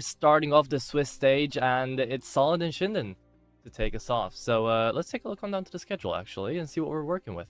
Starting off the Swiss stage, and it's Solid and Shinden to take us off. So let's take a look on down to the schedule, actually, and see what we're working with.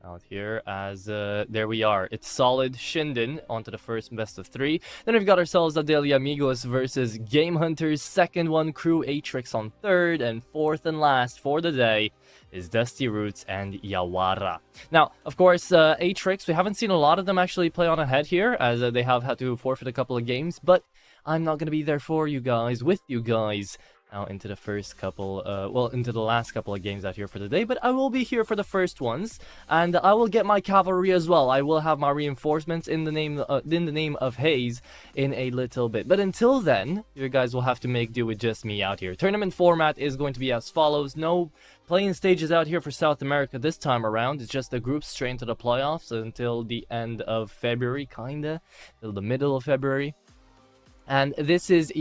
Out here, as there we are. It's Solid, Shinden, onto the first best of 3. Then we've got ourselves Adal Amigos versus Game Hunters, second one, Crew Atrix on third, and fourth and last for the day is Dusty Roots and Yawara. Now, of course, Atrix, we haven't seen a lot of them actually play on ahead here, as they have had to forfeit a couple of games, but I'm not going to be there for you guys, with you guys, out into the first couple, well, into the last couple of games out here for the day, but I will be here for the first ones, and I will get my cavalry as well. I will have my reinforcements in the name of Hayes in a little bit. But until then, you guys will have to make do with just me out here. Tournament format is going to be as follows. No playing stages out here for South America this time around. It's just the groups straight into the playoffs until the end of February, kinda, till the middle of February. And this is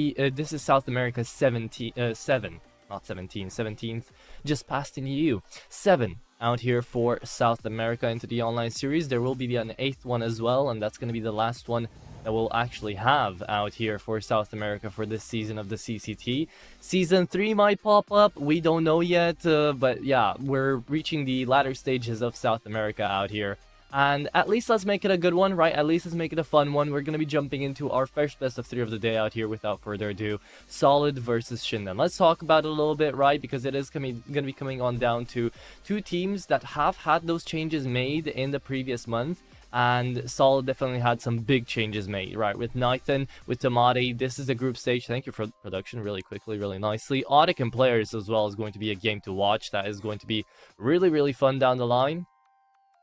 South America's 17th, just past in EU. 7 out here for South America into the online series. There will be an 8th one as well, and that's going to be the last one that we'll actually have out here for South America for this season of the CCT. Season 3 might pop up, we don't know yet, but yeah, we're reaching the latter stages of South America out here. And at least let's make it a good one, right? At least let's make it a fun one. We're going to be jumping into our first best of 3 of the day out here without further ado. Solid versus Shinden. Let's talk about it a little bit, right? Because it is going to be coming on down to 2 teams that have had those changes made in the previous month. And Solid definitely had some big changes made, right? With Nathan, with Tamati, this is the group stage. Thank you for production really quickly, really nicely. Audic and players as well is going to be a game to watch. That is going to be really, really fun down the line.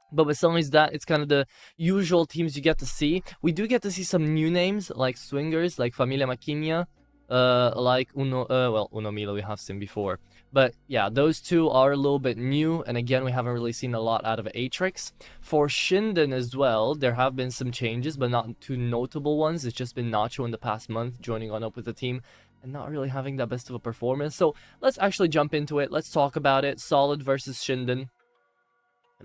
But besides that, it's kind of the usual teams you get to see. We do get to see some new names, like swingers, like Familia Maquinha, like Uno Milo, we have seen before. But yeah, those 2 are a little bit new, and again, we haven't really seen a lot out of Atrix. For Shinden as well, there have been some changes, but not too notable ones. It's just been Nacho in the past month, joining on up with the team, and not really having that best of a performance. So let's actually jump into it. Let's talk about it. Solid versus Shinden.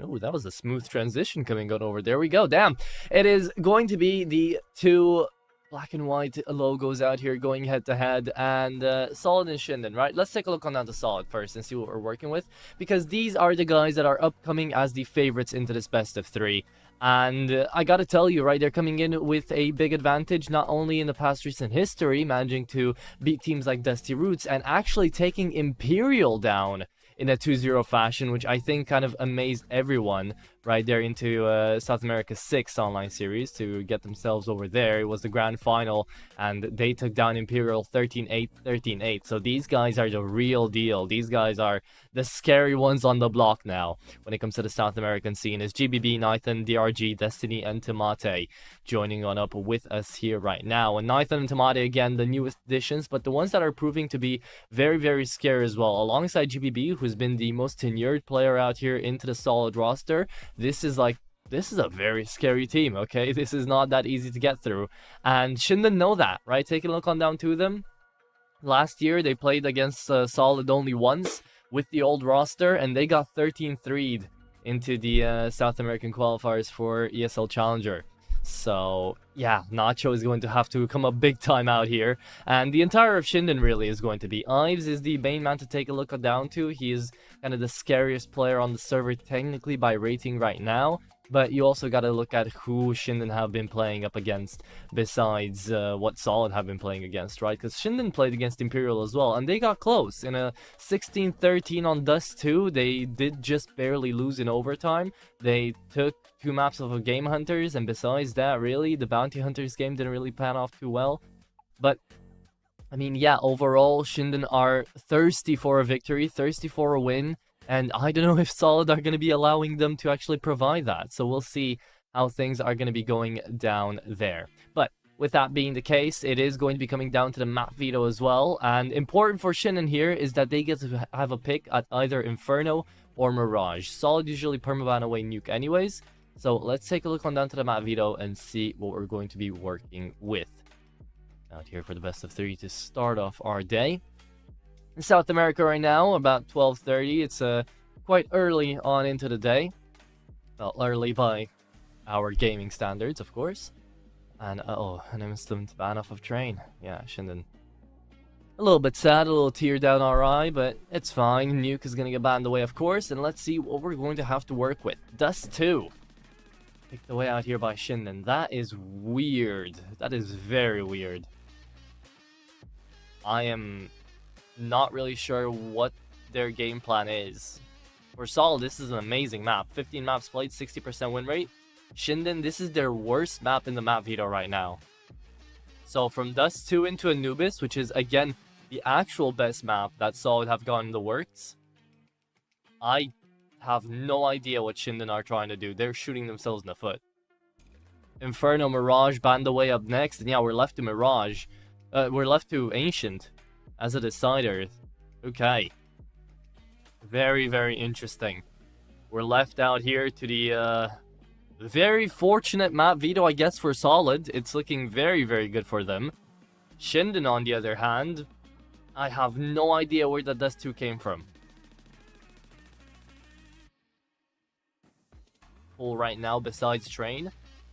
Oh, that was a smooth transition coming on over. There we go. Damn. It is going to be the 2 black and white logos out here going head to head, and Solid and Shinden, right? Let's take a look on down to Solid first and see what we're working with, because these are the guys that are upcoming as the favorites into this best of 3. And I gotta tell you, right, they're coming in with a big advantage, not only in the past recent history, managing to beat teams like Dusty Roots, and actually taking Imperial down in a 2-0 fashion, which I think kind of amazed everyone right there into South America's 6th online series to get themselves over there. It was the grand final, and they took down Imperial 13-8, 13-8. So these guys are the real deal. These guys are the scary ones on the block now when it comes to the South American scene. Is GBB, Nathan, DRG, Destiny, and Tamate joining on up with us here right now. And Nathan and Tamate, again, the newest additions, but the ones that are proving to be very, very scary as well. Alongside GBB, who's been the most tenured player out here into the Solid roster, this is a very scary team, okay? This is not that easy to get through. And Shinden know that, right? Taking a look on down to them. Last year, they played against Solid only once with the old roster, and they got 13-3'd into the South American qualifiers for ESL Challenger. So, yeah, Nacho is going to have to come up big time out here. And the entire of Shinden really is going to be. Ives is the main man to take a look down to. He is kind of the scariest player on the server technically by rating right now. But you also got to look at who Shinden have been playing up against besides what Solid have been playing against, right? Because Shinden played against Imperial as well, and they got close. In a 16-13 on Dust 2, they did just barely lose in overtime. They took 2 maps of a Game Hunters, and besides that, really, the Bounty Hunters game didn't really pan off too well. But I mean, yeah, overall, Shinden are thirsty for a victory, thirsty for a win. And I don't know if Solid are going to be allowing them to actually provide that. So we'll see how things are going to be going down there. But with that being the case, it is going to be coming down to the map veto as well. And important for Shinden here is that they get to have a pick at either Inferno or Mirage. Solid usually permaban away nuke anyways. So let's take a look on down to the map veto and see what we're going to be working with. Out here for the best of 3 to start off our day. In South America right now, about 12:30. It's quite early on into the day. Well, early by our gaming standards, of course. And an instant ban off of train. Yeah, Shinden. A little bit sad, a little tear down our eye, but it's fine. Nuke is going to get banned away, of course. And let's see what we're going to have to work with. Dust 2. Picked away out here by Shinden. That is weird. That is very weird. I am not really sure what their game plan is. For Solid, this is an amazing map. 15 maps played, 60% win rate. Shinden, this is their worst map in the map veto right now. So from Dust 2 into Anubis, which is again the actual best map that Solid have gotten in the works, I have no idea what Shinden are trying to do. They're shooting themselves in the foot. Inferno, Mirage, banned away up next, and yeah, we're left to Mirage. We're left to Ancient as a decider. Okay. Very, very interesting. We're left out here to the very fortunate map veto, I guess, for Solid. It's looking very, very good for them. Shinden, on the other hand, I have no idea where the Dust 2 came from. Pull right now besides Train,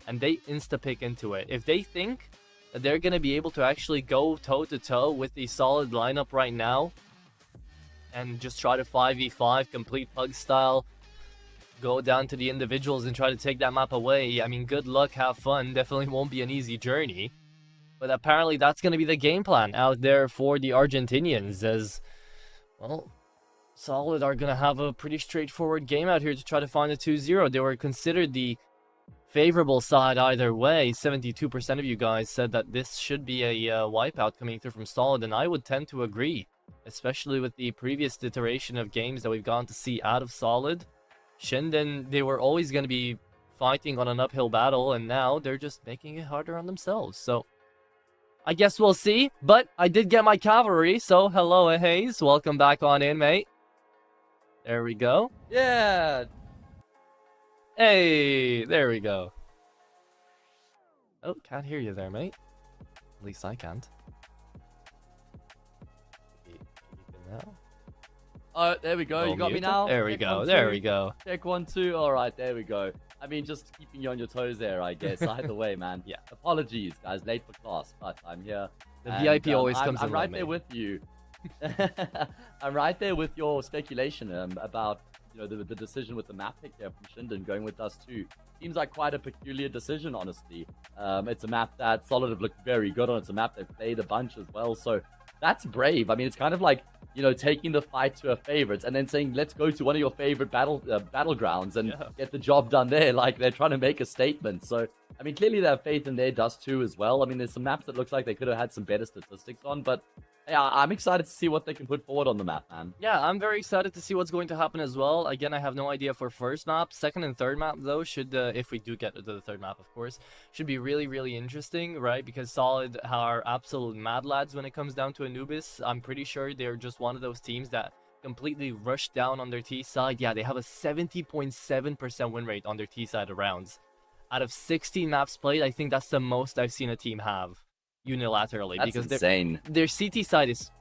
and they insta-pick into it. If they think that they're going to be able to actually go toe-to-toe with the solid lineup right now, and just try to 5v5, complete Pug style, go down to the individuals and try to take that map away, I mean, good luck, have fun. Definitely won't be an easy journey. But apparently that's going to be the game plan out there for the Argentinians, as, well, Solid are going to have a pretty straightforward game out here to try to find a 2-0. They were considered the favorable side either way. 72% of you guys said that this should be a wipeout coming through from Solid, and I would tend to agree, especially with the previous iteration of games that we've gone to see out of Solid. Shinden, they were always going to be fighting on an uphill battle, and now they're just making it harder on themselves. So I guess we'll see, but I did get my cavalry, so hello, Hayes. Welcome back on in, mate. There we go. Yeah. Hey, there we go. Oh, can't hear you there, mate. At least I can't. Now. Oh, there we go. You got me now? There we go. There we go. Check 1, 2. All right, there we go. I mean, just keeping you on your toes there, I guess. Either way, man. Yeah. Apologies, guys. Late for class, but I'm here. The VIP always comes in. I'm right there with you. I'm right there with your speculation about, you know, the decision with the map pick here from Shinden going with Dust 2. Seems like quite a peculiar decision, honestly. It's a map that Solid have looked very good on. It's a map they've played a bunch as well, so that's brave. I mean, it's kind of like, you know, taking the fight to a favorite and then saying, let's go to one of your favorite battlegrounds and get the job done there. Like, they're trying to make a statement. So, I mean, clearly they have faith in their Dust 2 as well. I mean, there's some maps that looks like they could have had some better statistics on, but yeah, I'm excited to see what they can put forward on the map, man. Yeah, I'm very excited to see what's going to happen as well. Again, I have no idea for first map. Second and third map, though, should, if we do get to the third map, of course, should be really, really interesting, right? Because Solid are absolute mad lads when it comes down to Anubis. I'm pretty sure they're just one of those teams that completely rushed down on their T side. Yeah, they have a 70.7% win rate on their T side of rounds. Out of 16 maps played, I think that's the most I've seen a team have unilaterally. That's because insane. Their CT side is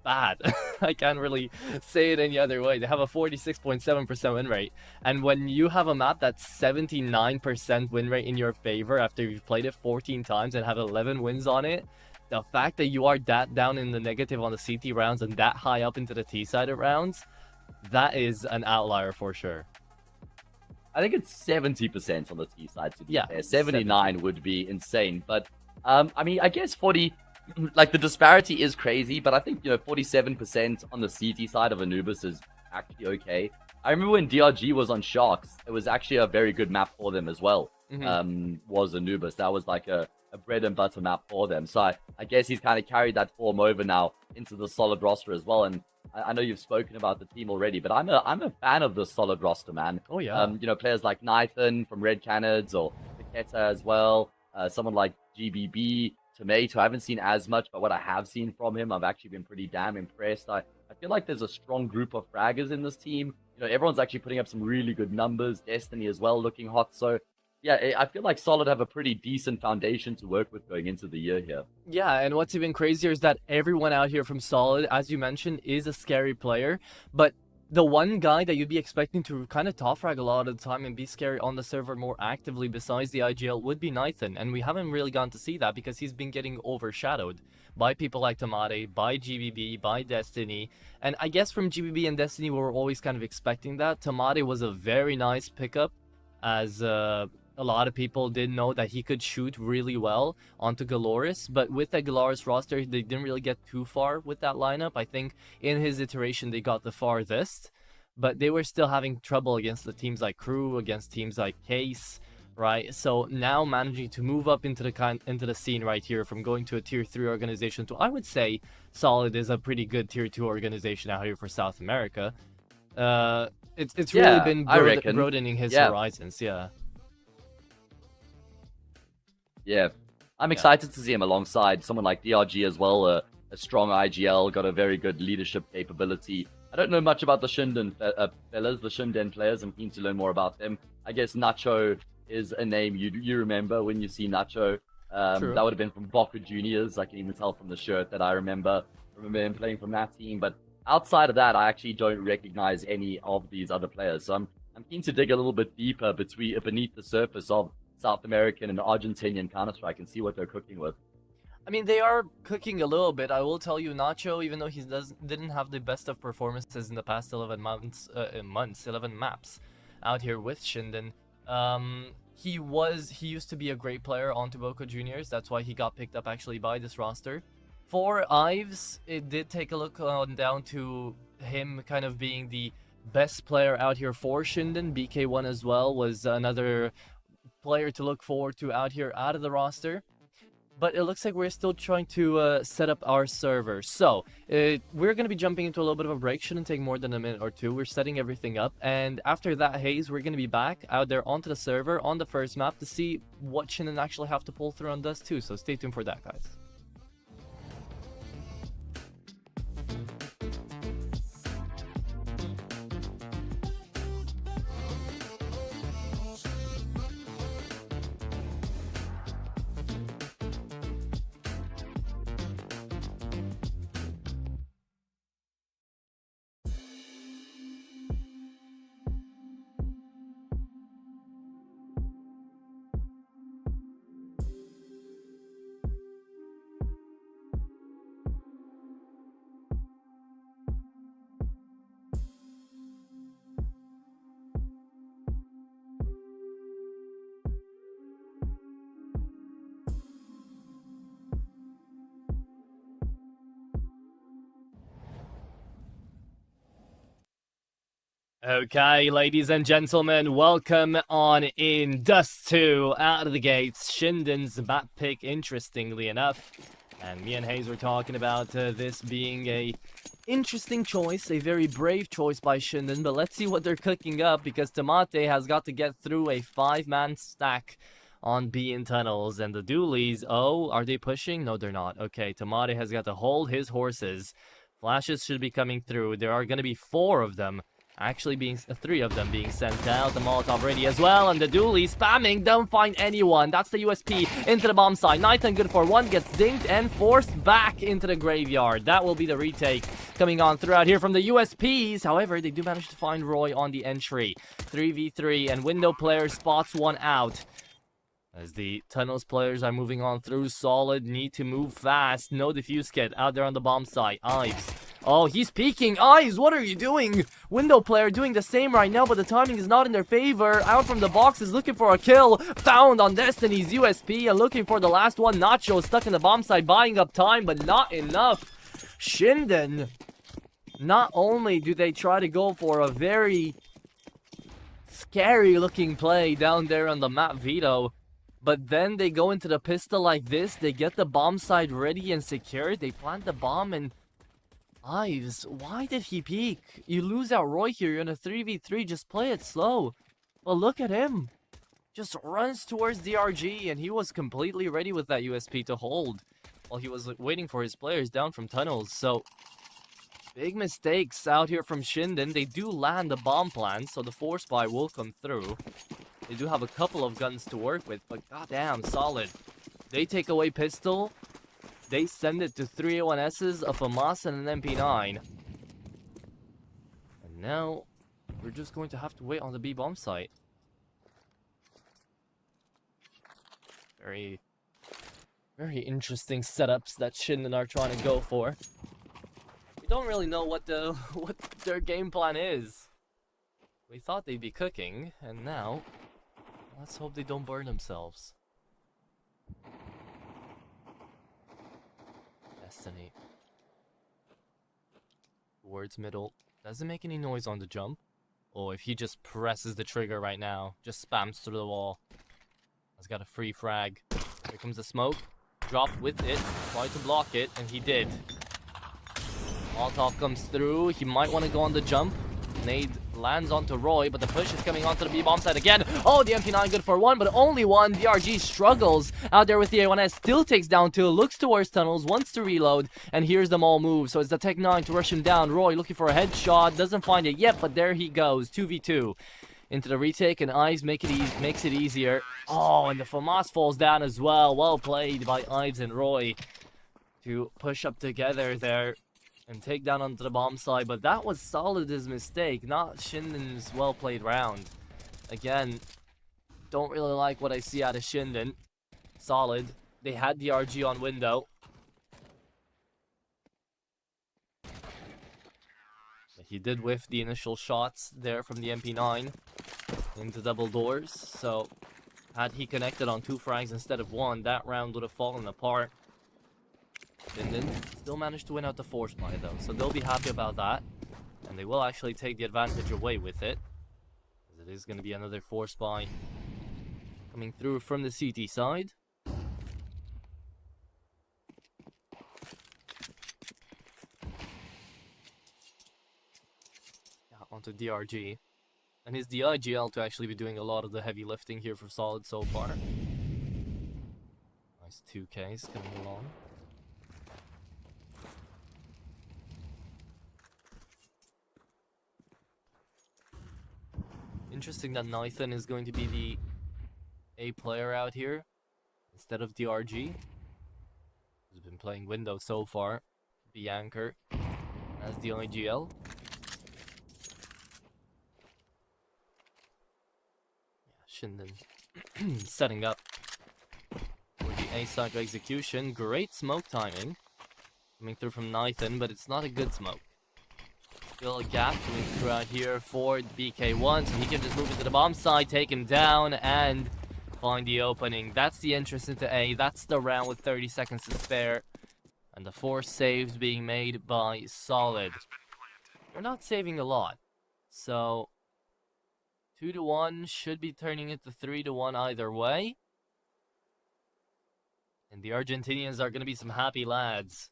bad. I can't really say it any other way. They have a 46.7% win rate, and when you have a map that's 79% win rate in your favor after you've played it 14 times and have 11 wins on it, the fact that you are that down in the negative on the CT rounds and that high up into the T side of rounds, that is an outlier for sure. I think it's 70% on the T side to be fair. 79 70. would be insane, but I mean, I guess 40, like, the disparity is crazy, but I think, you know, 47% on the CT side of Anubis is actually okay. I remember when DRG was on Sharks, it was actually a very good map for them as well. Was Anubis. That was like a bread and butter map for them. So I guess he's kind of carried that form over now into the Solid roster as well. And I know you've spoken about the team already, but I'm a fan of the Solid roster, man. Oh yeah. You know, players like Nathan from Red Canids or Paqueta as well. Someone like GBB, Tomato, I haven't seen as much, but what I have seen from him, I've actually been pretty damn impressed. I feel like there's a strong group of fraggers in this team. You know, everyone's actually putting up some really good numbers. Destiny as well, looking hot. So, yeah, I feel like Solid have a pretty decent foundation to work with going into the year here. Yeah, and what's even crazier is that everyone out here from Solid, as you mentioned, is a scary player, but the one guy that you'd be expecting to kind of top frag a lot of the time and be scary on the server more actively besides the IGL would be Nathan, and we haven't really gotten to see that because he's been getting overshadowed by people like Tomate, by GBB, by Destiny, and I guess from GBB and Destiny we were always kind of expecting that. Tomate was a very nice pickup, as a lot of people did know that he could shoot really well onto Galoris, but with the Galoris roster, they didn't really get too far with that lineup. I think in his iteration, they got the farthest, but they were still having trouble against the teams like Crew, against teams like Case, right? So now managing to move up into the scene right here, from going to a tier 3 organization to, I would say, Solid is a pretty good tier 2 organization out here for South America. It's really been broadening his horizons, Yeah, I'm excited to see him alongside someone like DRG as well, a strong IGL, got a very good leadership capability. I don't know much about the Shinden fellas, the Shinden players. I'm keen to learn more about them. I guess Nacho is a name you remember when you see Nacho. True. That would have been from Boca Juniors. I can even tell from the shirt that I remember him playing from that team. But outside of that, I actually don't recognize any of these other players. So I'm keen to dig a little bit deeper beneath the surface of South American and Argentinian Counter-Strike and see what they're cooking with. I mean, they are cooking a little bit. I will tell you, Nacho, even though he didn't have the best of performances in the past 11 11 maps out here with Shinden, he used to be a great player onto Boca Juniors. That's why he got picked up actually by this roster. For Ives, it did take a look on down to him kind of being the best player out here for Shinden. BK1 as well was another player to look forward to out here out of the roster. But it looks like we're still trying to set up our server. So, we're going to be jumping into a little bit of a break. Shouldn't take more than a minute or two. We're setting everything up. And after that haze, we're going to be back out there onto the server on the first map to see what Shinden actually have to pull through on Dust 2. So stay tuned for that, guys. Okay, ladies and gentlemen, welcome on in. Dust 2 out of the gates. Shinden's map pick, interestingly enough. And me and Hayes were talking about this being a interesting choice, a very brave choice by Shinden. But let's see what they're cooking up, because Tomate has got to get through a 5-man stack on B in tunnels. And the Doolies, oh, are they pushing? No, they're not. Okay, Tomate has got to hold his horses. Flashes should be coming through. There are going to be 4 of them. Actually being 3 of them being sent out. The Molotov ready as well, and the Dooley spamming, don't find anyone. That's the USP into the bomb site. Nighton good for 1, gets dinged and forced back into the graveyard. That will be the retake coming on throughout here from the USPs. However, they do manage to find Roy on the entry. 3v3, and window player spots one out. As the tunnels players are moving on through, solid, need to move fast. No defuse kit out there on the bomb site. Ives. Oh, he's peeking. Ives, what are you doing? Window player doing the same right now, but the timing is not in their favor. Out from the boxes, looking for a kill. Found on Destiny's USP, and looking for the last one. Nacho stuck in the bomb site, buying up time, but not enough. Shinden, not only do they try to go for a very scary looking play down there on the map, Veto, but then they go into the pistol like this. They get the bomb site ready and secured. They plant the bomb, and Ives, why did he peek? You lose out Roy here. You're in a 3v3. Just play it slow. Well, look at him. Just runs towards the RG, and he was completely ready with that USP to hold while he was waiting for his players down from tunnels. So, big mistakes out here from Shinden. They do land the bomb plan, so the force buy will come through. They do have a couple of guns to work with, but goddamn, solid. They take away pistol. They send it to 3A1Ss, a FAMAS, and an MP9. And now, we're just going to have to wait on the B bomb site. Very, very interesting setups that Shinden are trying to go for. We don't really know what their game plan is. We thought they'd be cooking, and now, let's hope they don't burn themselves. Destiny. Towards middle. Doesn't make any noise on the jump. Oh, if he just presses the trigger right now. Just spams through the wall. Has got a free frag. Here comes the smoke. Drop with it. Try to block it, and he did. Molotov comes through. He might want to go on the jump. Nade lands onto Roy, but the push is coming onto the B-bomb side again. Oh, the MP9 good for 1, but only 1. DRG struggles out there with the A1S. Still takes down 2. Looks towards tunnels. Wants to reload. And here's them all move. So it's the Tech 9 to rush him down. Roy looking for a headshot. Doesn't find it yet, but there he goes. 2v2. into the retake, and Ives makes it easier. Oh, and the FAMAS falls down as well. Well played by Ives and Roy to push up together there and take down onto the bomb side. But that was Solid's mistake, not Shinden's well played round. Again, don't really like what I see out of Shinden. Solid. They had the RG on window. He did whiff the initial shots there from the MP9 into double doors. So had he connected on 2 frags instead of 1, that round would have fallen apart. Shinden still managed to win out the force buy though, so they'll be happy about that. And they will actually take the advantage away with it. As it is going to be another force buy coming through from the CT side. Onto DRG. And his DIGL to actually be doing a lot of the heavy lifting here for Solid so far. Nice 2Ks coming along. Interesting that Nathan is going to be the A player out here instead of DRG. He's been playing window so far. The anchor as the IGL. Shinden setting up for the A side execution. Great smoke timing coming through from Nathan, but it's not a good smoke. Still a gap coming through out here for BK1, so he can just move into the bomb side, take him down, and find the opening. That's the entrance into A. That's the round with 30 seconds to spare. And the 4 saves being made by Solid. We're not saving a lot, so 2-1 should be turning into 3-1 either way. And the Argentinians are going to be some happy lads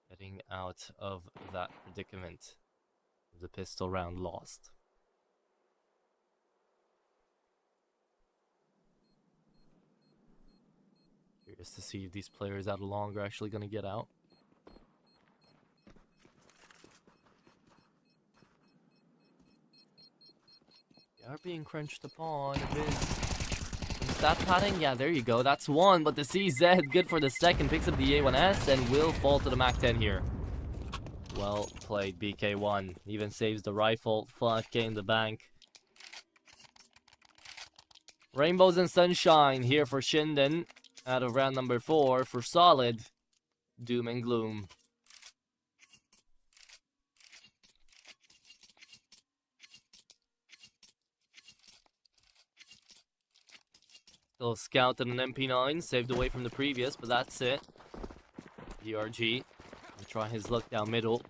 getting out of that predicament. The pistol round lost. Curious to see if these players out long are actually going to get out. They are being crunched upon a bit. Stat padding? Yeah, there you go. That's 1, but the CZ, good for the second, picks up the A1S and will fall to the MAC-10 here. Well played, BK1. Even saves the rifle. 5K in the bank. Rainbows and sunshine here for Shinden. Out of round number 4 for Solid. Doom and gloom. Still a scout and an MP9. Saved away from the previous, but that's it. DRG. Will try his luck down middle.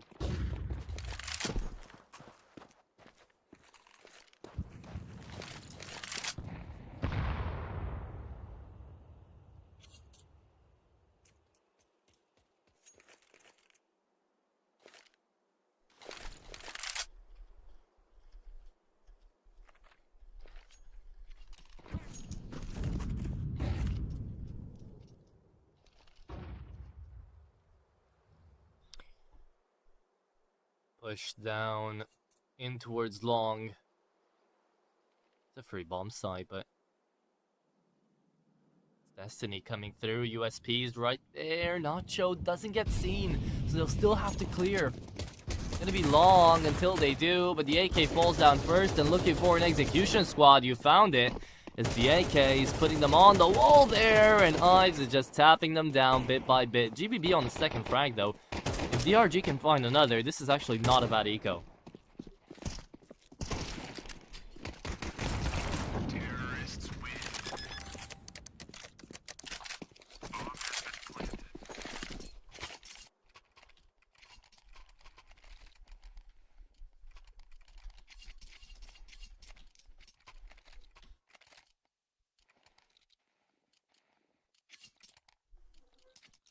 Push down in towards long. It's a free bomb site, but Destiny coming through. USP's right there. Nacho doesn't get seen, so they'll still have to clear. It's gonna be long until they do, but the AK falls down first, and looking for an execution squad. You found it. It's the AKs putting them on the wall there, and Ives is just tapping them down bit by bit. GBB on the second frag though. If DRG can find another, this is actually not a bad eco.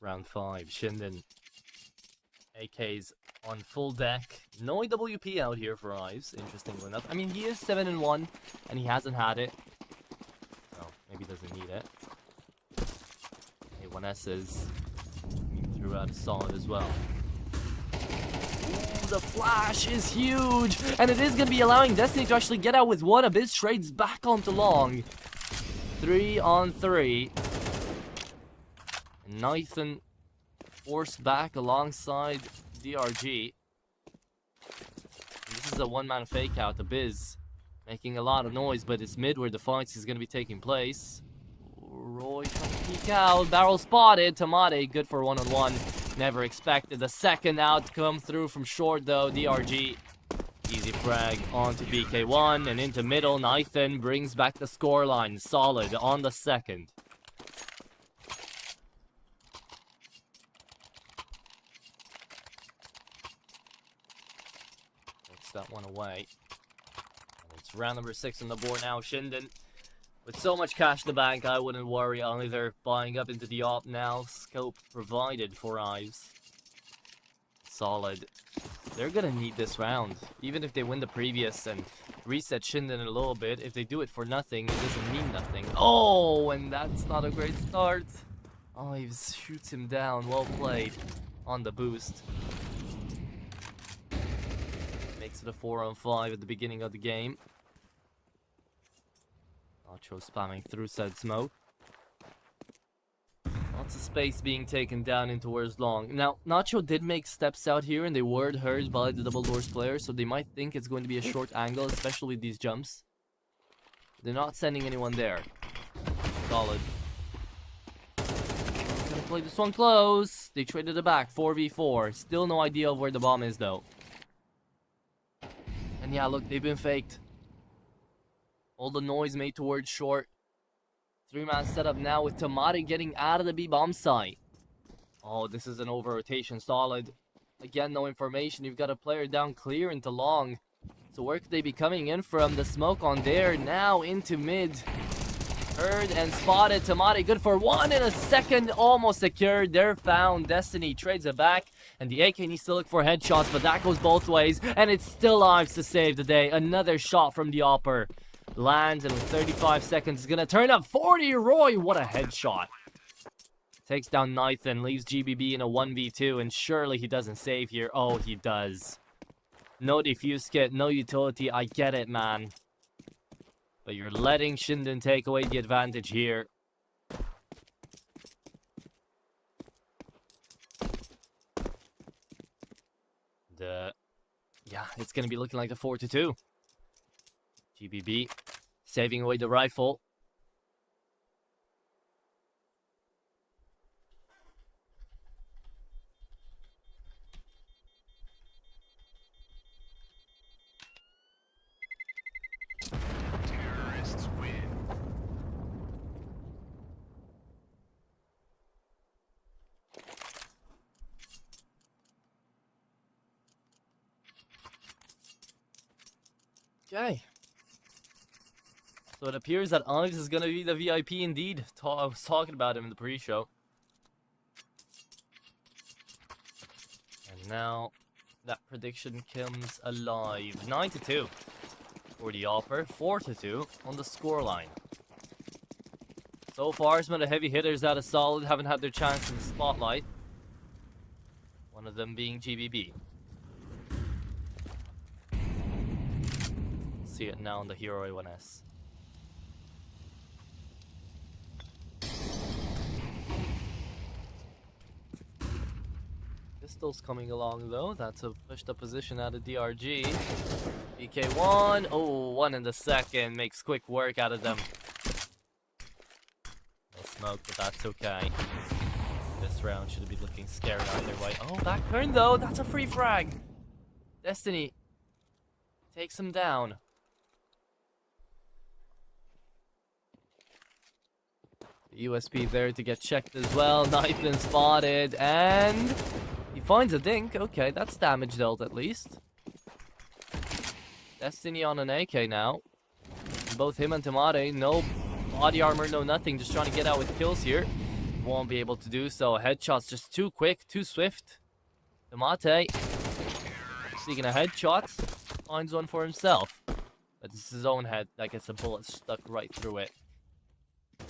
Round 5, Shinden. AK's on full deck. No AWP out here for Ives, interestingly enough. I mean, he is 7-1, and he hasn't had it. Oh, maybe he doesn't need it. A1S is throughout Solid as well. Ooh, the flash is huge, and it is going to be allowing Destiny to actually get out with one. Abyss trades back onto long. 3-on-3. Nathan forced back alongside DRG. And this is a one-man fake out. Abyss making a lot of noise, but it's mid where the fight is going to be taking place. Roy trying to peek out. Barrel spotted. Tamade good for one-on-one. Never expected the second out to come through from short though. DRG. Easy frag onto BK1 and into middle. Nathan brings back the scoreline. Solid on the second. Takes that one away. And it's round number 6 on the board now. Shinden. With so much cash in the bank, I wouldn't worry. Only they're buying up into the op now. Scope provided for Ives. Solid. They're gonna need this round. Even if they win the previous and reset Shinden a little bit, if they do it for nothing, it doesn't mean nothing. Oh, and that's not a great start. Ives shoots him down. Well played on the boost. Makes it a 4-on-5 at the beginning of the game. Nacho spamming through said smoke. Lots of space being taken down in towards long. Now, Nacho did make steps out here and they were heard by the double doors player, so they might think it's going to be a short angle, especially with these jumps. They're not sending anyone there. Solid. Gonna play this one close. They traded it back. 4v4. Still no idea of where the bomb is though. And yeah, look, they've been faked. All the noise made towards short. 3-man setup now with Tamari getting out of the B-bomb site. Oh, this is an over-rotation. Solid. Again, no information. You've got a player down clear into long. So where could they be coming in from? The smoke on there. Now into mid. Heard and spotted. Tamari good for one in a second. Almost secured. They're found. Destiny trades it back. And the AK needs to look for headshots, but that goes both ways. And it's still Ives to save the day. Another shot from the Opper. Lands, and with 35 seconds is gonna turn up 40. Roy, what a headshot. Takes down Nathan, leaves GBB in a 1v2, and surely he doesn't save here. Oh, he does. No defuse kit, no utility. I get it, man. But you're letting Shinden take away the advantage here. Yeah, it's gonna be looking like the 4-2. GBB saving away the rifle. Terrorists win. Okay. So it appears that Onyx is going to be the VIP indeed. I was talking about him in the pre-show. And now that prediction comes alive. 9-2 for the Opper. 4-2 on the scoreline. So far, some of the heavy hitters out of Solid haven't had their chance in the spotlight. One of them being GBB. See it now on the Hero A1S. Pistol's coming along though. That's a pushed up position out of DRG. BK1. Oh, one in the second. Makes quick work out of them. No smoke, but that's okay. This round should be looking scary either way. Oh, back turn though. That's a free frag. Destiny takes him down. The USP there to get checked as well. Nathan spotted and he finds a dink. Okay, that's damage dealt at least. Destiny on an AK now. Both him and Tamade, no body armor, no nothing. Just trying to get out with kills here. Won't be able to do so. Headshots just too quick, too swift. Tamate, speaking of headshots, finds one for himself. But it's his own head that gets a bullet stuck right through it.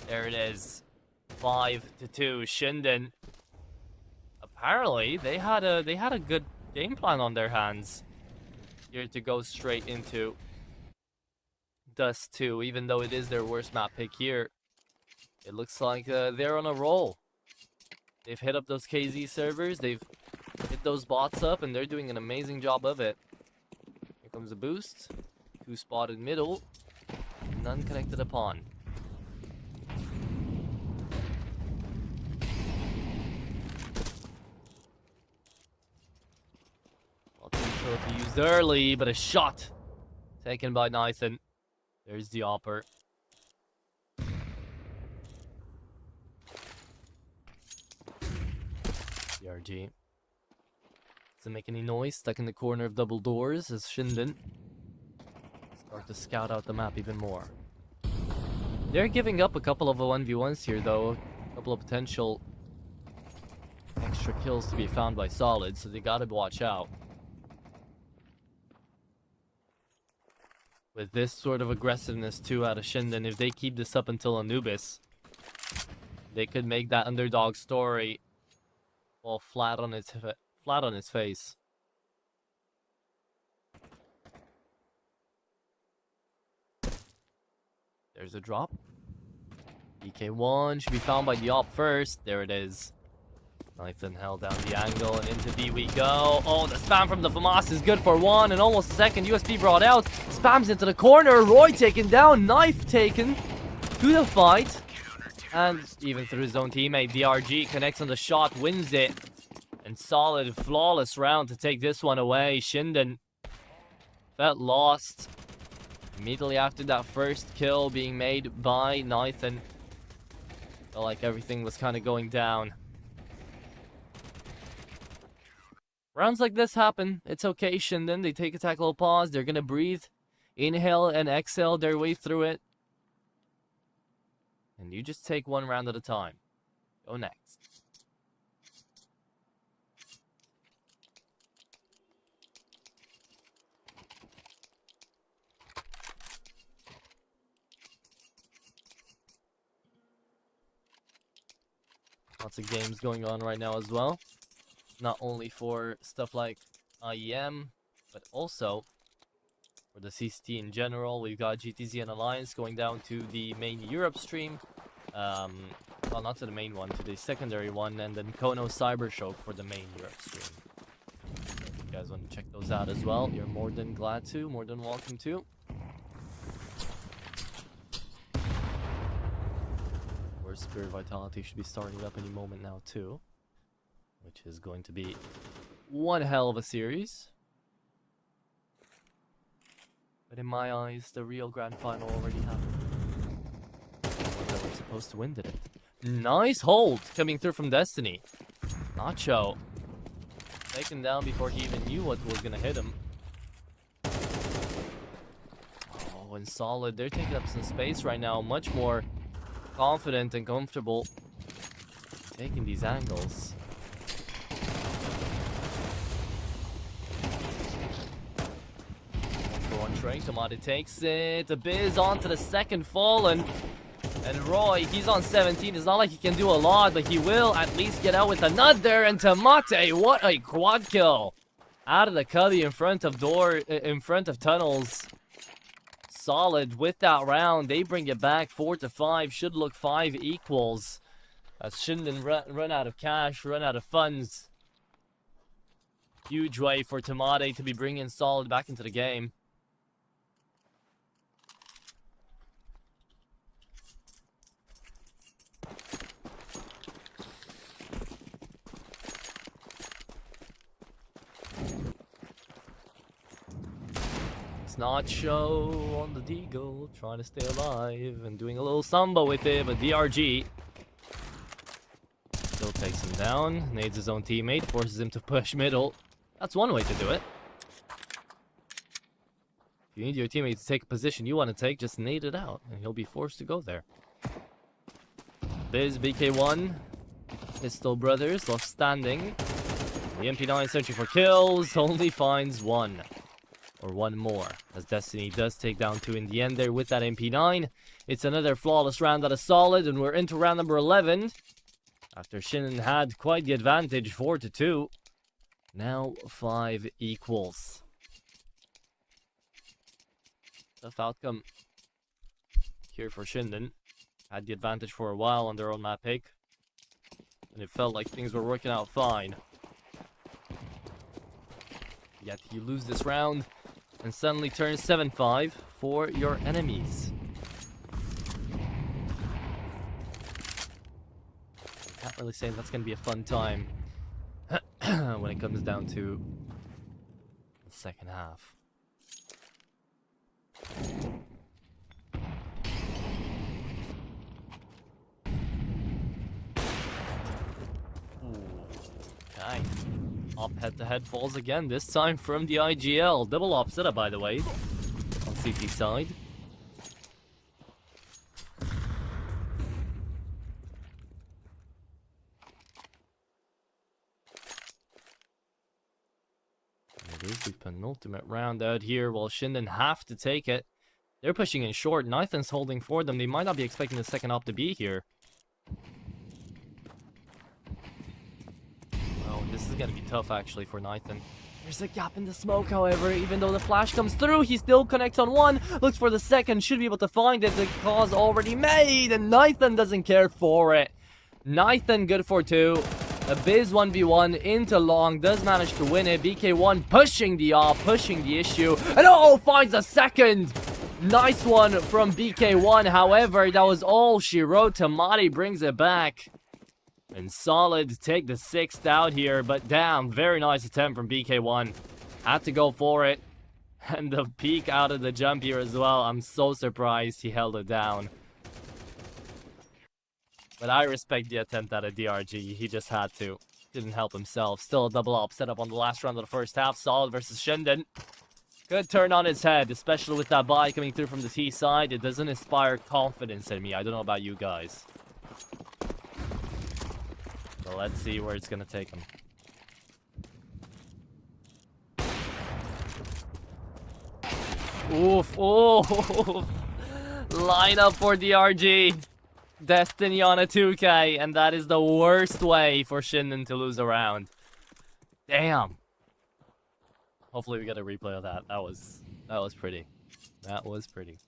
There it is. 5-2. Shinden. Apparently, they had a good game plan on their hands here to go straight into Dust 2, even though it is their worst map pick here. It looks like they're on a roll. They've hit up those KZ servers, they've hit those bots up, and they're doing an amazing job of it. Here comes a boost. 2 spotted middle. None connected upon. Lots of utility used early, but a shot taken by Nathan. There's the Opper. DRG. Doesn't make any noise, stuck in the corner of double doors as Shinden start to scout out the map even more. They're giving up a couple of 1v1s here though, a couple of potential extra kills to be found by Solid, so they gotta watch out. With this sort of aggressiveness too out of Shinden, if they keep this up until Anubis, they could make that underdog story fall flat on its face. There's a drop. BK1 should be found by the op first. There it is. Nathan held down the angle and into B we go. Oh, the spam from the FAMAS is good for one and almost a second. USP brought out. Spams into the corner. Roy taken down. Knife taken to the fight. And even through his own teammate, DRG connects on the shot, wins it. And Solid, flawless round to take this one away. Shinden felt lost immediately after that first kill being made by Nathan. Felt like everything was kind of going down. Rounds like this happen. It's okay, Shinden. They take a tactical pause. They're gonna breathe, inhale, and exhale their way through it. And you just take one round at a time. Go next. Lots of games going on right now as well. Not only for stuff like IEM, but also for the CCT in general. We've got GTZ and Alliance going down to the main Europe stream. Well, not to the main one, to the secondary one, and then Kono Cyber Show for the main Europe stream. If you guys want to check those out as well, you're more than glad to, more than welcome to. Spirit Vitality should be starting up any moment now too, which is going to be one hell of a series. But in my eyes, the real grand final already happened. That we're supposed to win, did it? Nice hold coming through from Destiny. Nacho taken down before he even knew what was gonna hit him. Oh, and Solid, they're taking up some space right now, much more confident and comfortable taking these angles. One for one train, Tamade takes it. The Biz onto the second Fallen. And Roy, he's on 17. It's not like he can do a lot, but he will at least get out with another. And Tamate, what a quad kill! Out of the cubby in front of tunnels. Solid with that round. They bring it back 4-5. Should look 5 equals. As Shinden run out of cash, run out of funds. Huge way for Tamade to be bringing Solid back into the game. Nacho on the Deagle, trying to stay alive and doing a little samba with it, but DRG still takes him down, nades his own teammate, forces him to push middle. That's one way to do it. If you need your teammate to take a position you want to take, just nade it out, and he'll be forced to go there. Biz, BK1, Pistol Brothers left standing. The MP9 searching for kills, only finds one. Or one more, as Destiny does take down 2 in the end there with that MP9. It's another flawless round out of Solid, and we're into round number 11. After Shinnen had quite the advantage, 4-2. Now 5 equals. Tough outcome here for Shinden. Had the advantage for a while on their own map pick. And it felt like things were working out fine. Yet you lose this round and suddenly turn 7-5 for your enemies. Can't really say that's going to be a fun time when it comes down to the second half. Okay. Op head-to-head falls again, this time from the IGL. Double op setup, by the way, on CT side. It is the penultimate round out here, while Shinden have to take it. They're pushing in short. Nathan's holding for them. They might not be expecting the second op to be here. Oh, this is gonna be tough actually for Nathan. There's a gap in the smoke, however. Even though the flash comes through, he still connects on one. Looks for the second, should be able to find it. The call's already made, and Nathan doesn't care for it. Nathan good for 2. A Biz 1v1 into long, does manage to win it. BK1 pushing the op, pushing the issue, and oh, finds a second! Nice one from BK1, however, that was all she wrote. Tamati brings it back. And Solid take the 6th out here, but damn, very nice attempt from BK1. Had to go for it. And the peek out of the jump here as well. I'm so surprised he held it down. But I respect the attempt at a DRG. He just had to. Didn't help himself. Still a double op setup on the last round of the first half. Solid versus Shinden. Good turn on his head, especially with that buy coming through from the T side. It doesn't inspire confidence in me. I don't know about you guys. So let's see where it's gonna take him. Oof, oof. Line up for DRG. Destiny on a 2K, and that is the worst way for Shinden to lose a round. Damn. Hopefully we get a replay of that. That was pretty. That was pretty.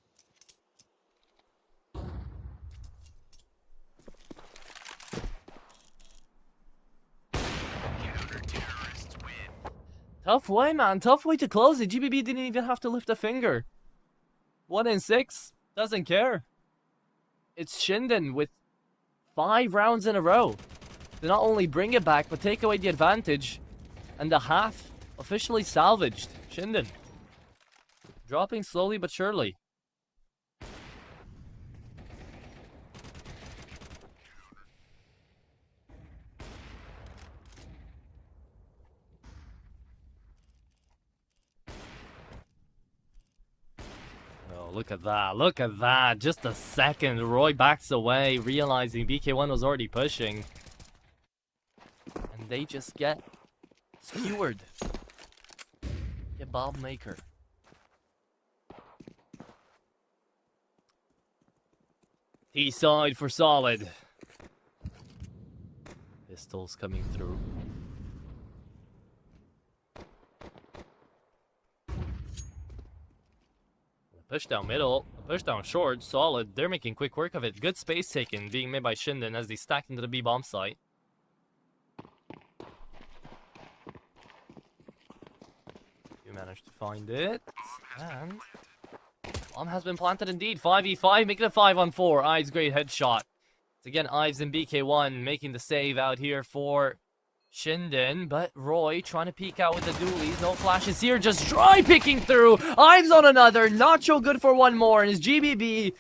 Tough way, man. Tough way to close it. GBB didn't even have to lift a finger. 1 in 6. Doesn't care. It's Shinden with 5 rounds in a row to not only bring it back, but take away the advantage. And the half officially salvaged. Shinden dropping slowly but surely. Look at that. Look at that. Just a second. Roy backs away, realizing BK1 was already pushing. And they just get skewered. Get Bob Maker. T-side for Solid. Pistols coming through. Push down middle, push down short, Solid. They're making quick work of it. Good space taken being made by Shinden as they stack into the B bomb site. You managed to find it. And bomb has been planted indeed. 5v5, making it 5-on-4. Ives, great headshot. It's again Ives and BK1 making the save out here for Shinden, but Roy trying to peek out with the dualies. No flashes here, just dry picking through. Ives on another, Nacho good for one more, and his GBB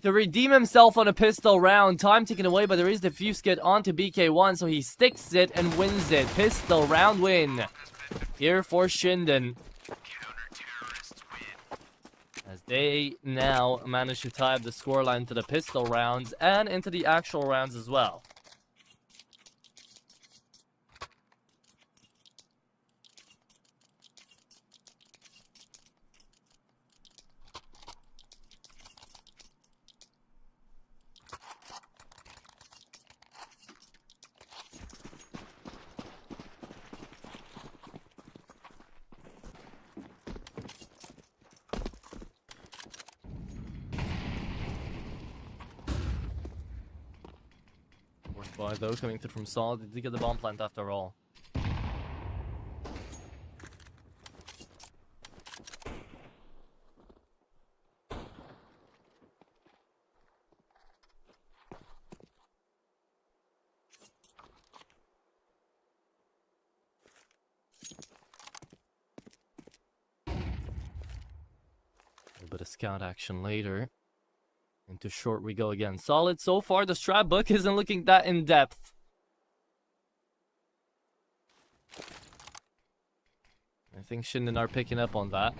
to redeem himself on a pistol round. Time taken away, but there is the fuse kit onto BK1, so he sticks it and wins it. Pistol round win here for Shinden, as they now manage to tie up the scoreline to the pistol rounds and into the actual rounds as well. far though, coming through from Solid to get the bomb plant after all. A bit of scout action later. Into short we go again. Solid so far. The strat book isn't looking that in depth. I think Shinden are picking up on that.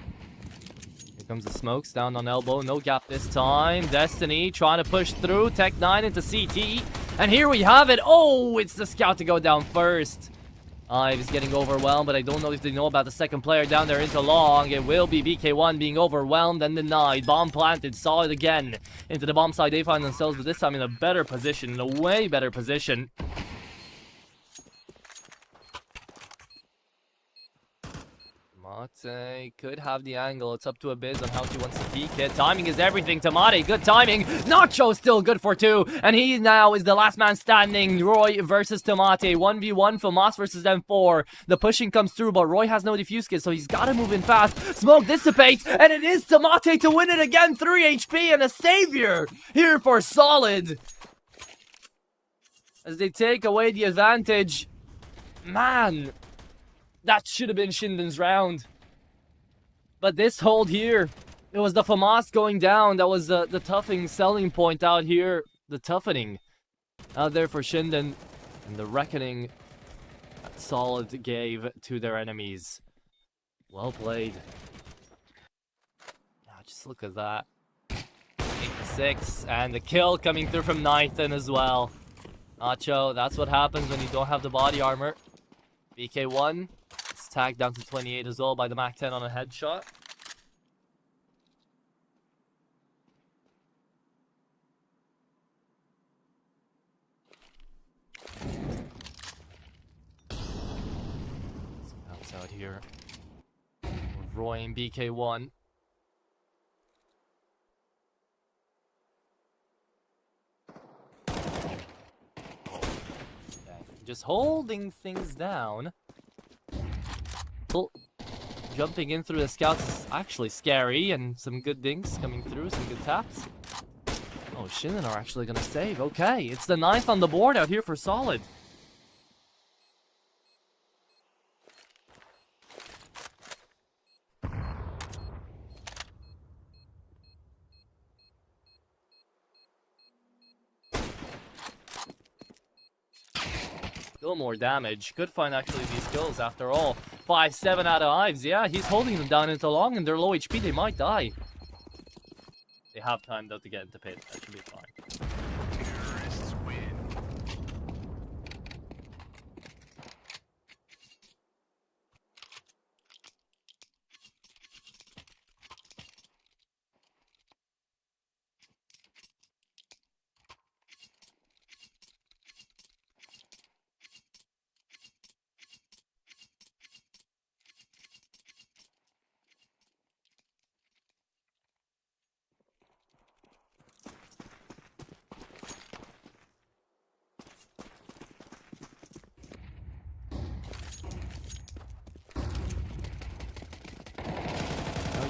Here comes the smokes down on elbow. No gap this time. Destiny trying to push through. Tech 9 into CT. And here we have it. Oh, it's the scout to go down first. Ives getting overwhelmed, but I don't know if they know about the second player down there into long. It will be BK1 being overwhelmed and denied. Bomb planted. Solid again into the bomb side. They find themselves, but this time in a better position, in a way better position. Mate could have the angle. It's up to Abyss on how he wants to peek it. Timing is everything. Tamate, good timing. Nacho still good for 2. And he now is the last man standing. Roy versus Tamate. 1v1 Famas versus M4. The pushing comes through, but Roy has no defuse kit, so he's got to move in fast. Smoke dissipates, and it is Tamate to win it again. 3 HP and a savior here for Solid. As they take away the advantage. Man. That should have been Shinden's round. But this hold here, it was the FAMAS going down. That was the toughing selling point out here. The toughening out there for Shinden. And the reckoning that Solid gave to their enemies. Well played. Just look at that. 8-6. And the kill coming through from Nathan as well. Nacho, that's what happens when you don't have the body armor. BK1. Tagged down to 28 as well by the Mac 10 on a headshot. Scouts out here. Roy and BK1. Okay. Just holding things down. Jumping in through the scouts is actually scary, and some good dinks coming through, some good taps. Oh, Shinden are actually gonna save. Okay, it's the 9th on the board out here for Solid. Still more damage. Could find actually these kills after all. 5-7 out of Ives. Yeah, he's holding them down into long and they're low HP. They might die. They have time though to get into pit. That should be fine. Terrorists win.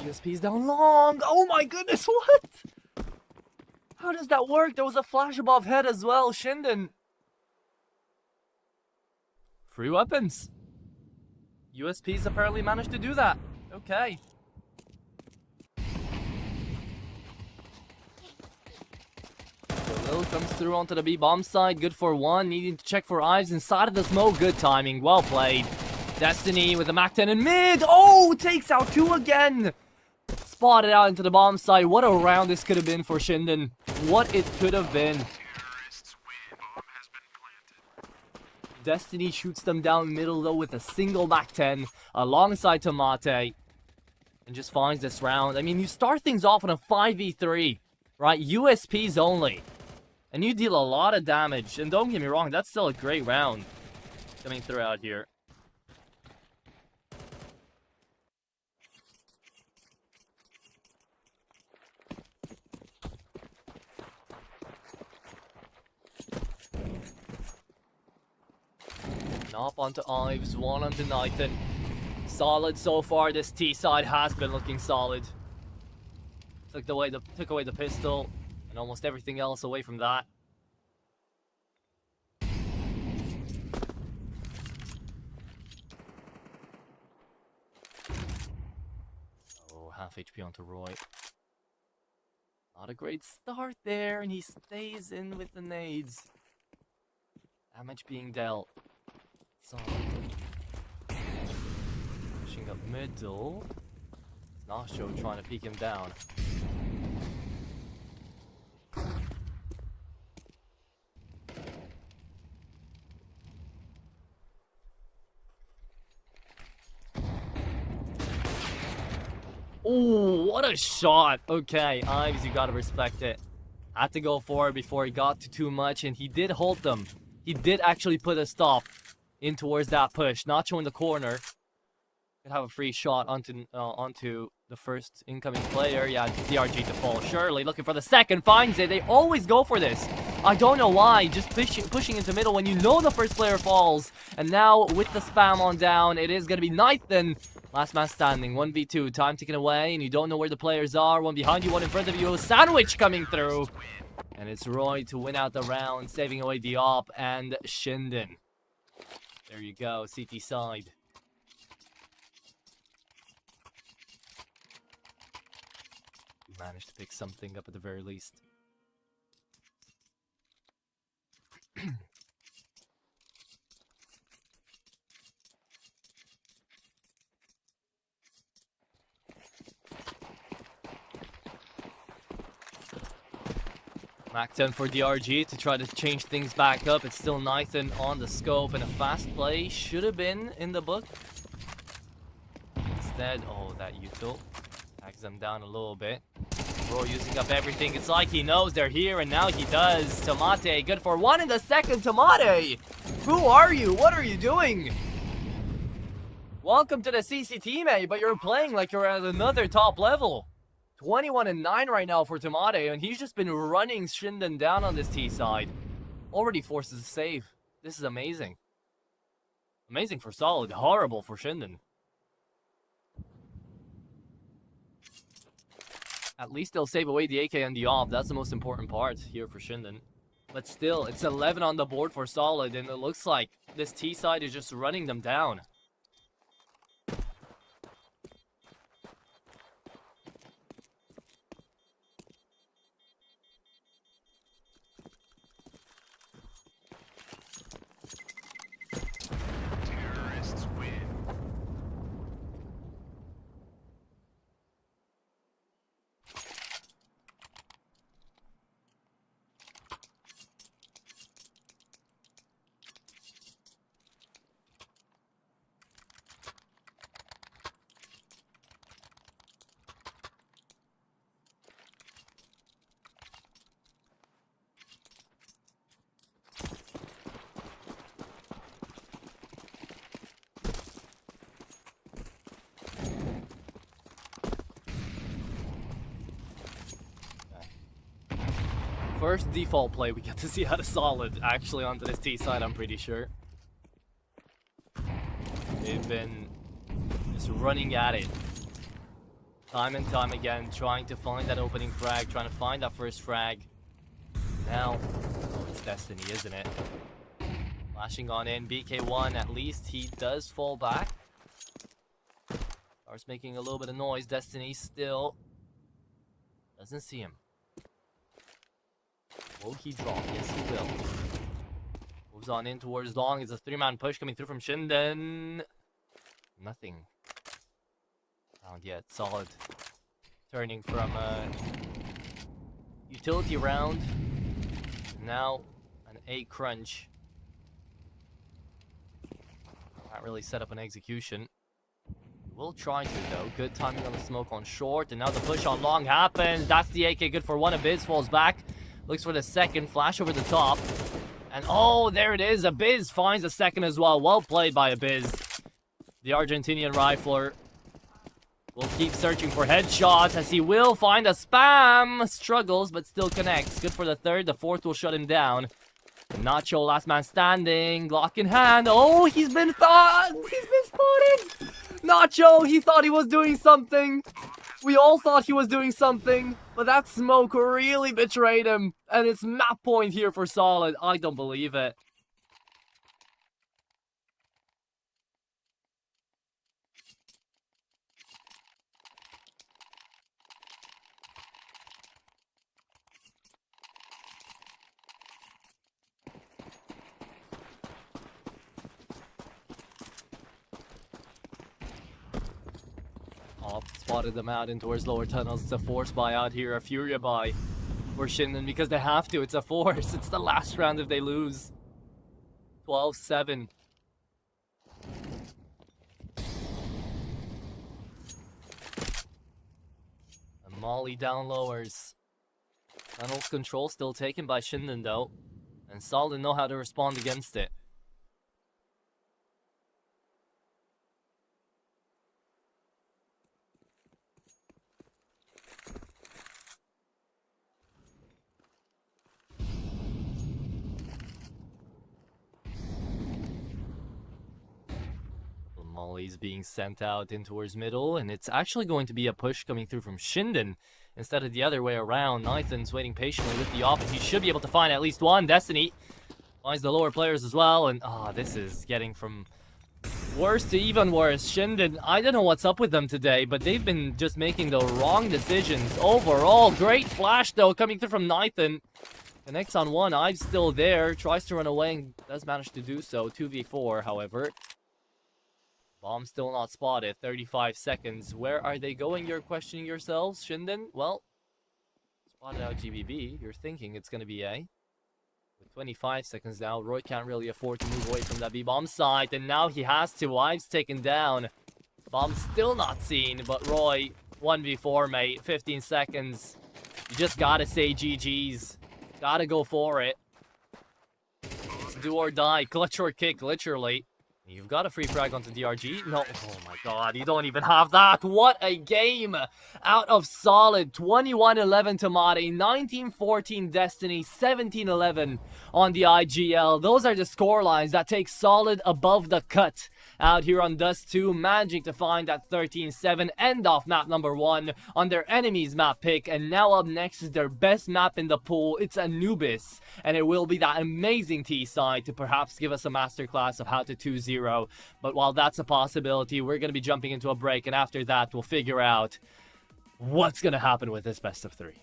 USP's down long. Oh my goodness, what? How does that work? There was a flash above head as well. Shinden. Free weapons. USP's apparently managed to do that. Okay. Lil comes through onto the B bomb side. Good for 1. Needing to check for Ives inside of the smoke. Good timing. Well played. Destiny with the Mac 10 in mid. Oh, takes out 2 again. Spotted out into the bomb side. What a round this could have been for Shinden. What it could have been. Terrorists win. Bomb has been planted. Destiny shoots them down middle though with a single Mac 10 alongside Tamate. And just finds this round. I mean, you start things off on a 5v3. Right? USPs only. And you deal a lot of damage. And don't get me wrong, that's still a great round coming through out here. onto Ives, one onto Nathan. Solid so far. This T side has been looking solid. Took away the pistol and almost everything else away from that. Oh, half HP onto Roy. Not a great start there, and he stays in with the nades. Damage being dealt. So, pushing up middle. Nacho trying to peek him down. Oh, what a shot. Okay, Ives, you gotta respect it. Had to go for it before he got to too much, and he did hold them. He did actually put a stop in towards that push. Nacho in the corner. Could have a free shot onto the first incoming player. Yeah, DRG to fall. Shirley looking for the second, finds it. They always go for this. I don't know why. Just pushing into middle when you know the first player falls. And now with the spam on down, it is going to be Nathan. Last man standing, 1v2, time ticking away, and you don't know where the players are. One behind you, one in front of you. Sandwich coming through. And it's Roy to win out the round, saving away the op and Shinden. There you go, CT side. We managed to pick something up at the very least. Mac 10 for DRG to try to change things back up. It's still Nathan on the scope, and a fast play should have been in the book. Instead, oh, that util tags them down a little bit. Bro using up everything. It's like he knows they're here, and now he does. Tomate, good for one in the second. Tomate, who are you? What are you doing? Welcome to the CCT, mate, but you're playing like you're at another top level. 21-9 right now for Tomate, and he's just been running Shinden down on this T side. Already forces a save. This is amazing. Amazing for Solid, horrible for Shinden. At least they'll save away the AK and the AWP. That's the most important part here for Shinden. But still, it's 11 on the board for Solid, and it looks like this T side is just running them down. Terrorists win. First default play we get to see out of Solid actually onto this T side, I'm pretty sure. They've been just running at it. Time and time again, trying to find that opening frag, trying to find that first frag. Now, oh, it's Destiny, isn't it? Flashing on in, BK1, at least he does fall back. Starts making a little bit of noise, Destiny still doesn't see him. Will he drop? Yes, he will. Moves on in towards long. It's a three-man push coming through from Shinden. Nothing found yet. Solid. Turning from a utility round. Now an A crunch. Not really set up an execution. Will try to though. Good timing on the smoke on short. And now the push on long happens. That's the AK. Good for one. Abyss falls back. Looks for the second, flash over the top. And oh, there it is. Abyss finds a second as well. Well played by Abyss. The Argentinian rifler will keep searching for headshots as he will find a spam. Struggles, but still connects. Good for the third. The fourth will shut him down. Nacho, last man standing, Glock in hand. Oh, he's been spotted. Nacho, he thought he was doing something. We all thought he was doing something, but that smoke really betrayed him. And it's map point here for Solid. I don't believe it. Spotted them out in towards lower tunnels. It's a force buy out here, a Furia buy for Shinden because they have to. It's a force. It's the last round if they lose. 12-7. And Molly down lowers. Tunnel control still taken by Shinden though. And Solid know how to respond against it. Molly's being sent out in towards middle, and it's actually going to be a push coming through from Shinden instead of the other way around. Nathan's waiting patiently with the op, and he should be able to find at least one. Destiny finds the lower players as well, and this is getting from worse to even worse. Shinden, I don't know what's up with them today, but they've been just making the wrong decisions overall. Great flash, though, coming through from Nathan. Connects on one, Ives still there, tries to run away and does manage to do so. 2v4, however. Bomb still not spotted. 35 seconds. Where are they going? You're questioning yourselves, Shinden? Well, spotted out GBB. You're thinking it's going to be A. With 25 seconds now, Roy can't really afford to move away from that B-bomb site, and now he has to. Ives taken down. Bomb still not seen, but Roy, 1v4, mate. 15 seconds. You just gotta say GG's. Gotta go for it. It's do or die. Clutch or kick, literally. You've got a free frag onto DRG. No, oh my god, you don't even have that. What a game out of Solid. 21-11 to Mari, 19-14 Destiny, 17-11 on the IGL. Those are the score lines that take Solid above the cut out here on Dust 2, managing to find that 13-7 end off map number 1 on their enemy's map pick. And now up next is their best map in the pool. It's Anubis, and it will be that amazing T side to perhaps give us a masterclass of how to 2-0. But while that's a possibility, we're going to be jumping into a break, and after that we'll figure out what's going to happen with this best of 3.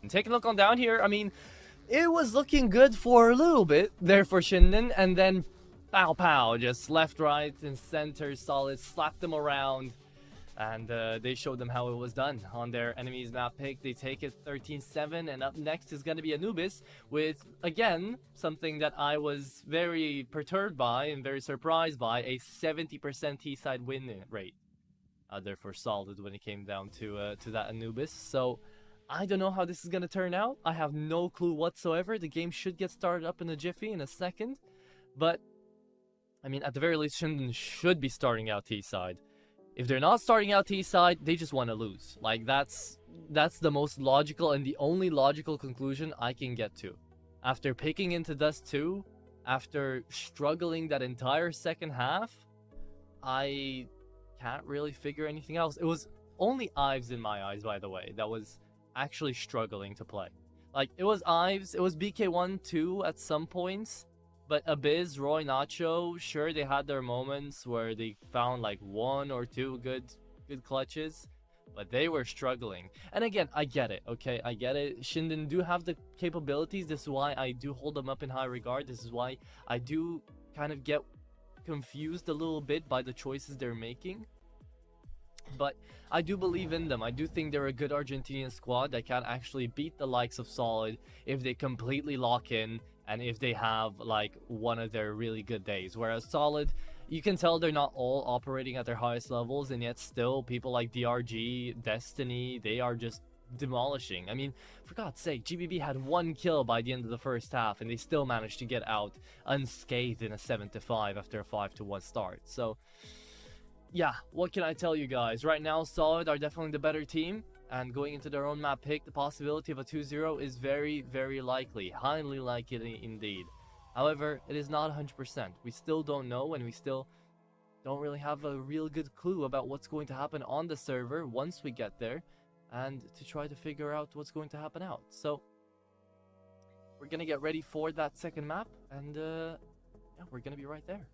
And taking a look on down here, I mean, it was looking good for a little bit there for Shinden, and then pow pow, just left, right, and center, solid, slapped them around, and they showed them how it was done on their enemy's map pick. They take it 13-7, and up next is going to be Anubis with, again, something that I was very perturbed by and very surprised by, a 70% T-side win rate. Therefore solid when it came down to that Anubis. So I don't know how this is going to turn out. I have no clue whatsoever. The game should get started up in a jiffy in a second. But, I mean, at the very least, Shinden should be starting out T-side. If they're not starting out T-side, they just want to lose. Like, that's the most logical and the only logical conclusion I can get to. After picking into Dust 2, after struggling that entire second half, I can't really figure anything else. It was only Ives in my eyes, by the way, that was actually struggling to play. Like, it was Ives, it was BK1 too at some points, but Abyss, Roy, Nacho, sure, they had their moments where they found like one or two good clutches, but they were struggling. And again, I get it, okay, I get it. Shinden do have the capabilities. This is why I do hold them up in high regard. This is why I do kind of get confused a little bit by the choices they're making. But I do believe in them. I do think they're a good Argentinian squad that can actually beat the likes of Solid if they completely lock in and if they have like one of their really good days. Whereas Solid, you can tell they're not all operating at their highest levels, and yet still people like DRG, Destiny, they are just demolishing. I mean, for God's sake, GBB had 1 kill by the end of the first half and they still managed to get out unscathed in a 7-5 after a 5-1 start. So yeah, what can I tell you guys? Right now, Solid are definitely the better team, and going into their own map pick, the possibility of a 2-0 is very, very likely. Highly likely indeed. However, it is not 100%. We still don't know, and we still don't really have a real good clue about what's going to happen on the server once we get there, and to try to figure out what's going to happen out. So, we're gonna get ready for that second map, and yeah, we're gonna be right there.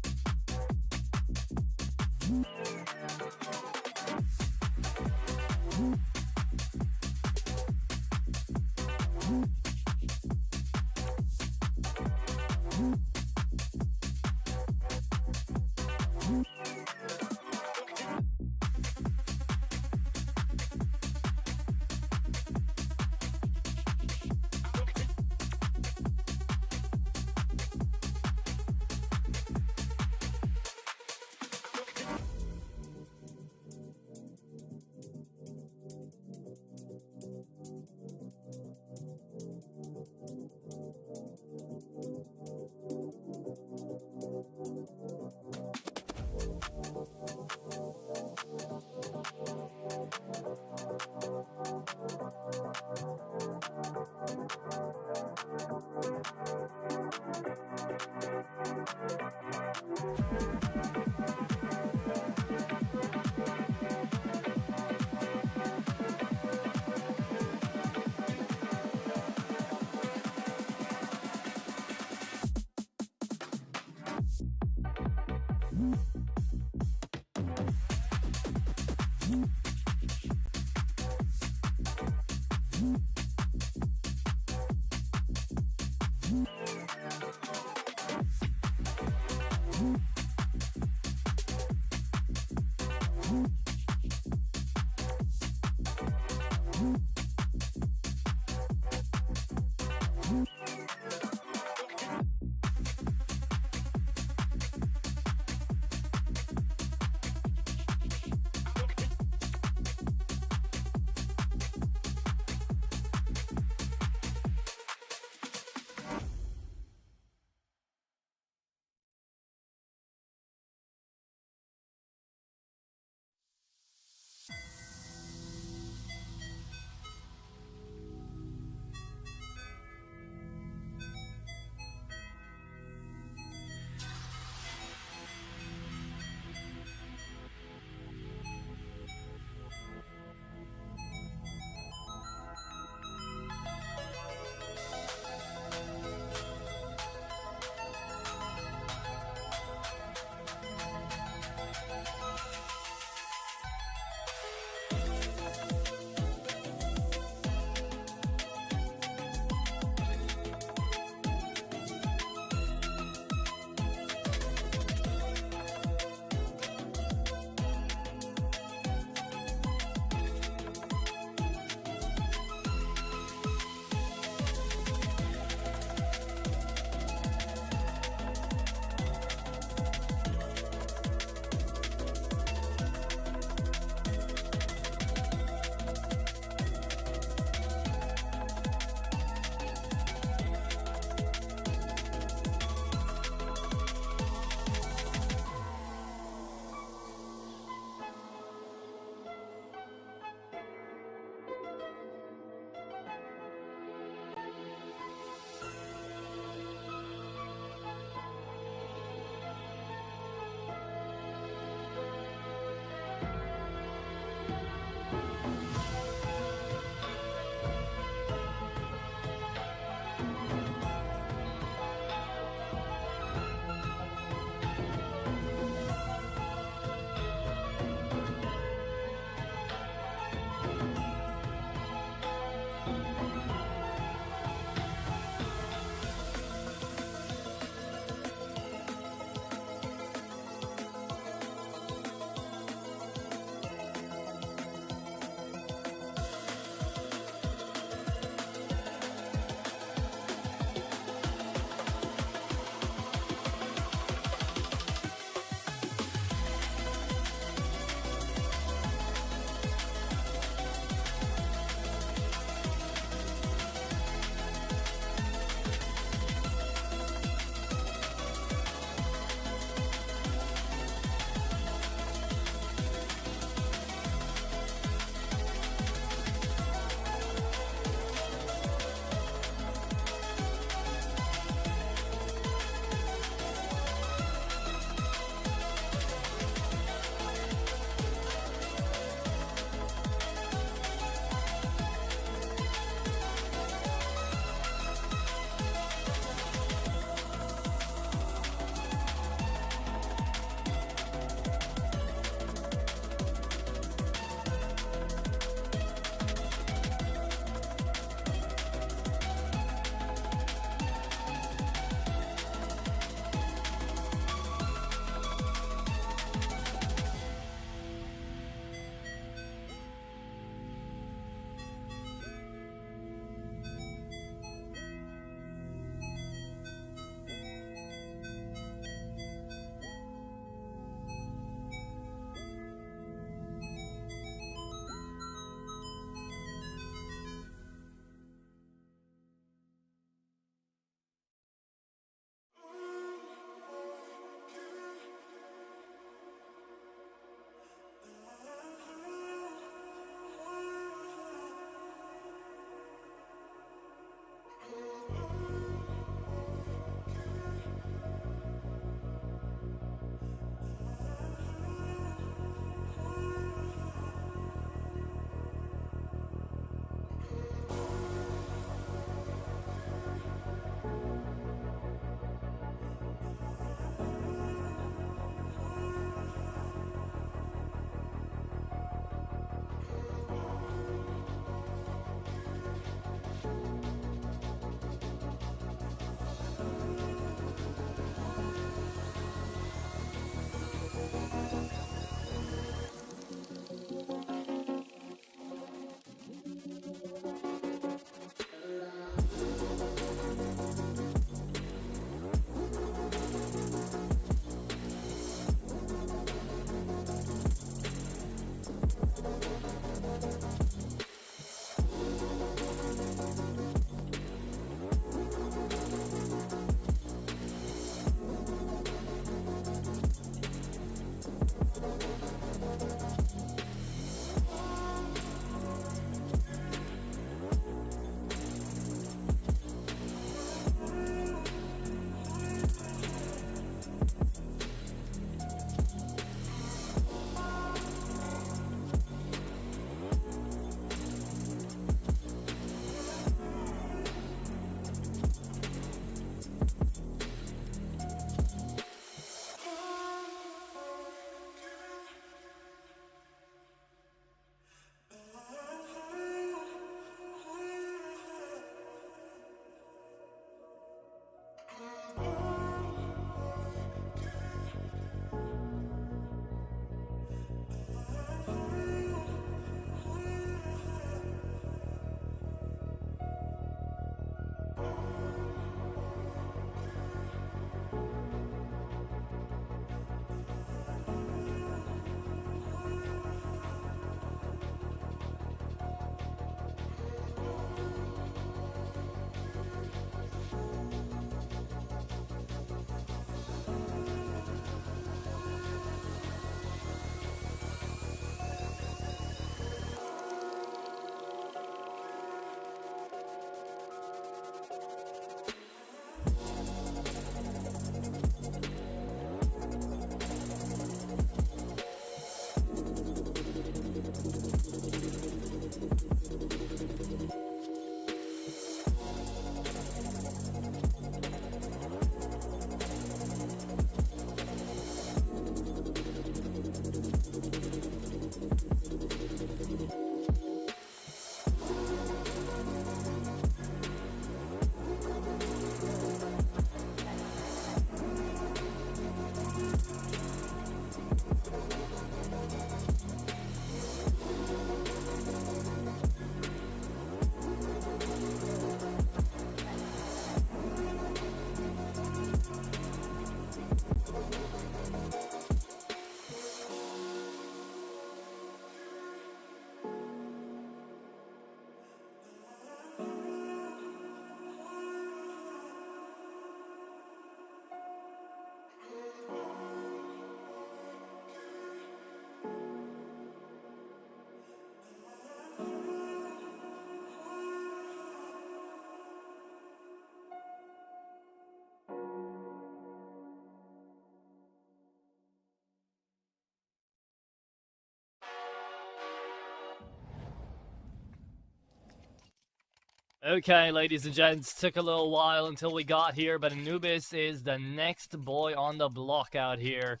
Okay, ladies and gents, took a little while until we got here, but Anubis is the next boy on the block out here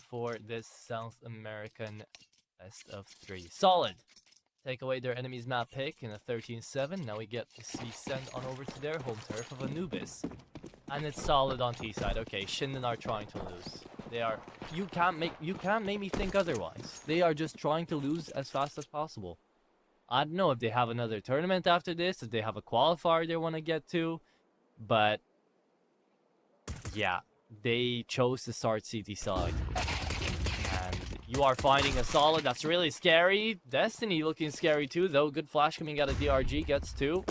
for this South American best of 3. Solid. Take away their enemy's map pick in a 13-7. Now we get to see send on over to their home turf of Anubis. And it's solid on T side. Okay, Shinden are trying to lose. They are. You can't make me think otherwise. They are just trying to lose as fast as possible. I don't know if they have another tournament after this, if they have a qualifier they want to get to, but yeah, they chose to start CT side. And you are finding a solid. That's really scary. Destiny looking scary too, though. Good flash coming out of DRG. Gets 2.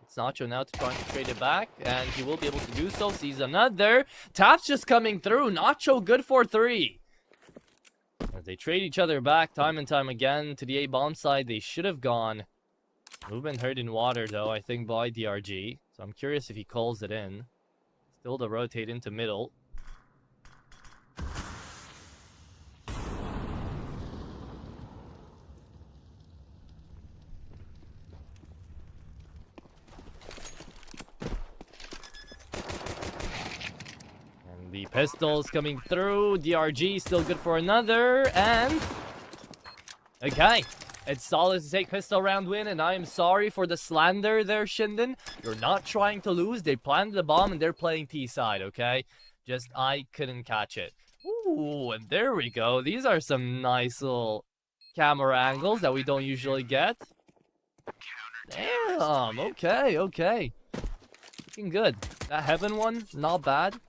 It's Nacho now to trying to trade it back, and he will be able to do so. Sees another. Tap's just coming through. Nacho good for 3. As they trade each other back time and time again to the A-bomb side, they should have gone. Movement heard in water, though, I think, by DRG. So I'm curious if he calls it in. Still to rotate into middle. The pistols coming through. DRG still good for another. And okay, it's solid to take pistol round win. And I am sorry for the slander there, Shinden. You're not trying to lose. They planted the bomb and they're playing T side. Okay, just I couldn't catch it. Ooh, and there we go. These are some nice little camera angles that we don't usually get. Damn. Okay. Looking good. That heaven one, not bad.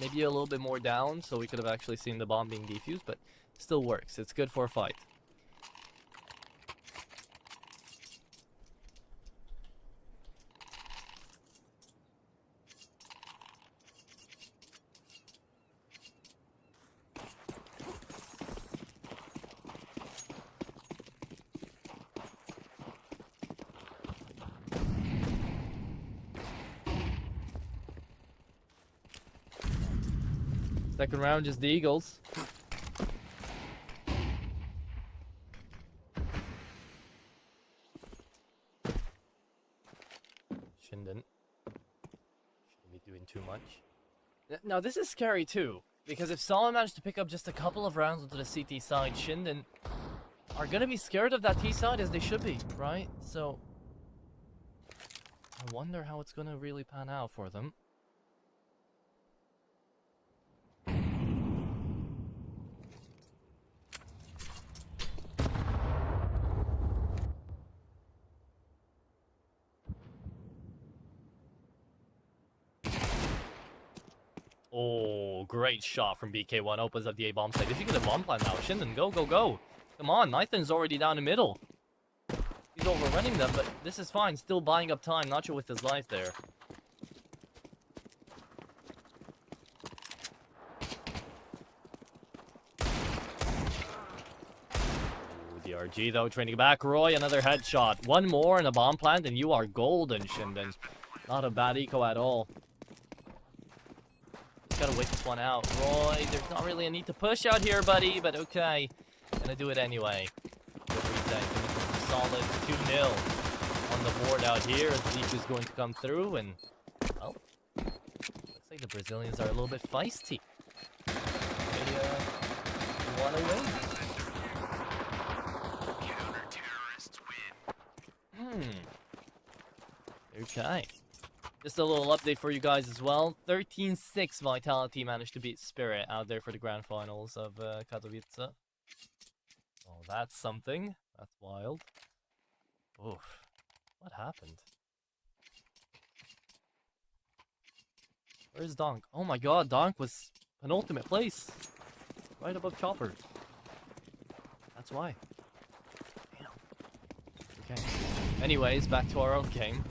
Maybe a little bit more down, so we could have actually seen the bomb being defused, but still works. It's good for a fight. Second round, just the Eagles. Shinden. Shouldn't be doing too much. Now, this is scary too, because if Solomon managed to pick up just a couple of rounds onto the CT side, Shinden are gonna be scared of that T side as they should be, right? So, I wonder how it's gonna really pan out for them. Oh, great shot from BK1. Opens up the A-bomb site. If you get a bomb plan now, Shinden, go. Come on, Nathan's already down the middle. He's overrunning them, but this is fine. Still buying up time. Nacho with his life there. Ooh, DRG, though, training back. Roy, another headshot. One more and a bomb plant, and you are golden, Shinden. Not a bad eco at all. Gotta wait this one out. Roy, there's not really a need to push out here, buddy, but okay. Gonna do it anyway. Good reset. Solid 2-0 on the board out here. Zeke is going to come through, and, well, looks like the Brazilians are a little bit feisty. They want to win. Counter-terrorists win. Okay. Just a little update for you guys as well. 13-6 Vitality managed to beat Spirit out there for the grand finals of Katowice. Oh, that's something. That's wild. Oof. What happened? Where's Donk? Oh my god, Donk was penultimate place. Right above Chopper. That's why. Damn. Okay. Anyways, back to our own game.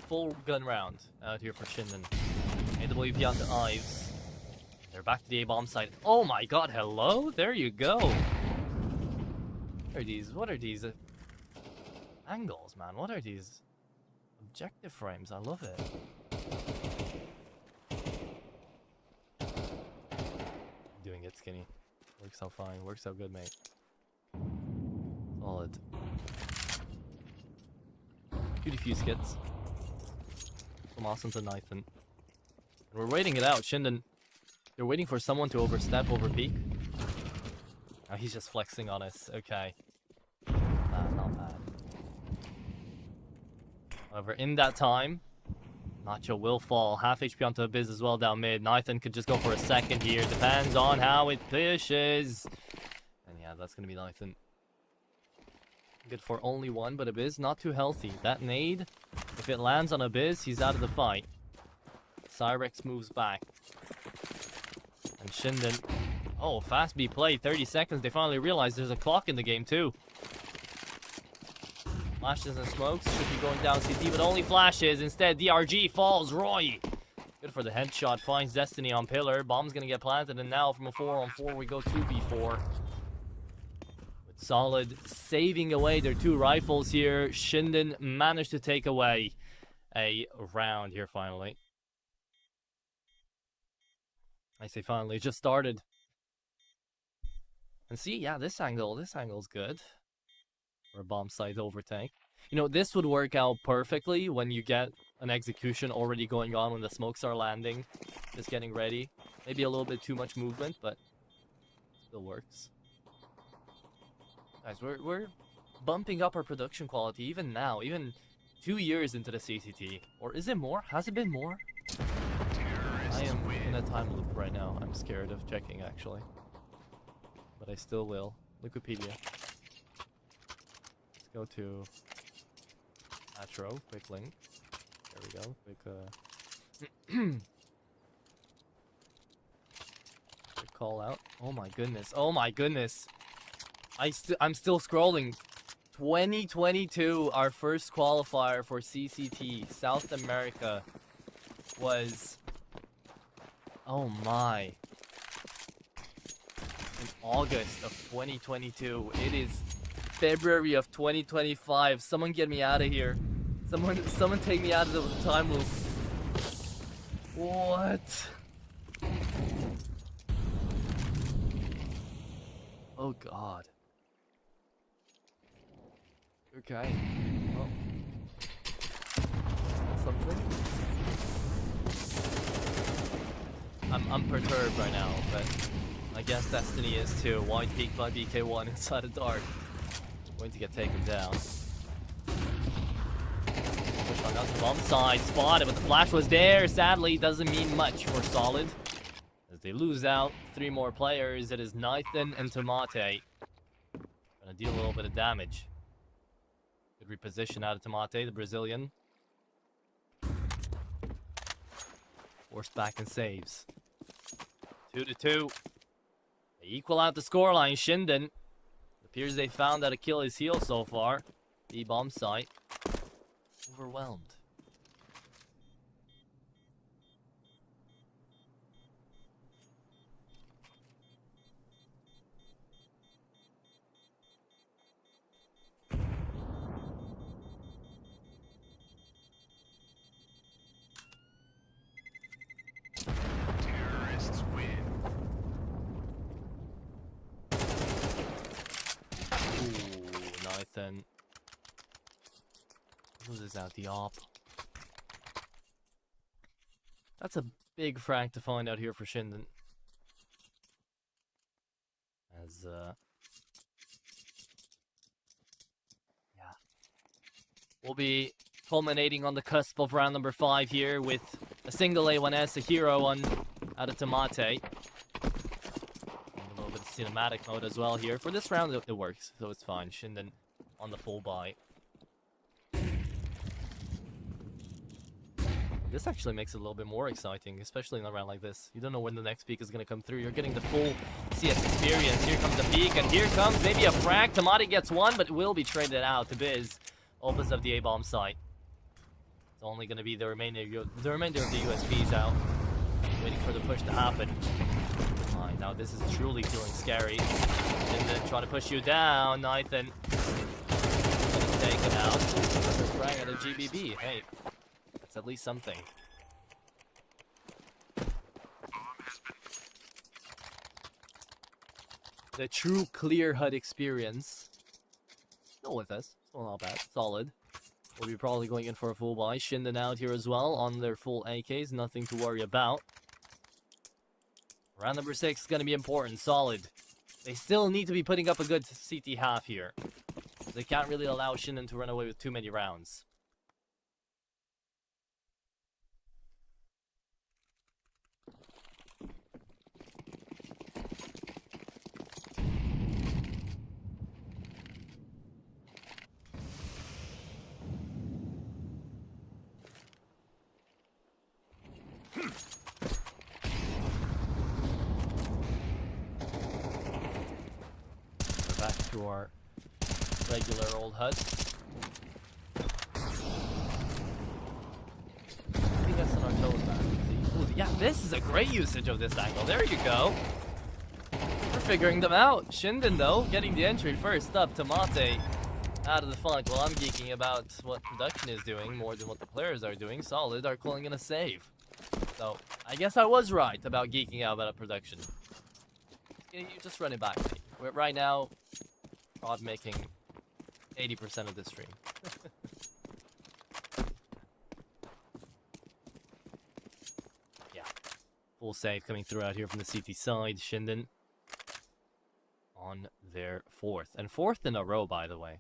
Full gun round out here for Shinden. AWP onto Ives. They're back to the A-bomb side. Oh my god, hello? There you go. What are these angles, man? What are these objective frames? I love it. doing it, Skinny. Works out fine. Works out good, mate. Solid. 2 defuse kits. From Awesome to Nathan. And we're waiting it out. Shinden. They're waiting for someone to overstep, over peak. Oh, he's just flexing on us. Okay. Not bad. However, in that time, Nacho will fall. Half HP onto Abyss as well down mid. Nathan could just go for a second here. Depends on how it pushes. And yeah, that's going to be Nathan. Good for only one, but Abyss not too healthy. That nade, if it lands on Abyss, he's out of the fight. Cyrex moves back. And Shinden. Oh, fast B play. 30 seconds. They finally realize there's a clock in the game too. Flashes and smokes should be going down CT, but only flashes. Instead, DRG falls. Roy. Good for the headshot. Finds Destiny on pillar. Bomb's gonna get planted, and now from a 4-on-4 we go 2v4. With Solid saving away their 2 rifles here. Shinden managed to take away a round here finally. I say finally, it just started. And see, yeah, this angle's good. Or a bomb site overtake. You know, this would work out perfectly when you get an execution already going on when the smokes are landing. Just getting ready. Maybe a little bit too much movement, but still works. Guys, we're bumping up our production quality even now, even 2 years into the CCT. Or is it more? Has it been more? I am in a time loop right now. I'm scared of checking actually. But I still will. Wikipedia. Let's go to Atro, quick link. There we go. Quick quick call out. Oh my goodness. Oh my goodness. I'm still scrolling. 2022, our first qualifier for CCT South America was, oh my, in August of 2022. It is February of 2025. Someone get me out of here. Someone take me out of the time loop. What? Oh god. Okay. Well, that's something. I'm perturbed right now, but I guess Destiny is too. Wide peak by BK1 inside a dark. Going to get taken down. Push on out the bomb side, spotted, but the flash was there. Sadly, doesn't mean much for Solid. As they lose out 3 more players, it is Nathan and Tomate. Gonna deal a little bit of damage. Good reposition out of Tomate, the Brazilian. Forced back and saves. 2-2. They equal out the scoreline. Shinden. Appears they found that Achilles heel so far. The bomb site. Overwhelmed. Terrorists win. Ooh, Nathan. Loses out the op. That's a big frag to find out here for Shinden. As, yeah. We'll be culminating on the cusp of round number 5 here with a single A1S, a hero on out of Tomate. And a little bit of cinematic mode as well here. For this round, it works, so it's fine. Shinden on the full buy. This actually makes it a little bit more exciting, especially in a round like this. You don't know when the next peak is going to come through. You're getting the full CS experience. Here comes the peak, and here comes maybe a frag. Tomati gets one, but will be traded out to Biz. Opens up the A-bomb site. It's only going to be the remainder of the USBs out. Waiting for the push to happen. Alright, now this is truly feeling scary. And then trying to push you down, Nathan. Taken out. Frag at a GBB. Hey. At least something. Bomb has been the true clear HUD experience. Still with us. Still not bad. Solid. We'll be probably going in for a full buy. Shinden out here as well on their full AKs. Nothing to worry about. Round number 6 is going to be important. Solid. They still need to be putting up a good CT half here. They can't really allow Shinden to run away with too many rounds. Back to our regular old HUD. Keeping us on our toes back. Ooh, yeah, this is a great usage of this angle. There you go. We're figuring them out. Shinden, though, getting the entry first up. Tomate out of the funk. While I'm geeking about what production is doing more than what the players are doing. Solid are calling in a save. So, I guess I was right about geeking out about production. You just run it back. Right now, Rod making 80% of this stream. Yeah. Full save coming through out here from the CT side. Shinden on their 4th. And 4th in a row, by the way.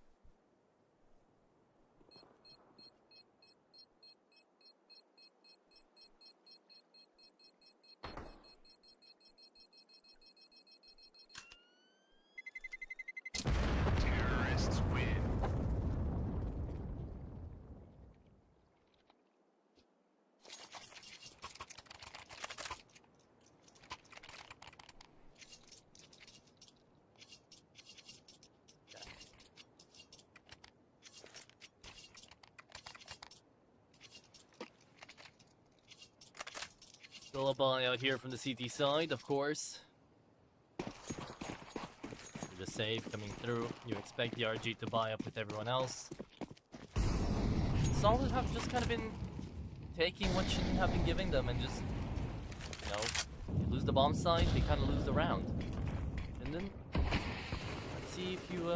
Terrorists win. Still a buy out here from the CT side, of course. The save coming through. You expect the RG to buy up with everyone else. Solid have just kind of been taking what shouldn't have been giving them and just, you know, you lose the bomb side, they kind of lose the round. And then, let's see if you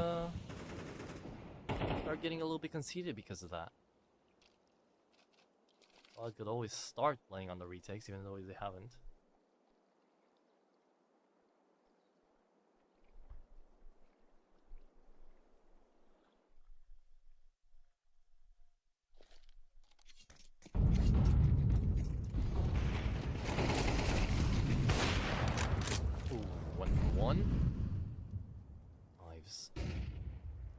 start getting a little bit conceited because of that. Solid could always start playing on the retakes even though they haven't. Knives.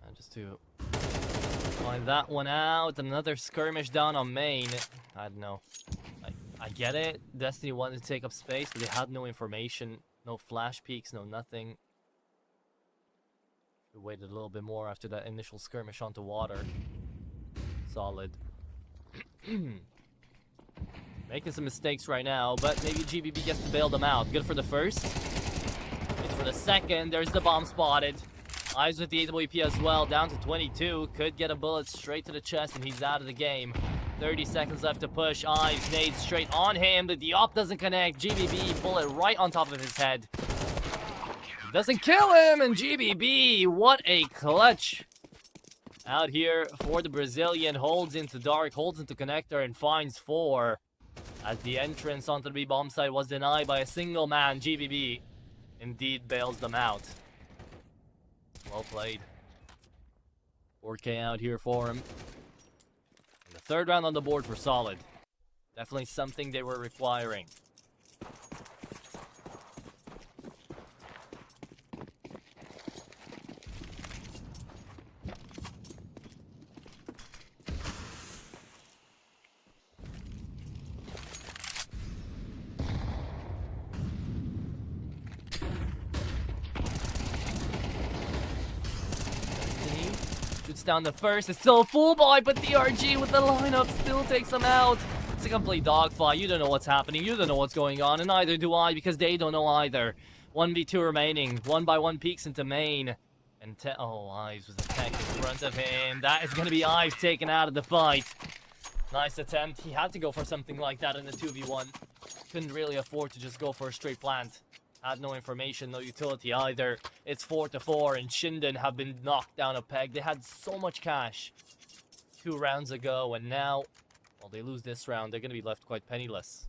And just to find that one out. Another skirmish down on main. I don't know. I get it. Destiny wanted to take up space, but they had no information. No flash peeks, no nothing. We waited a little bit more after that initial skirmish onto water. Solid. Making some mistakes right now, but maybe GBB gets to bail them out. Good for the first. Good for the second. There's the bomb spotted. Eyes with the AWP as well, down to 22. Could get a bullet straight to the chest and he's out of the game. 30 seconds left to push. Ives nades straight on him. The op doesn't connect. GBB bullet right on top of his head. Doesn't kill him, and GBB, what a clutch. Out here for the Brazilian, holds into dark, holds into connector, and finds 4. As the entrance onto the B bomb site was denied by a single man, GBB indeed bails them out. Well played. 4K out here for him. And the 3rd round on the board for Solid. Definitely something they were requiring. Down the first, it's still a full buy, but the RG with the lineup still takes them out. It's a complete dogfight. You don't know what's happening, you don't know what's going on, and neither do I, because they don't know either. 1v2 remaining, 1 by 1 peeks into main, and oh, Ives with a tank in front of him. That is going to be Ives taken out of the fight. Nice attempt. He had to go for something like that in the 2v1. Couldn't really afford to just go for a straight plant. had no information, no utility either. It's 4-4, and Shinden have been knocked down a peg. They had so much cash 2 rounds ago, and now, well, they lose this round. They're going to be left quite penniless.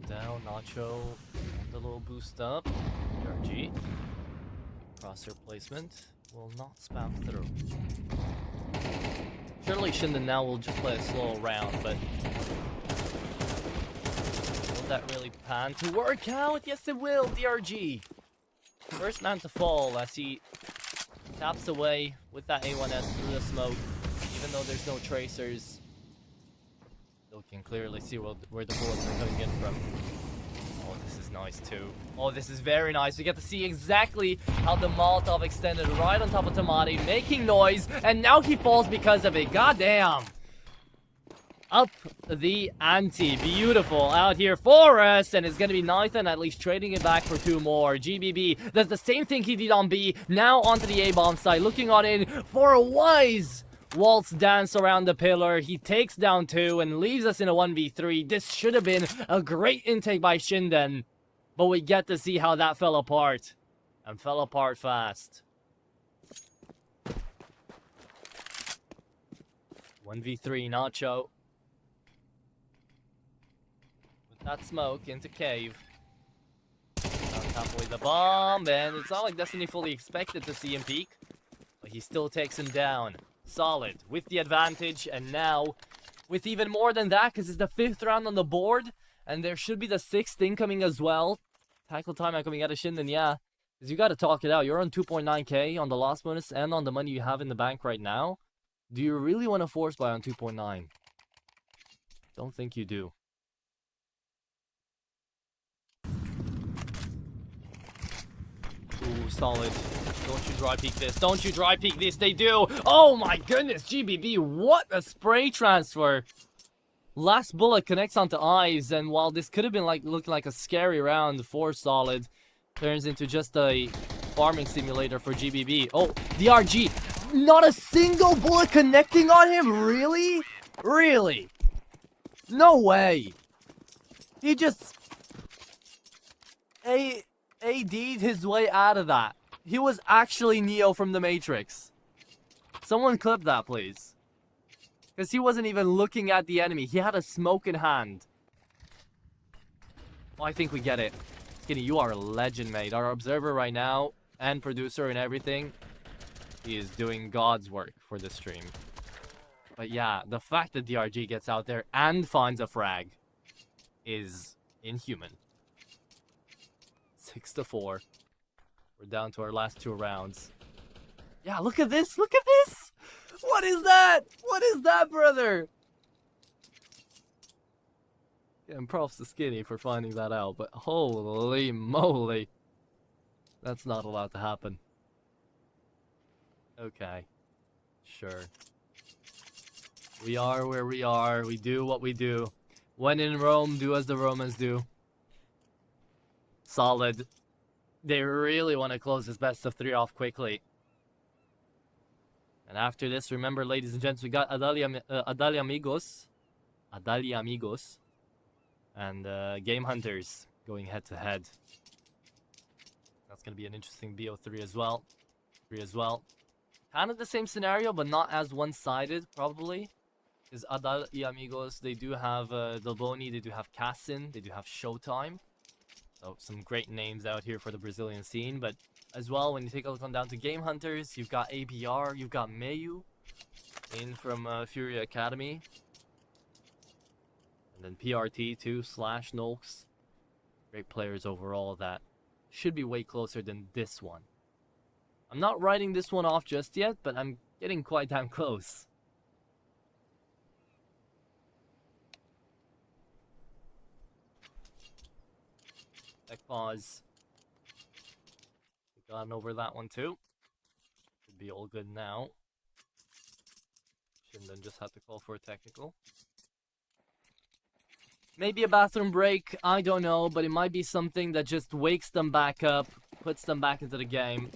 Down, Nacho, and a little boost up. RG. Crosshair placement will not spam through. Surely Shinden now will just play a slow round, but will that really pan to work out? Yes, it will. DRG. First man to fall as he taps away with that A1S through the smoke, even though there's no tracers. Still can clearly see where the bullets are coming in from. Oh, this is nice too. Oh, this is very nice. We get to see exactly how the Molotov extended right on top of Tamati, making noise, and now he falls because of it. Goddamn. Up the ante. Beautiful out here for us, and it's going to be Nathan at least trading it back for 2 more. GBB does the same thing he did on B, now onto the A-bomb side, looking on in for a wise waltz dance around the pillar. He takes down 2 and leaves us in a 1v3. This should have been a great intake by Shinden, but we get to see how that fell apart, and fell apart fast. 1v3 Nacho. With that smoke into cave. Halfway the bomb, and it's not like Destiny fully expected to see him peek, but he still takes him down. Solid with the advantage, and now with even more than that, because it's the 5th round on the board, and there should be the 6th incoming as well. Tackle time coming out of Shinden, yeah, because you got to talk it out. You're on 2.9k on the loss bonus and on the money you have in the bank right now. Do you really want to force buy on 2.9? Don't think you do. Ooh, solid. Don't you dry peek this. Don't you dry peek this. They do. Oh my goodness. GBB. What a spray transfer. Last bullet connects onto eyes. And while this could have been looking like a scary round for Solid, turns into just a farming simulator for GBB. Oh, DRG. Not a single bullet connecting on him. Really? Really? No way. He just AD'd his way out of that. He was actually Neo from the Matrix. Someone clip that, please. Because he wasn't even looking at the enemy. He had a smoke in hand. Oh, I think we get it. Skinny, you are a legend, mate. Our observer right now, and producer and everything, he is doing God's work for the stream. But yeah, the fact that DRG gets out there and finds a frag is inhuman. 6-4. We're down to our last 2 rounds. Yeah, look at this. Look at this. What is that? What is that, brother? Yeah, and props to Skinny for finding that out, but holy moly. That's not allowed to happen. Okay. Sure. We are where we are. We do what we do. When in Rome, do as the Romans do. Solid. They really want to close this best of 3 off quickly. And after this, remember, ladies and gents, we got Adal Amigos. Adal Amigos. And Game Hunters going head to head. That's going to be an interesting BO3 as well. 3 as well. Kind of the same scenario, but not as one-sided, probably. Because Adal y Amigos, they do have Delboni, they do have Cassin, they do have Showtime. So some great names out here for the Brazilian scene. But as well, when you take a look on down to Game Hunters, you've got ABR, you've got Mayu in from Fury Academy. And then PRT too, / Nolks. Great players overall that should be way closer than this one. I'm not writing this one off just yet, but I'm getting quite damn close. Tech pause. We've gotten over that one too. Should be all good now. Shinden just had to call for a technical. Maybe a bathroom break, I don't know, but it might be something that just wakes them back up, puts them back into the game.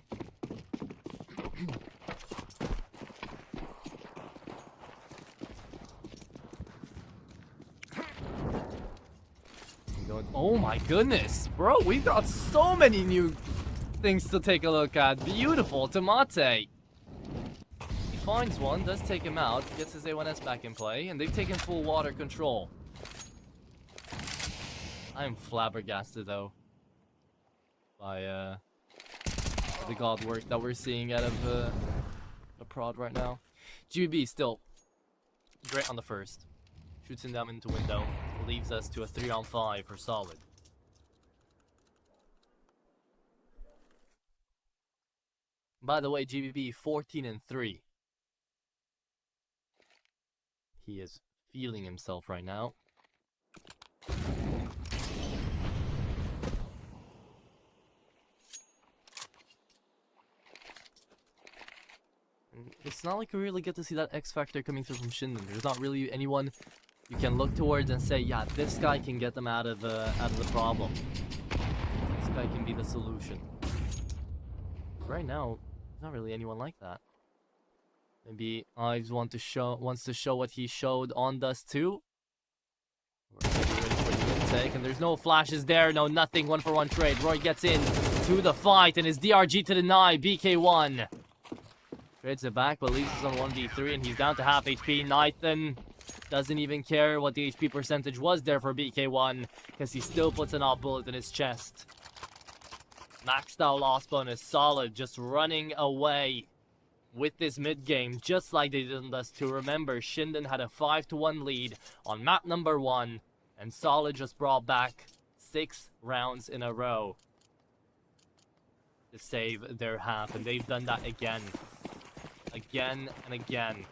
Oh my goodness, bro, we've got so many new things to take a look at. Beautiful, Tomate. He finds one, does take him out, gets his A1S back in play, and they've taken full water control. I am flabbergasted though by the god work that we're seeing out of the prod right now. GB still great on the first. Shoots them into window. Leaves us to a 3-on-5 for solid. By the way, GBB 14-3. He is feeling himself right now. It's not like we really get to see that X factor coming through from Shinden. There's not really anyone you can look towards and say, yeah, this guy can get them out of the problem. This guy can be the solution. Right now, there's not really anyone like that. Maybe Ives wants to show what he showed on Dust 2. We're ready for the intake, and there's no flashes there, no nothing. 1-for-1 trade. Roy gets in to the fight, and his DRG to deny. BK1 trades it back, but leaves us on 1v3, and he's down to half HP. Nathan doesn't even care what the HP percentage was there for BK1, because he still puts an off bullet in his chest. Maxed out loss bonus, solid, just running away with this mid game, just like they did in Dust 2. Remember, Shinden had a 5-1 lead on map number 1, and Solid just brought back 6 rounds in a row to save their half, and they've done that again. Again and again.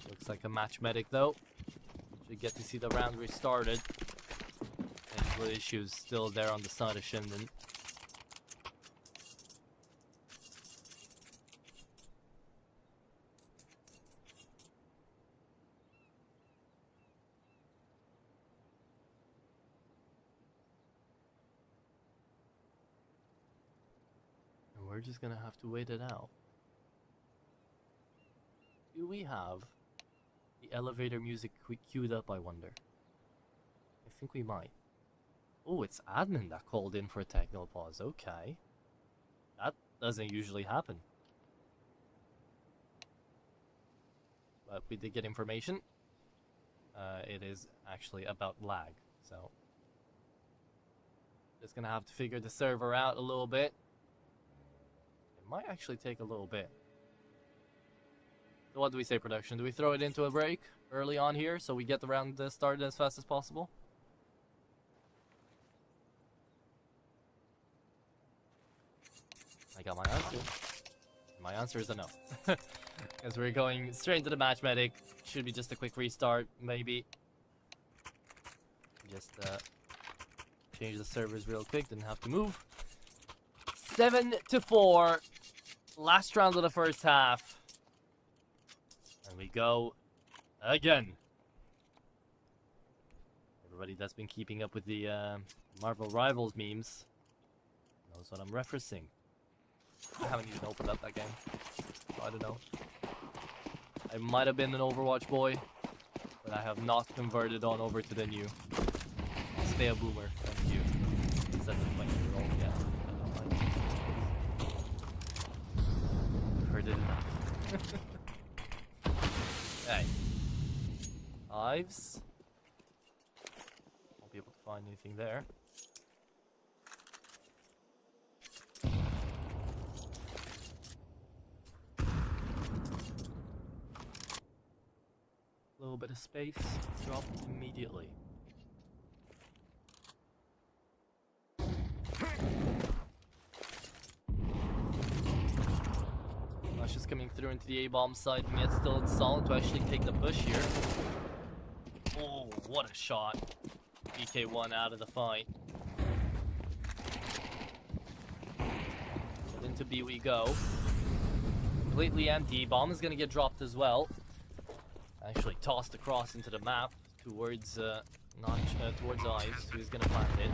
Looks like a match medic though. Should get to see the round restarted. Technical issues still there on the side of Shinden. And we're just gonna have to wait it out. Do we have the elevator music queued up, I wonder? I think we might. Oh, it's admin that called in for a technical pause. Okay. That doesn't usually happen. But we did get information. It is actually about lag, so just gonna have to figure the server out a little bit. It might actually take a little bit. So what do we say, production? Do we throw it into a break early on here so we get the round started as fast as possible? I got my answer. My answer is a no. Because we're going straight into the match medic. Should be just a quick restart, maybe. Just change the servers real quick, didn't have to move. 7-4. Last round of the first half. And we go again. Everybody that's been keeping up with the Marvel Rivals memes knows what I'm referencing. I haven't even opened up that game, so I don't know. I might have been an Overwatch boy, but I have not converted on over to the new. Stay a boomer, thank you. 7-20-year-old, yeah. I don't like. Heard it enough. Hey. Ives. Won't be able to find anything there. A little bit of space, drop immediately. Flash is coming through into the A-bomb side, and yet still it's solid to actually take the push here. Oh, what a shot. BK1 out of the fight. But into B we go. completely empty. Bomb is gonna get dropped as well. Actually tossed across into the map towards towards Ives, who's gonna plant it.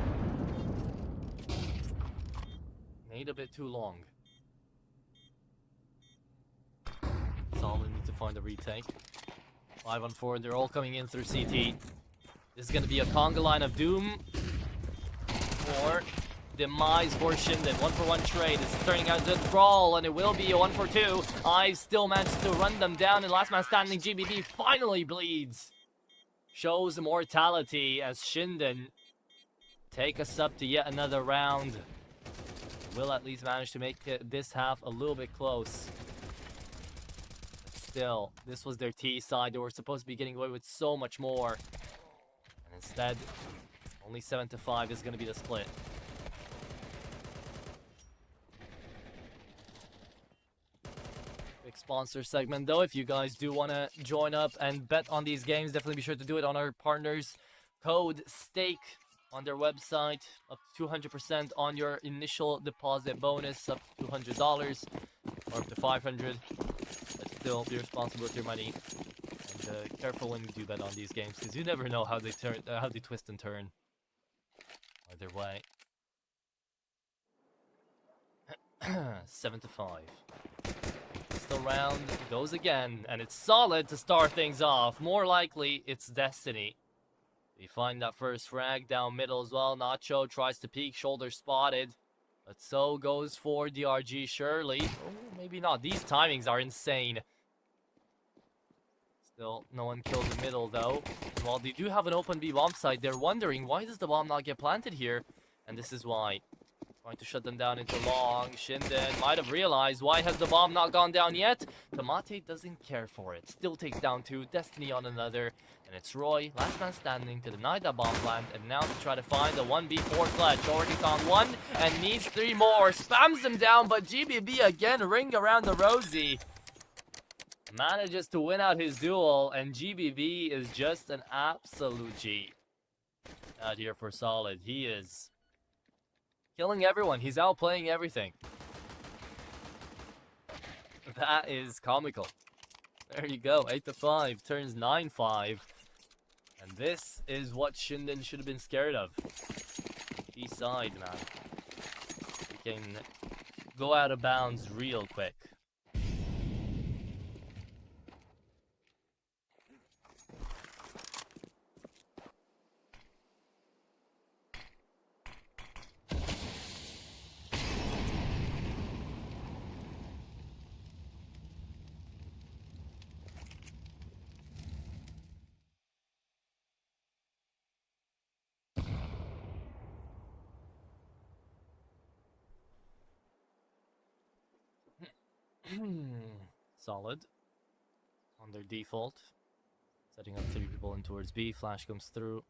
Made a bit too long. Solid need to find a retake. 5 on 4, they're all coming in through CT. This is gonna be a conga line of doom or demise for Shinden. 1-for-1 trade is turning out to brawl, and it will be a 1-for-2. Ives still manages to run them down, and last man standing GBB finally bleeds. Shows immortality as Shinden take us up to yet another round. Will at least manage to make this half a little bit close. Still, this was their T side. They were supposed to be getting away with so much more. And instead, only 7-5 is going to be the split. Quick sponsor segment though. If you guys do want to join up and bet on these games, definitely be sure to do it on our partners. Code STAKE on their website. Up to 200% on your initial deposit bonus. Up to $200 or up to $500. But still, be responsible with your money. And careful when you do bet on these games, because you never know how they twist and turn. Either way. 7-5. Pistol round goes again, and it's solid to start things off. More likely, it's Destiny. We find that first frag down middle as well. Nacho tries to peek, shoulder spotted. But so goes for DRG surely. Oh, maybe not. These timings are insane. Still, no one killed the middle though. And while they do have an open B bomb site, they're wondering why does the bomb not get planted here? And this is why. Trying to shut them down into long. Shinden might have realized, why has the bomb not gone down yet? Tomate doesn't care for it. Still takes down 2. Destiny on another. And it's Roy, last man standing, to deny that bomb plant. And now to try to find the 1v4 clutch. Already found 1 and needs 3 more. Spams him down, but GBB again, ring around the rosy. Manages to win out his duel, and GBB is just an absolute G. Out here for Solid. He is killing everyone. He's outplaying everything. That is comical. There you go. 8-5 turns 9-5. And this is what Shinden should have been scared of. East side, man. He can go out of bounds real quick. Solid on their default, setting up 3 people in towards B. Flash comes through.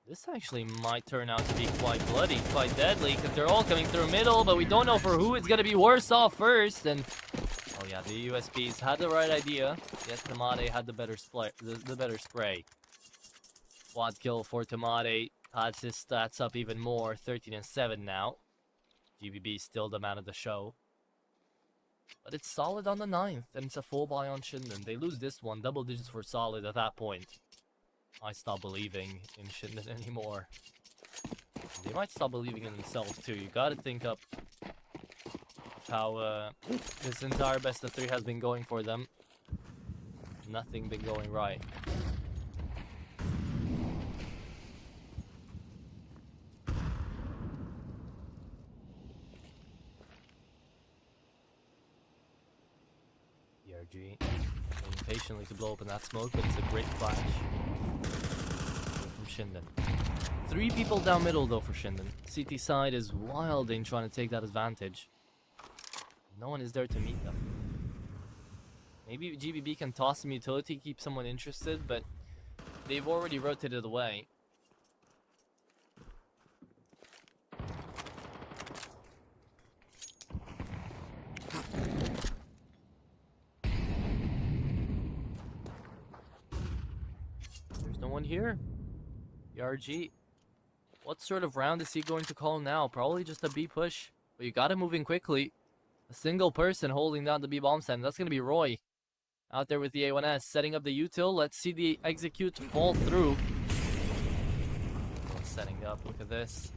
This actually might turn out to be quite bloody, quite deadly, because they're all coming through middle, but we don't know for who it's going to be worse off first. And oh yeah, the USPs had the right idea, yet Tomate had the better spray. Quad kill for Tomate, adds his stats up even more, 13-7 now. GBB still the man of the show. But it's Solid on the 9th, and it's a full buy on Shinden. They lose this one, double digits for Solid at that point. I stop believing in Shinden anymore. They might stop believing in themselves too. You gotta think up of how this entire best of 3 has been going for them. Nothing been going right. Waiting patiently to blow open that smoke, but it's a great flash from Shinden. 3 people down middle though for Shinden. CT side is wilding, trying to take that advantage. No one is there to meet them. Maybe GBB can toss some utility, keep someone interested, but they've already rotated away. No one here. RG. What sort of round is he going to call now? Probably just a B push. But you gotta move in quickly. a single person holding down the B bomb stand. That's going to be Roy. Out there with the A1S, setting up the util. Let's see the execute fall through. Setting up, look at this.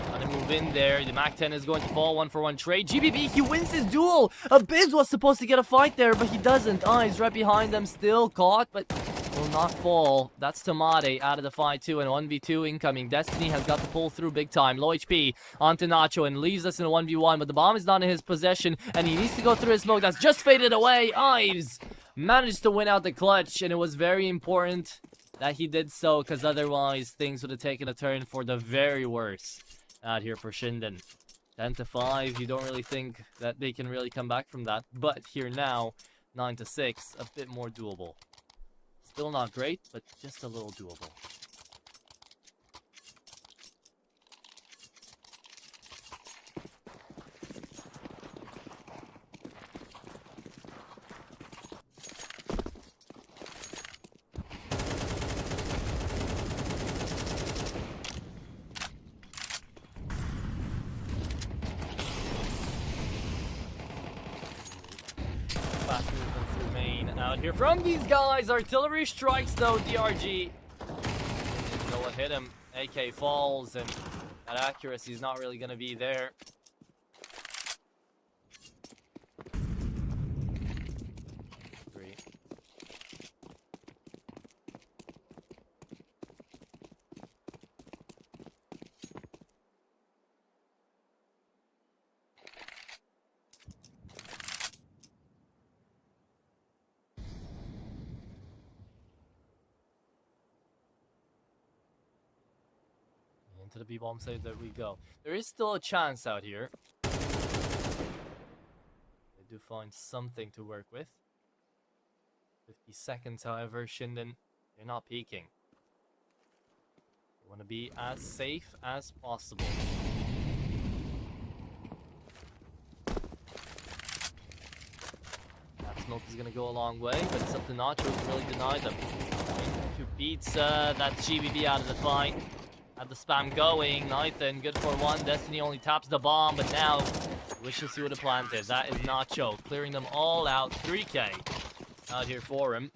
Gonna move in there. The Mac 10 is going to fall 1-for-1 trade. GBB, he wins his duel. Abyss was supposed to get a fight there, but he doesn't. He's right behind them, still caught, but will not fall. That's Tamade out of the fight too, and 1v2 incoming. Destiny has got to pull through big time. Low HP onto Nacho and leaves us in a 1v1, but the bomb is not in his possession, and he needs to go through his smoke. That's just faded away. Ives managed to win out the clutch, and it was very important that he did so, because otherwise things would have taken a turn for the very worst out here for Shinden. 10-5, you don't really think that they can really come back from that, but here now, 9-6, a bit more doable. Still not great, but just a little doable. Fast movement through main out here from these guys. Artillery strikes though, DRG. Didn't know what hit him. AK falls, and that accuracy is not really going to be there. Three. Into the B-bomb site, there we go. There is still a chance out here. They do find something to work with. 50 seconds, however, Shinden, they're not peeking. They want to be as safe as possible. That smoke is going to go a long way, but it's up to Nacho to really deny them. To pizza, that's GBB out of the fight. Had the spam going. Nathan, good for one. Destiny only taps the bomb, but now wishes he would have planted. That is Nacho, clearing them all out. 3K out here for him.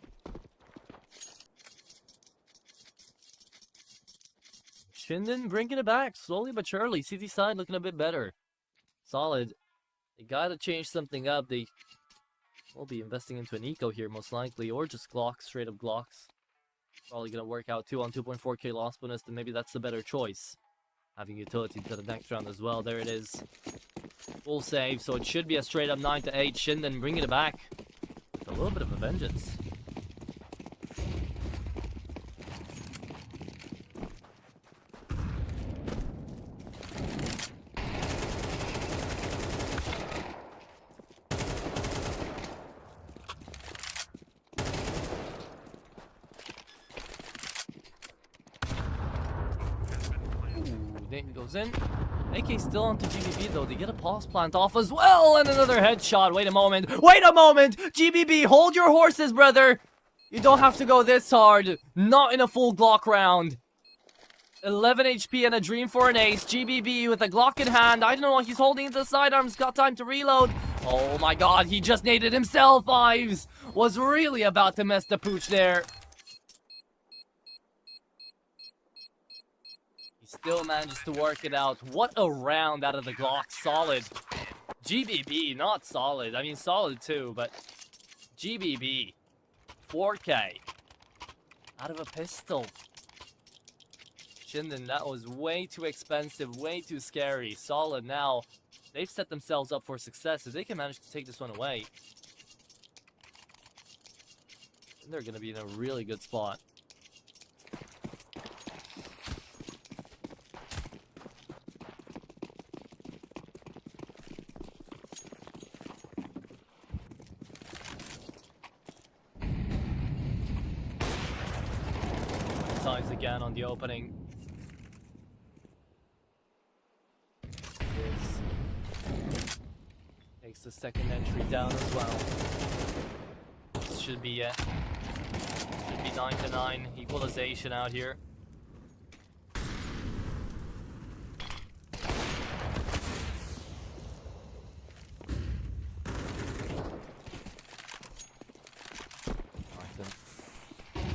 Shinden bringing it back slowly but surely. CT side looking a bit better. Solid. They gotta change something up. They will be investing into an eco here most likely, or just Glocks, straight up Glocks. Probably going to work out 2 on 2.4k loss bonus, then maybe that's the better choice. Having utility to the next round as well. There it is. Full save, so it should be a straight up 9-8. Shinden bringing it back with a little bit of a vengeance. Nathan goes in. AK still onto GBB though. They get a pulse plant off as well, and another headshot. Wait a moment. Wait a moment. GBB, hold your horses, brother. You don't have to go this hard. Not in a full Glock round. 11 HP and a dream for an ace. GBB with a Glock in hand. I don't know what he's holding into the sidearms. Got time to reload. Oh my god, he just naded himself. Ives was really about to mess the pooch there. Still manages to work it out. What a round out of the Glock. Solid. GBB, not solid. I mean, solid too, but GBB. 4K. Out of a pistol. Shinden, that was way too expensive, way too scary. Solid now. They've set themselves up for success. If they can manage to take this one away, then they're going to be in a really good spot. Times again on the opening. Takes the second entry down as well. This should be it. Should be 9-9 equalization out here.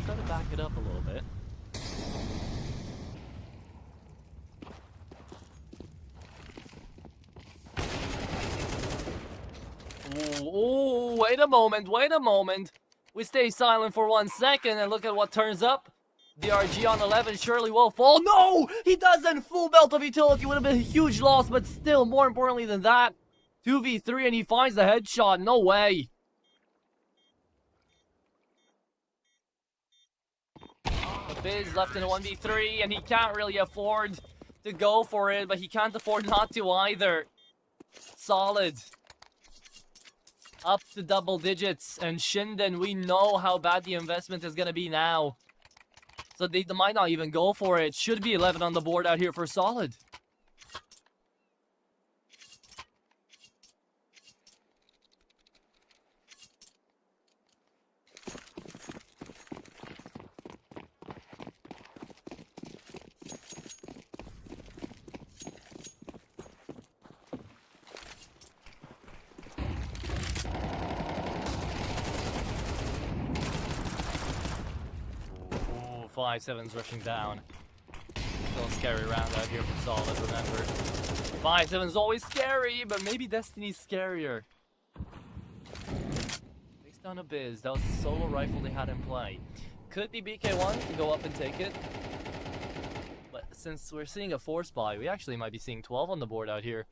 Gotta back it up a little bit. Ooh, wait a moment, wait a moment. We stay silent for 1 second and look at what turns up. The RG on 11 surely will fall. No! He doesn't! Full belt of utility would have been a huge loss, but still, more importantly than that, 2v3 and he finds the headshot. No way. The Biz left in a 1v3 and he can't really afford to go for it, but he can't afford not to either. Solid. Up to double digits, and Shinden, we know how bad the investment is going to be now. So they might not even go for it. Should be 11 on the board out here for Solid. Ooh, 5-7's rushing down. Still a scary round out here for Solid, remember. 5-7's always scary, but maybe Destiny's scarier. Takes down a Biz. That was the solo rifle they had in play. Could be BK1 to go up and take it. But since we're seeing a 4 spy, we actually might be seeing 12 on the board out here.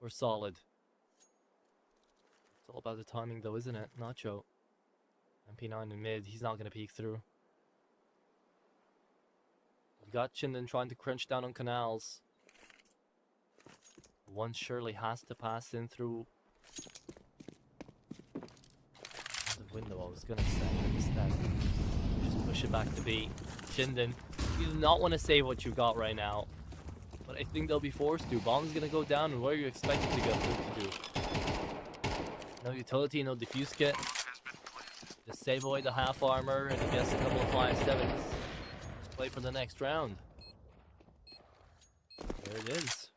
We're Solid. It's all about the timing though, isn't it? Nacho. MP9 in mid, he's not going to peek through. We've got Chinden trying to crunch down on canals. One surely has to pass in through the window, I was going to say. Instead, just push it back to B. Chinden, you do not want to save what you've got right now. But I think they'll be forced to. Bomb's going to go down, and what are you expecting to go through to do? No utility, no defuse kit. Just save away the half armor and I guess a couple of 5-7s. Just play for the next round. There it is.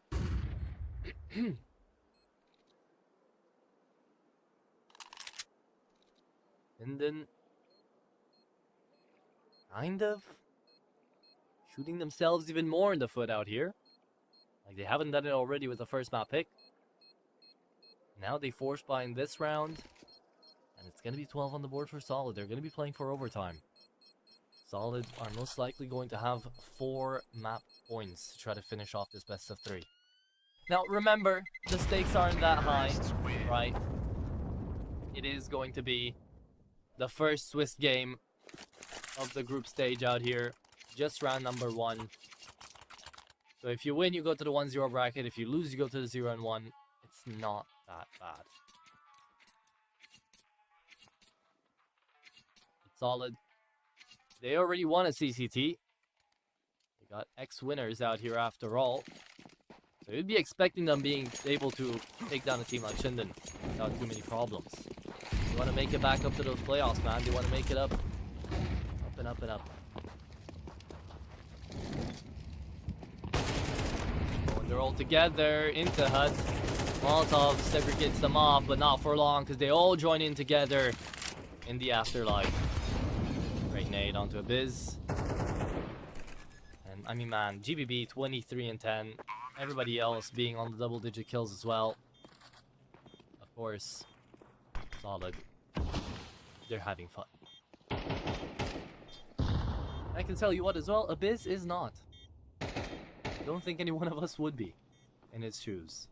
And then kind of shooting themselves even more in the foot out here. Like they haven't done it already with the first map pick. Now they force buy in this round. And it's going to be 12 on the board for Solid. They're going to be playing for overtime. Solid are most likely going to have 4 map points to try to finish off this best of 3. Now remember, the stakes aren't that high, right? It is going to be the first Swiss game of the group stage out here. Just round number 1. So if you win, you go to the 1-0 bracket. If you lose, you go to the 0-1. It's not that bad. Solid. They already won a CCT. They got ex-winners out here after all. So you'd be expecting them being able to take down a team like Shinden without too many problems. They want to make it back up to those playoffs, man. They want to make it up. Up and up and up. When they're all together into Hut. Molotov segregates them off, but not for long because they all join in together in the afterlife. Great nade onto a Biz. And I mean, man, GBB 23-10. Everybody else being on the double-digit kills as well. Of course, Solid. They're having fun. I can tell you what as well, a Biz is not. I don't think any one of us would be in his shoes.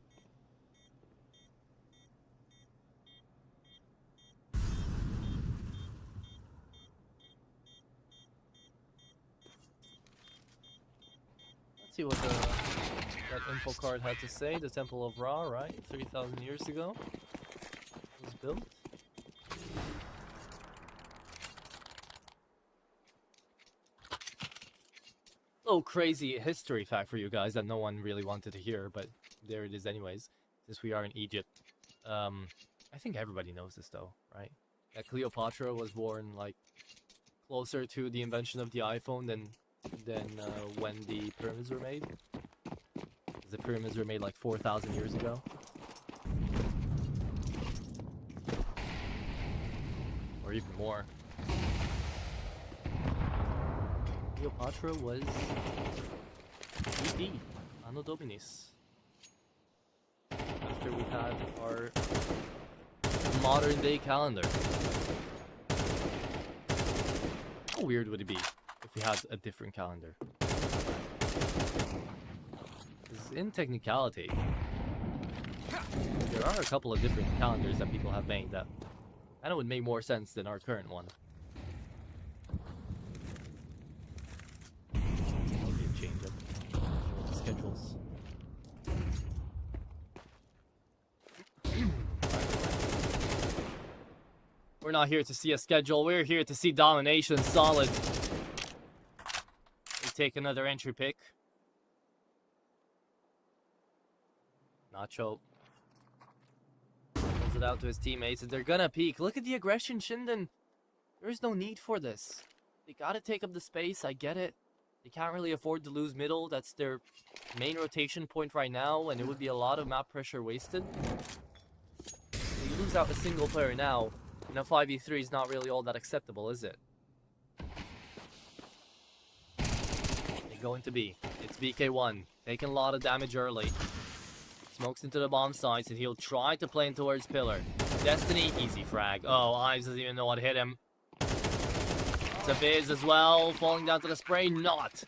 See what that info card had to say. The Temple of Ra, right? 3,000 years ago was built. Little crazy history fact for you guys that no one really wanted to hear, but there it is anyways, since we are in Egypt. I think everybody knows this though, right? That Cleopatra was born like closer to the invention of the iPhone than when the pyramids were made. 'Cause the pyramids were made like 4,000 years ago. Or even more. Cleopatra was AD, Anno Dominis. After we had our modern day calendar. How weird would it be if we had a different calendar? 'Cause in technicality, there are a couple of different calendars that people have made that kind of would make more sense than our current one. That'll be a change up the schedules. We're not here to see a schedule, we're here to see domination solid. We take another entry pick. Nacho pulls it out to his teammates, and they're gonna peek. Look at the aggression, Shinden. There is no need for this. They gotta take up the space, I get it. They can't really afford to lose middle, that's their main rotation point right now, and it would be a lot of map pressure wasted. So you lose out a single player now. And a 5v3 is not really all that acceptable, is it? They go into B. It's BK1. Taking a lot of damage early. Smokes into the bomb sites, and he'll try to play in towards Pillar. Destiny, easy frag. Oh, Ives doesn't even know what hit him. It's a Biz as well. Falling down to the spray, not.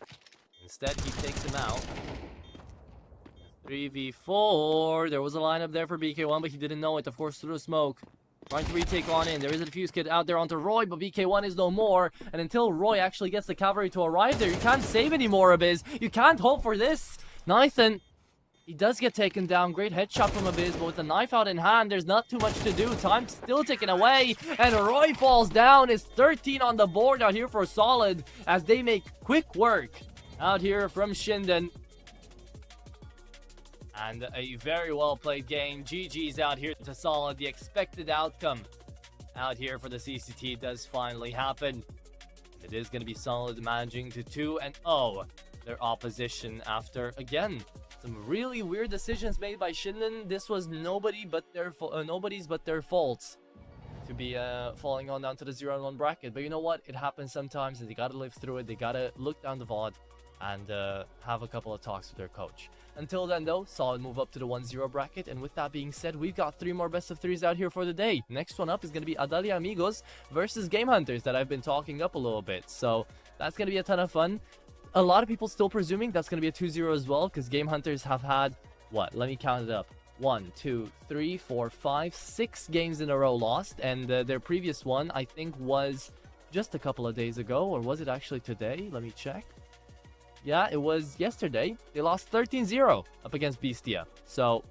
Instead, he takes him out. 3v4. There was a lineup there for BK1, but he didn't know it, of course, through the smoke. Trying to retake on in. There is a defuse kit out there onto Roy, but BK1 is no more. And until Roy actually gets the cavalry to arrive there, you can't save anymore, Abyss. You can't hope for this. Nathan, he does get taken down. Great headshot from Abyss, but with the knife out in hand, there's not too much to do. Time still ticking away, and Roy falls down. It's 13 on the board out here for Solid, as they make quick work out here from Shinden. And a very well played game. GG's out here to Solid. The expected outcome out here for the CCT does finally happen. It is going to be Solid managing to 2-0 their opposition after, again, some really weird decisions made by Shinden. This was nobody's but their faults to be falling on down to the 0-1 bracket. But you know what? It happens sometimes, and they got to live through it. They got to look down the VOD and have a couple of talks with their coach. Until then, though, Solid move up to the 1-0 bracket, and with that being said, we've got 3 more best of 3s out here for the day. Next one up is going to be Adal Amigos versus Game Hunters that I've been talking up a little bit, so that's going to be a ton of fun. A lot of people still presuming that's going to be a 2-0 as well, because Game Hunters have had, what, let me count it up, 1, 2, 3, 4, 5, 6 games in a row lost, and their previous one, I think, was just a couple of days ago, or was it actually today? Let me check. Yeah, it was yesterday. They lost 13-0 up against Bestia. So,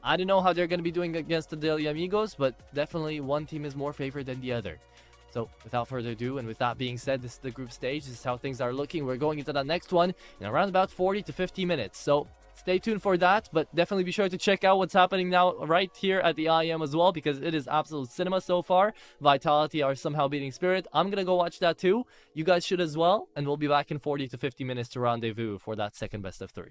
I don't know how they're going to be doing against the Daily Amigos, but definitely one team is more favored than the other. So, without further ado, and with that being said, this is the group stage. This is how things are looking. We're going into that next one in around about 40 to 50 minutes. So, stay tuned for that, but definitely be sure to check out what's happening now right here at the IM as well, because it is absolute cinema so far. Vitality are somehow beating Spirit. I'm going to go watch that too. You guys should as well, and we'll be back in 40 to 50 minutes to rendezvous for that second best of 3.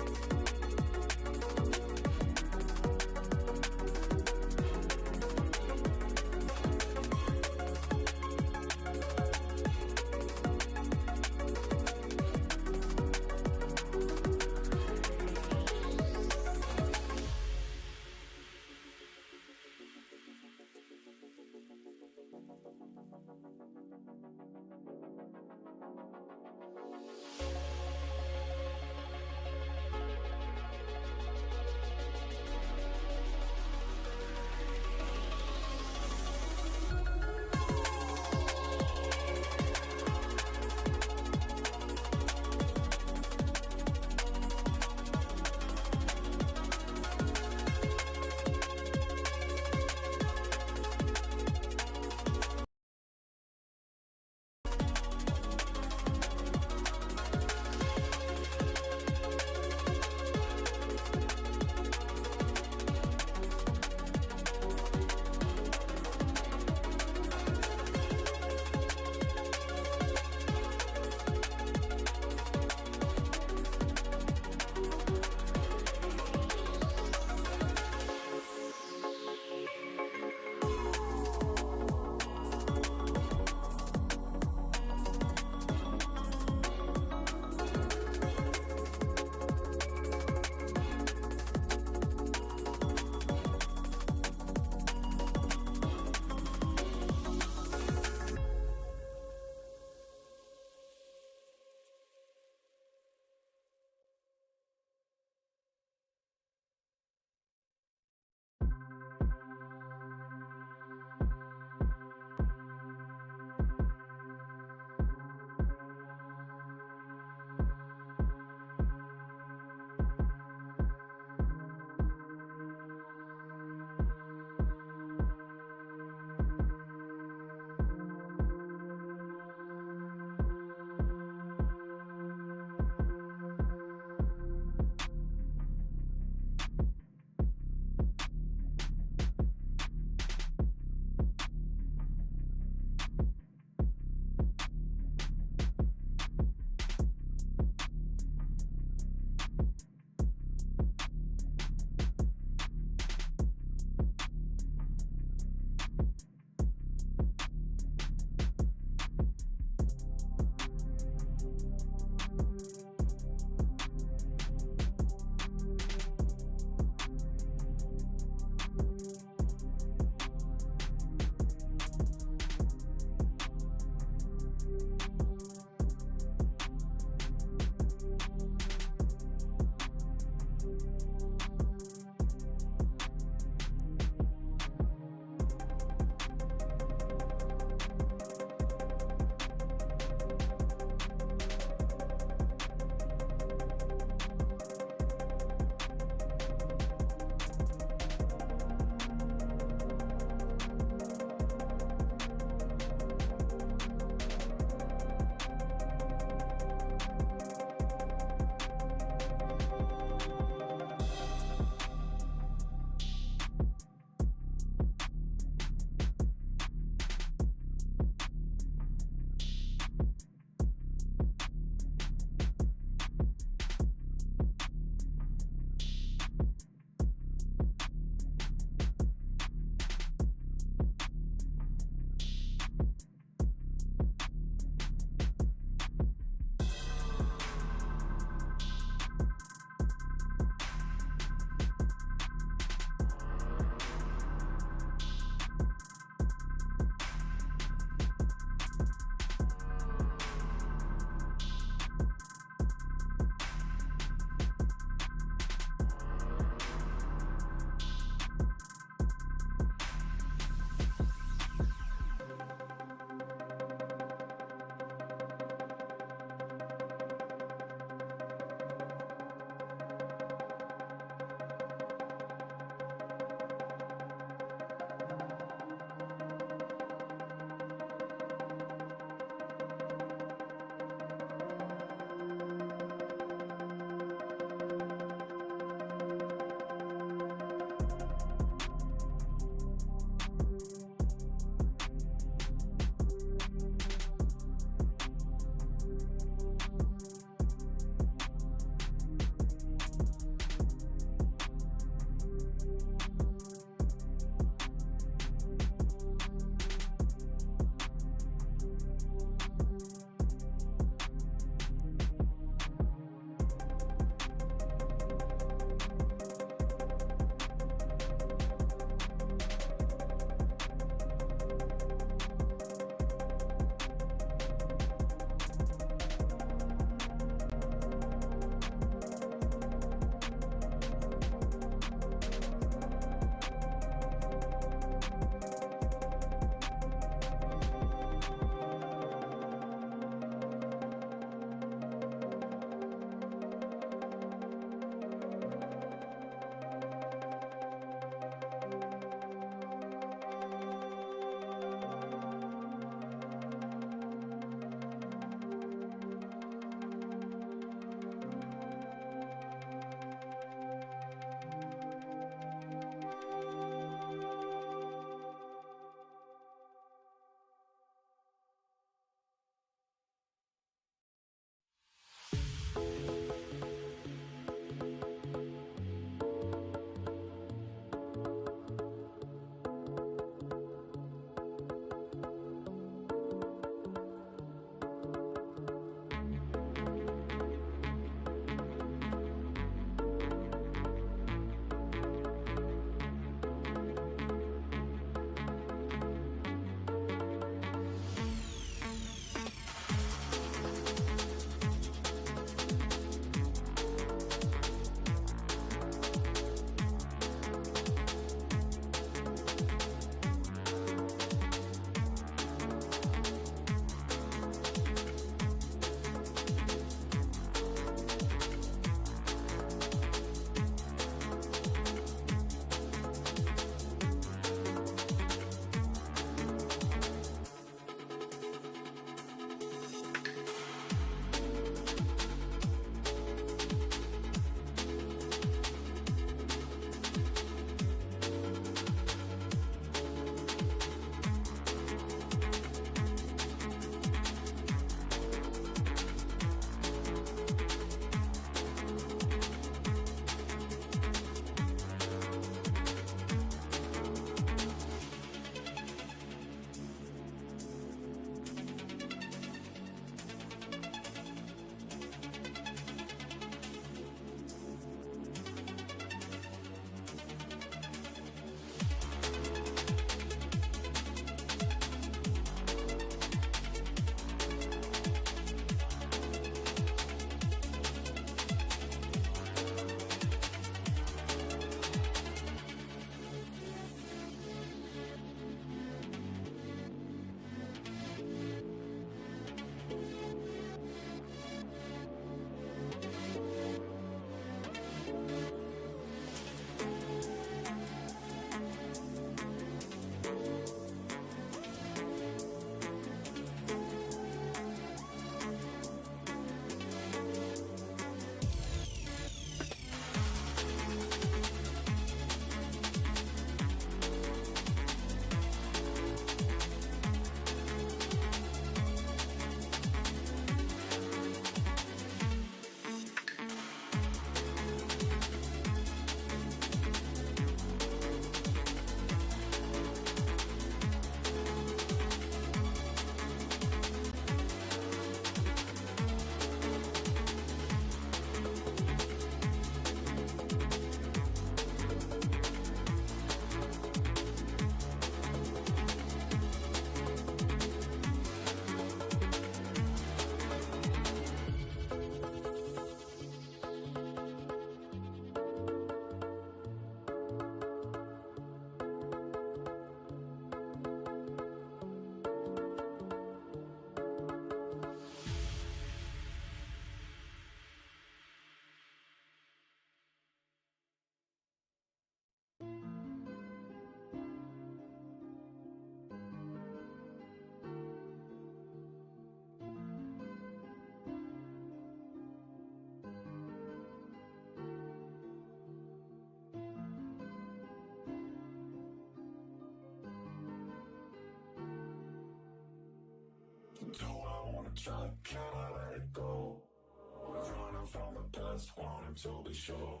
Just want him to be sure.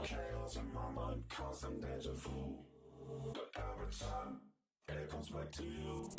Chaos in my mind, constant deja vu. But every time, it comes back to you.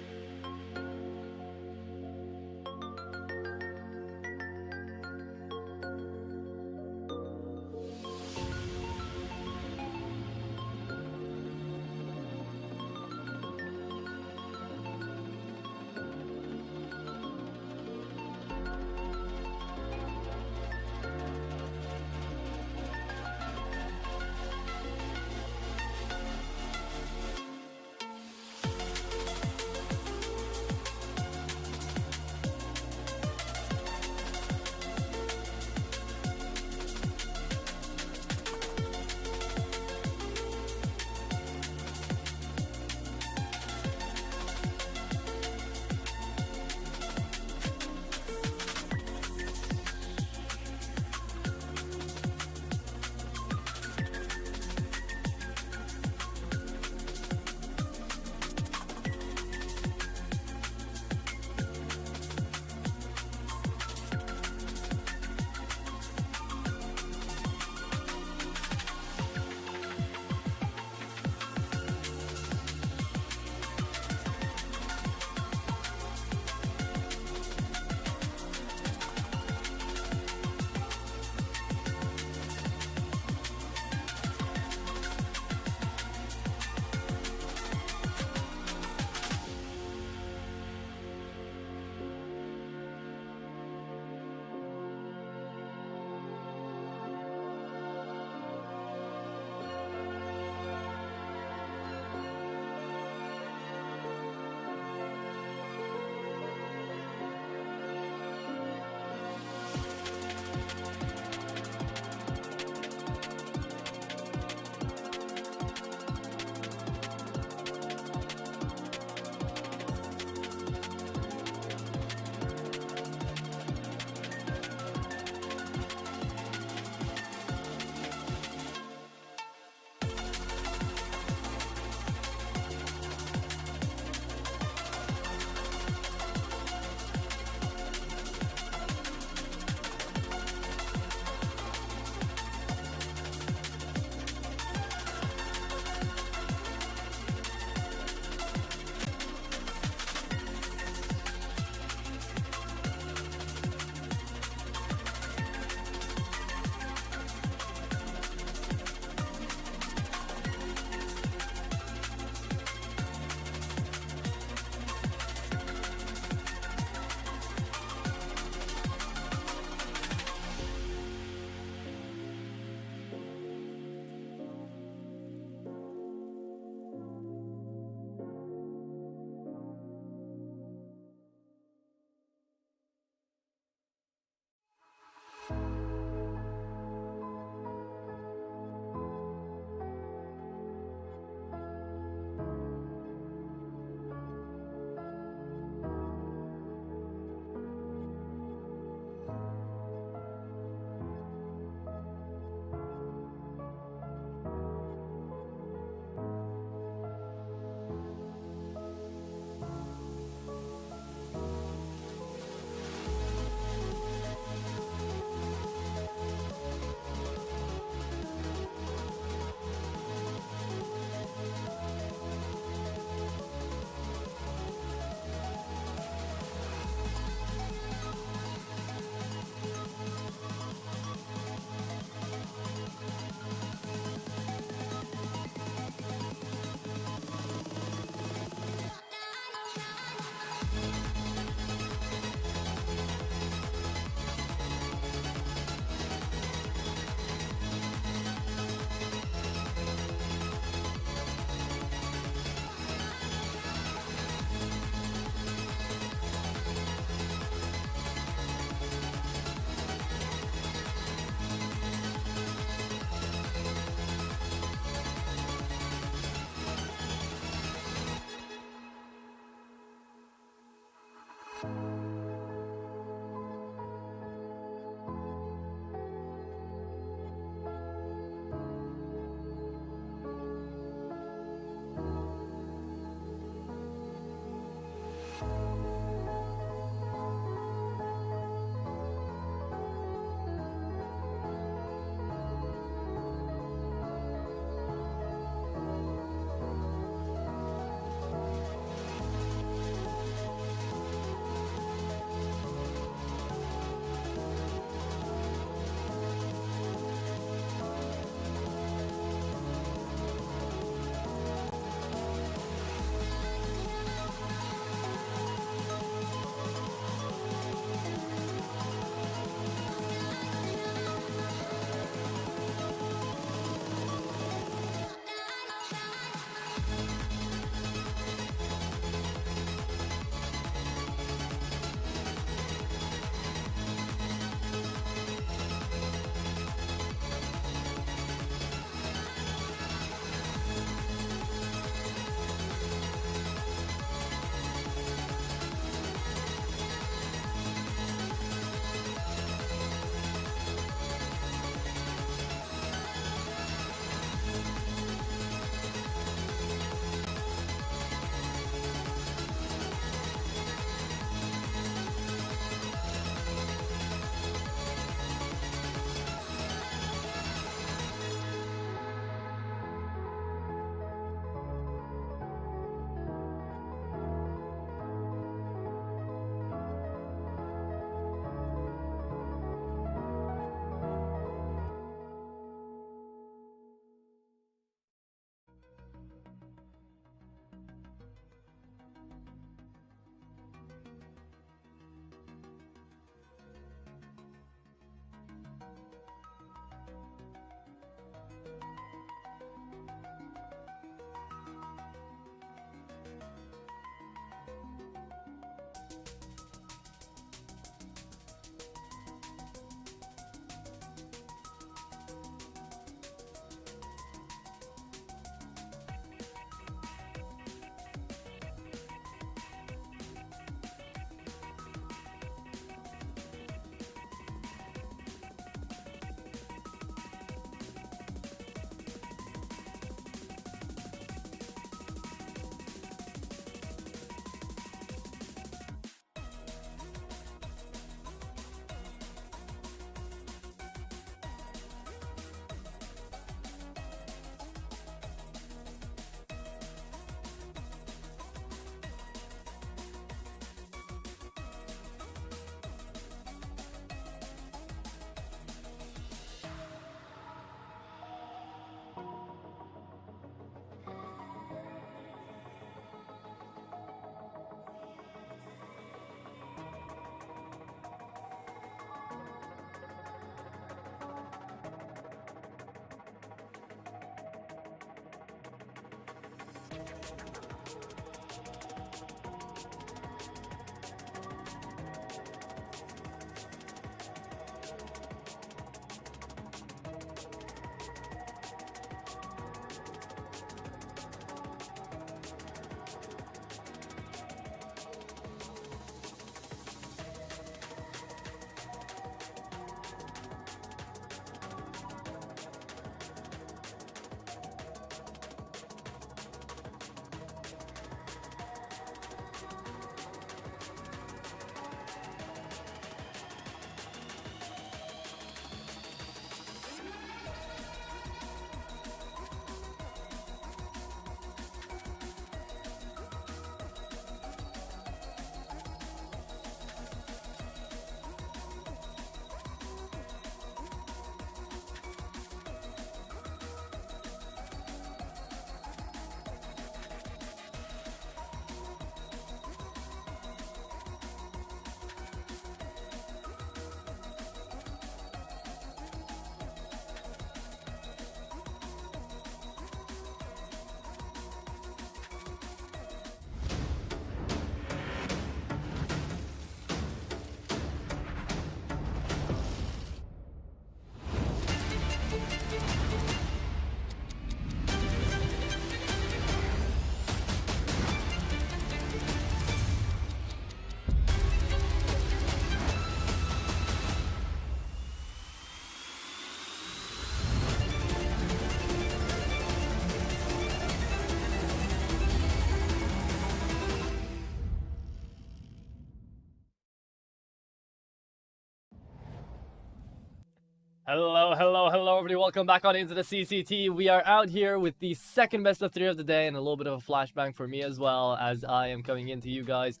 Hello, hello, hello, everybody. Welcome back on into the CCT. We are out here with the second best of 3 of the day and a little bit of a flashbang for me as well, as I am coming into you guys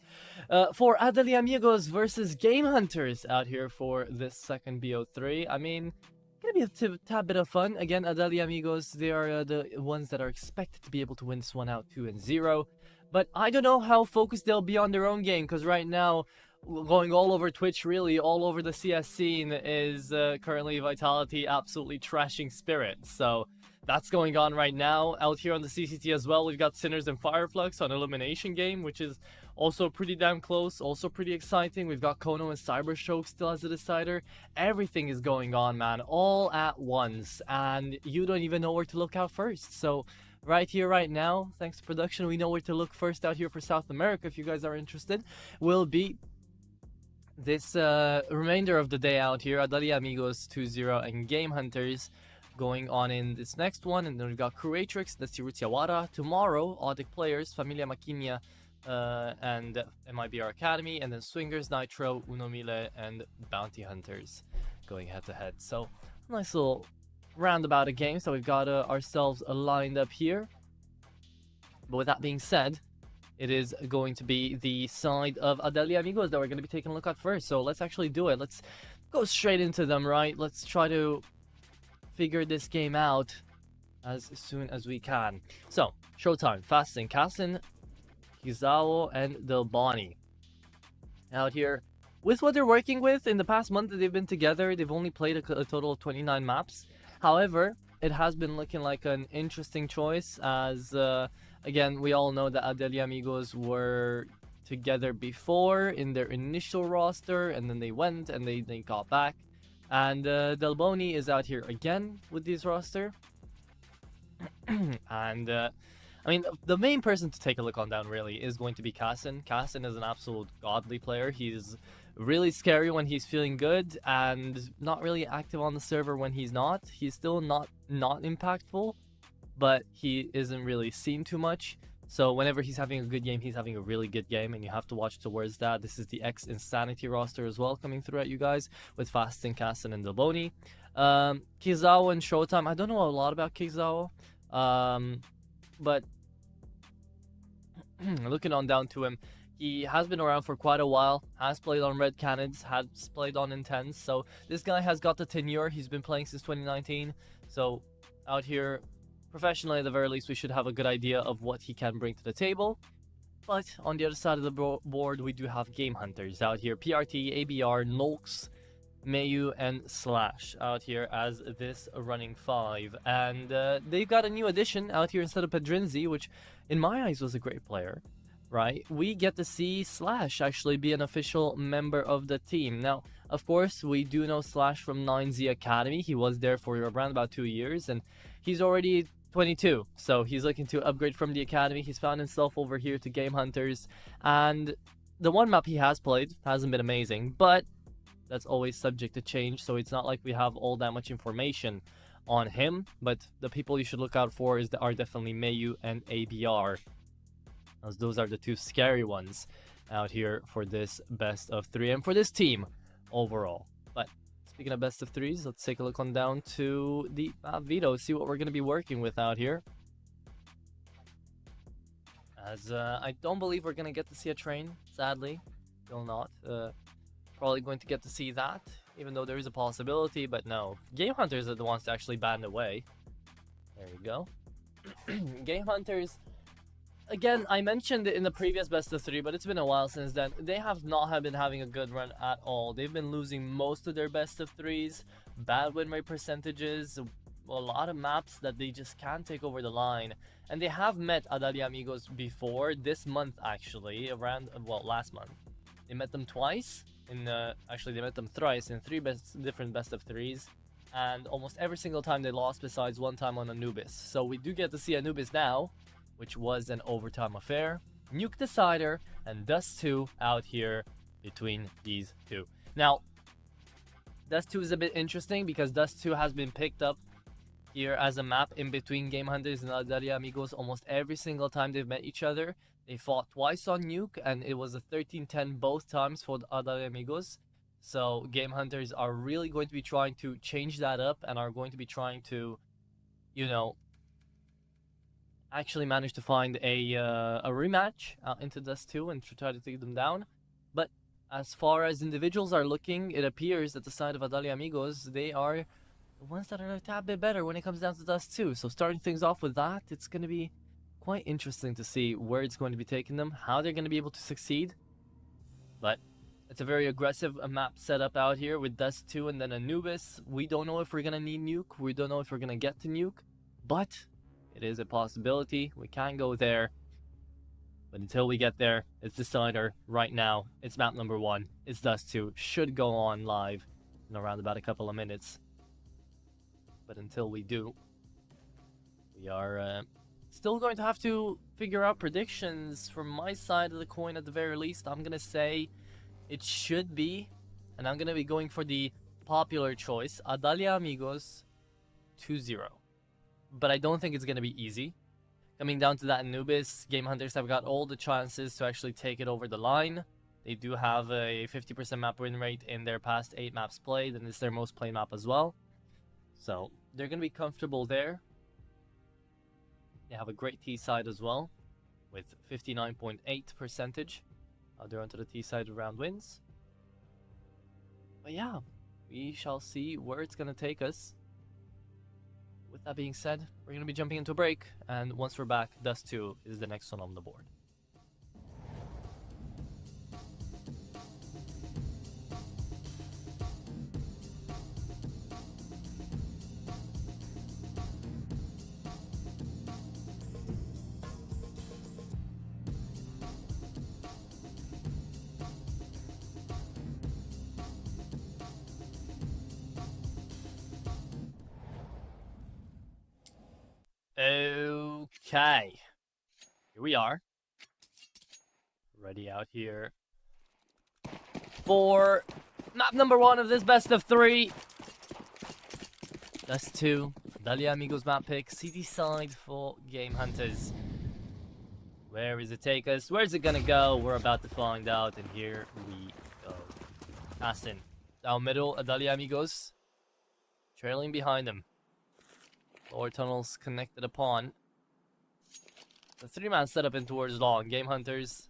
for Adal Amigos versus Game Hunters out here for this second BO3. I mean, gonna be a tad bit of fun. Again, Adal Amigos, they are the ones that are expected to be able to win this one out 2-0. But I don't know how focused they'll be on their own game, because right now, going all over Twitch, really, all over the CS scene, is currently Vitality absolutely trashing Spirit. So that's going on right now. Out here on the CCT as well, we've got Sinners and Fireflux on Elimination Game, which is also pretty damn close, also pretty exciting. We've got Kono and Cyberstroke still as a decider. Everything is going on, man, all at once, and you don't even know where to look out first. So right here, right now, thanks to production, we know where to look first out here for South America, if you guys are interested, will be this remainder of the day out here. Adal Amigos 2-0 and Game Hunters going on in this next one. And then we've got Creatrix, that's Tiawara. Tomorrow, Audic Players, Familia Maquinia, and MIBR Academy. And then Swingers, Nitro, Unomile, and Bounty Hunters going head to head. So, nice little roundabout of games that we've got ourselves lined up here. But with that being said, it is going to be the side of Adal Amigos that we're going to be taking a look at first. So let's actually do it. Let's go straight into them, right? Let's try to figure this game out as soon as we can. So, showtime. Fasting. Kassen, Kizao, and Delbani. Out here. With what they're working with, in the past month that they've been together, they've only played a total of 29 maps. However, it has been looking like an interesting choice as... again, we all know that Adal Amigos were together before in their initial roster, and then they went and they got back. And Delboni is out here again with this roster. And, I mean, the main person to take a look on down really is going to be Kassen. Kassen is an absolute godly player. He's really scary when he's feeling good and not really active on the server when he's not. He's still not impactful, but he isn't really seen too much. So whenever he's having a good game, he's having a really good game, and you have to watch towards that. This is the X-Insanity roster as well coming through at you guys with Fasting, Kassen, and Delboni. Kizawa and Showtime, I don't know a lot about Kizawa, but looking on down to him, he has been around for quite a while, has played on Red Cannons, has played on Intense, so this guy has got the tenure. He's been playing since 2019, so out here, professionally at the very least, we should have a good idea of what he can bring to the table. But on the other side of the board, we do have Game Hunters out here. PRT, ABR, Nolks, Mayu and Slash out here as this running 5. And they've got a new addition out here instead of Pedrinzi, which in my eyes was a great player, right? We get to see Slash actually be an official member of the team. Now, of course, we do know Slash from 9Z Academy. He was there for around about 2 years, and he's already 22. So he's looking to upgrade from the Academy. He's found himself over here to Game Hunters, and the one map he has played hasn't been amazing, but that's always subject to change, so it's not like we have all that much information on him. But the people you should look out for are definitely Mayu and ABR, as those are the two scary ones out here for this best of 3 and for this team overall. But speaking of best of 3s, let's take a look on down to the veto, see what we're going to be working with out here. As I don't believe we're going to get to see a train, sadly. Still not. Probably going to get to see that, even though there is a possibility, but no. Game Hunters are the ones to actually ban away. There you go. Game Hunters, again, I mentioned it in the previous best of 3, but it's been a while since then. They have not been having a good run at all. They've been losing most of their best of 3s, bad win rate percentages, a lot of maps that they just can't take over the line. And they have met Adal Amigos before, this month actually, around, well, last month. They met them twice. Actually, they met them thrice in 3 different best of 3s, and almost every single time they lost besides one time on Anubis. So we do get to see Anubis now, which was an overtime affair. Nuke Decider and Dust 2 out here between these two. Now, Dust 2 is a bit interesting because Dust 2 has been picked up here as a map in between Game Hunters and Adal Amigos almost every single time they've met each other. They fought twice on Nuke, and it was a 13-10 both times for the Adal Amigos. So Game Hunters are really going to be trying to change that up and are going to be trying to, you know, actually manage to find a rematch out into Dust 2 and try to take them down. But as far as individuals are looking, it appears that the side of Adal Amigos, they are the ones that are a tad bit better when it comes down to Dust 2. So starting things off with that, it's going to be quite interesting to see where it's going to be taking them, how they're going to be able to succeed. But it's a very aggressive map setup out here with Dust 2 and then Anubis. We don't know if we're going to need Nuke. We don't know if we're going to get to Nuke. But it is a possibility. We can go there. But until we get there, it's Decider right now. It's map number 1. It's Dust 2. Should go on live in around about a couple of minutes. But until we do, we are still going to have to figure out predictions from my side of the coin at the very least. I'm going to say it should be, and I'm going to be going for the popular choice, Adal Amigos 2-0. But I don't think it's going to be easy. Coming down to that Anubis, Game Hunters have got all the chances to actually take it over the line. They do have a 50% map win rate in their past 8 maps played, and it's their most played map as well. So they're going to be comfortable there. They have a great T side as well, with 59.8% out there onto the T side of round wins. But yeah, we shall see where it's going to take us. With that being said, we're going to be jumping into a break, and once we're back, Dust 2 is the next one on the board. Okay, here we are, ready out here for map number 1 of this best of 3. Dust 2, Adal Amigos map pick, CT side for Game Hunters. Where does it take us? Where's it gonna go? We're about to find out, and here we go. Aston, down middle, Adal Amigos, trailing behind them. Lower tunnels connected upon. The 3-man setup in towards long. Game Hunters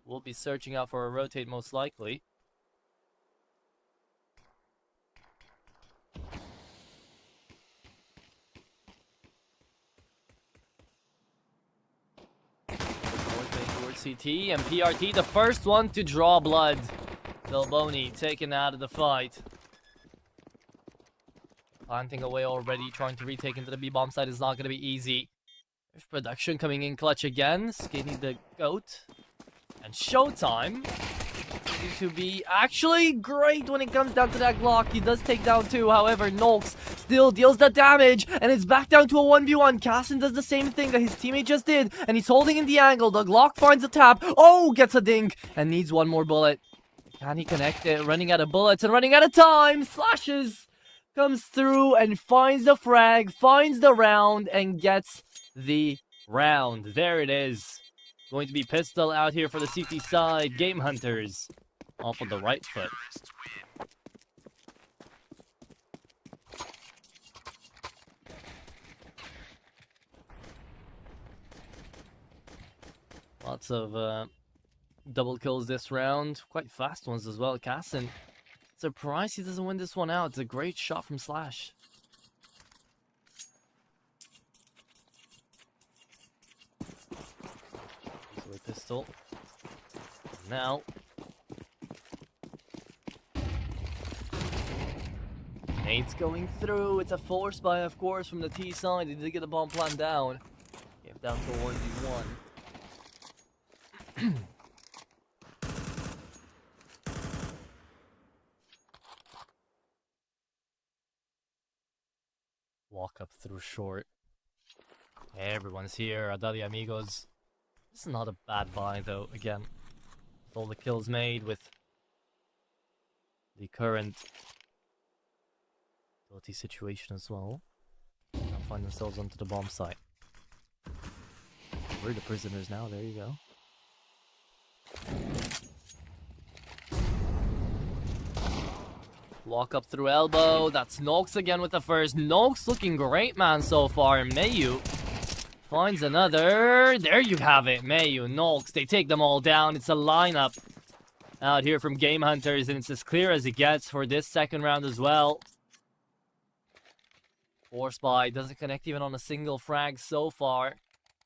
will be searching out for a rotate most likely. Towards CT and PRT, the first one to draw blood. Delboni taken out of the fight. Planting away already, trying to retake into the B-bomb side is not going to be easy. There's production coming in clutch again. Skinny the goat. And Showtime seem to be actually great when it comes down to that Glock. He does take down 2, however, Nox still deals the damage, and it's back down to a 1v1. Cassin does the same thing that his teammate just did, and he's holding in the angle. The Glock finds a tap. Oh, gets a dink, and needs one more bullet. Can he connect it? Running out of bullets and running out of time. Slashes, comes through and finds the frag, finds the round, and gets the round. There it is. Going to be pistol out here for the CT side. Game Hunters off on the right foot. Lots of double kills this round. Quite fast ones as well. Cassin, surprised he doesn't win this one out. It's a great shot from Slash. Pistol. Now. Nate's going through. It's a force buy, of course, from the T side. He did get the bomb plant down. Came down to 1v1. Walk up through short. Everyone's here. Adal, Amigos. This is not a bad buy, though, again. With all the kills made, with the current ability situation as well. Now find themselves onto the bomb site. We're the prisoners now, there you go. Walk up through elbow, that's Nox again with the first. Nox looking great, man, so far. And Mayu finds another. There you have it. Mayu, Nox, they take them all down. It's a lineup out here from Game Hunters, and it's as clear as it gets for this second round as well. Force buy doesn't connect even on a single frag so far.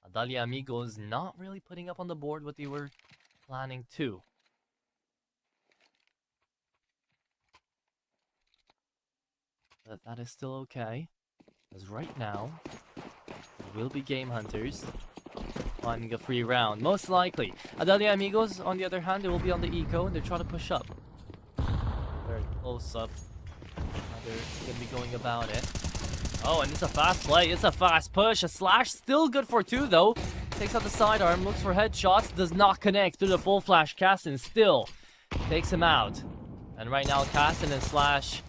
Adal Amigos not really putting up on the board what they were planning to. But that is still okay, because right now it will be Game Hunters finding a free round. Most likely. Adal Amigos, on the other hand, they will be on the eco and they're trying to push up. Very close up. How they're going to be going about it. Oh, and it's a fast play. It's a fast push. A slash, still good for 2 though. Takes out the sidearm, looks for headshots, does not connect through the full flash. Cassin still takes him out. And right now, Cassin and Slash,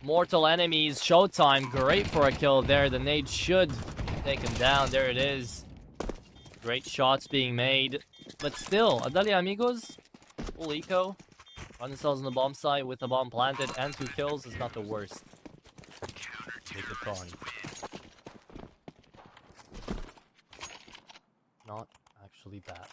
mortal enemies. Showtime, great for a kill there. The nade should take him down. There it is. Great shots being made. But still, Adal Amigos, full eco. Find themselves on the bomb site with the bomb planted and 2 kills is not the worst. Make it fun. Not actually bad.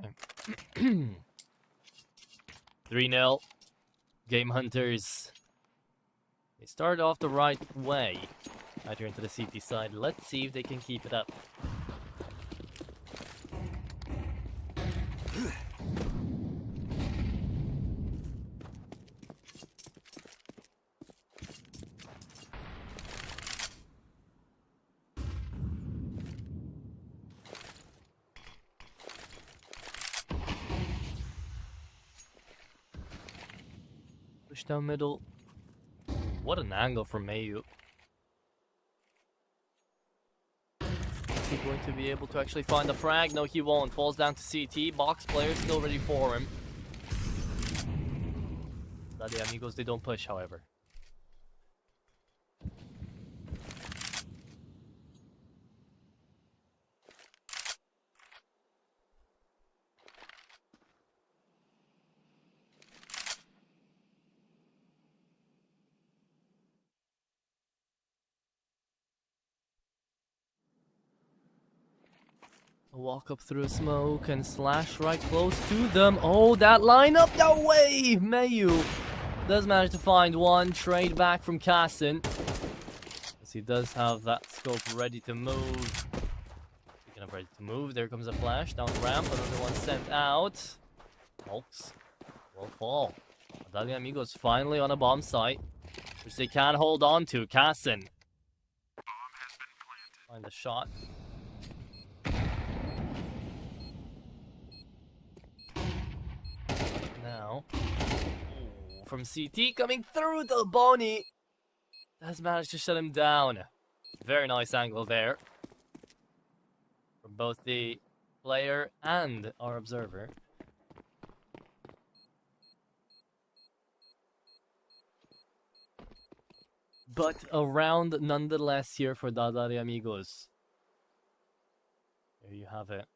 Bang. 3-0. Game Hunters. They started off the right way. Out here into the CT side. Let's see if they can keep it up. Push down middle. What an angle from Mayu. Is he going to be able to actually find the frag? No, he won't. Falls down to CT. Box player still ready for him. The Amigos, they don't push, however. Walk up through smoke and Slash right close to them. Oh, that lineup! No way! Mayu does manage to find one. Trade back from Cassin. Since he does have that scope ready to move. Speaking of ready to move, there comes a flash down the ramp. Another one sent out. Hulks will fall. Adal and Amigos finally on a bomb site, which they can hold on to. Kassin. Find the shot. Now, ooh, from CT coming through the Bonnie. Has managed to shut him down. Very nice angle there. From both the player and our observer. But a round nonetheless here for Adal and Amigos. There you have it.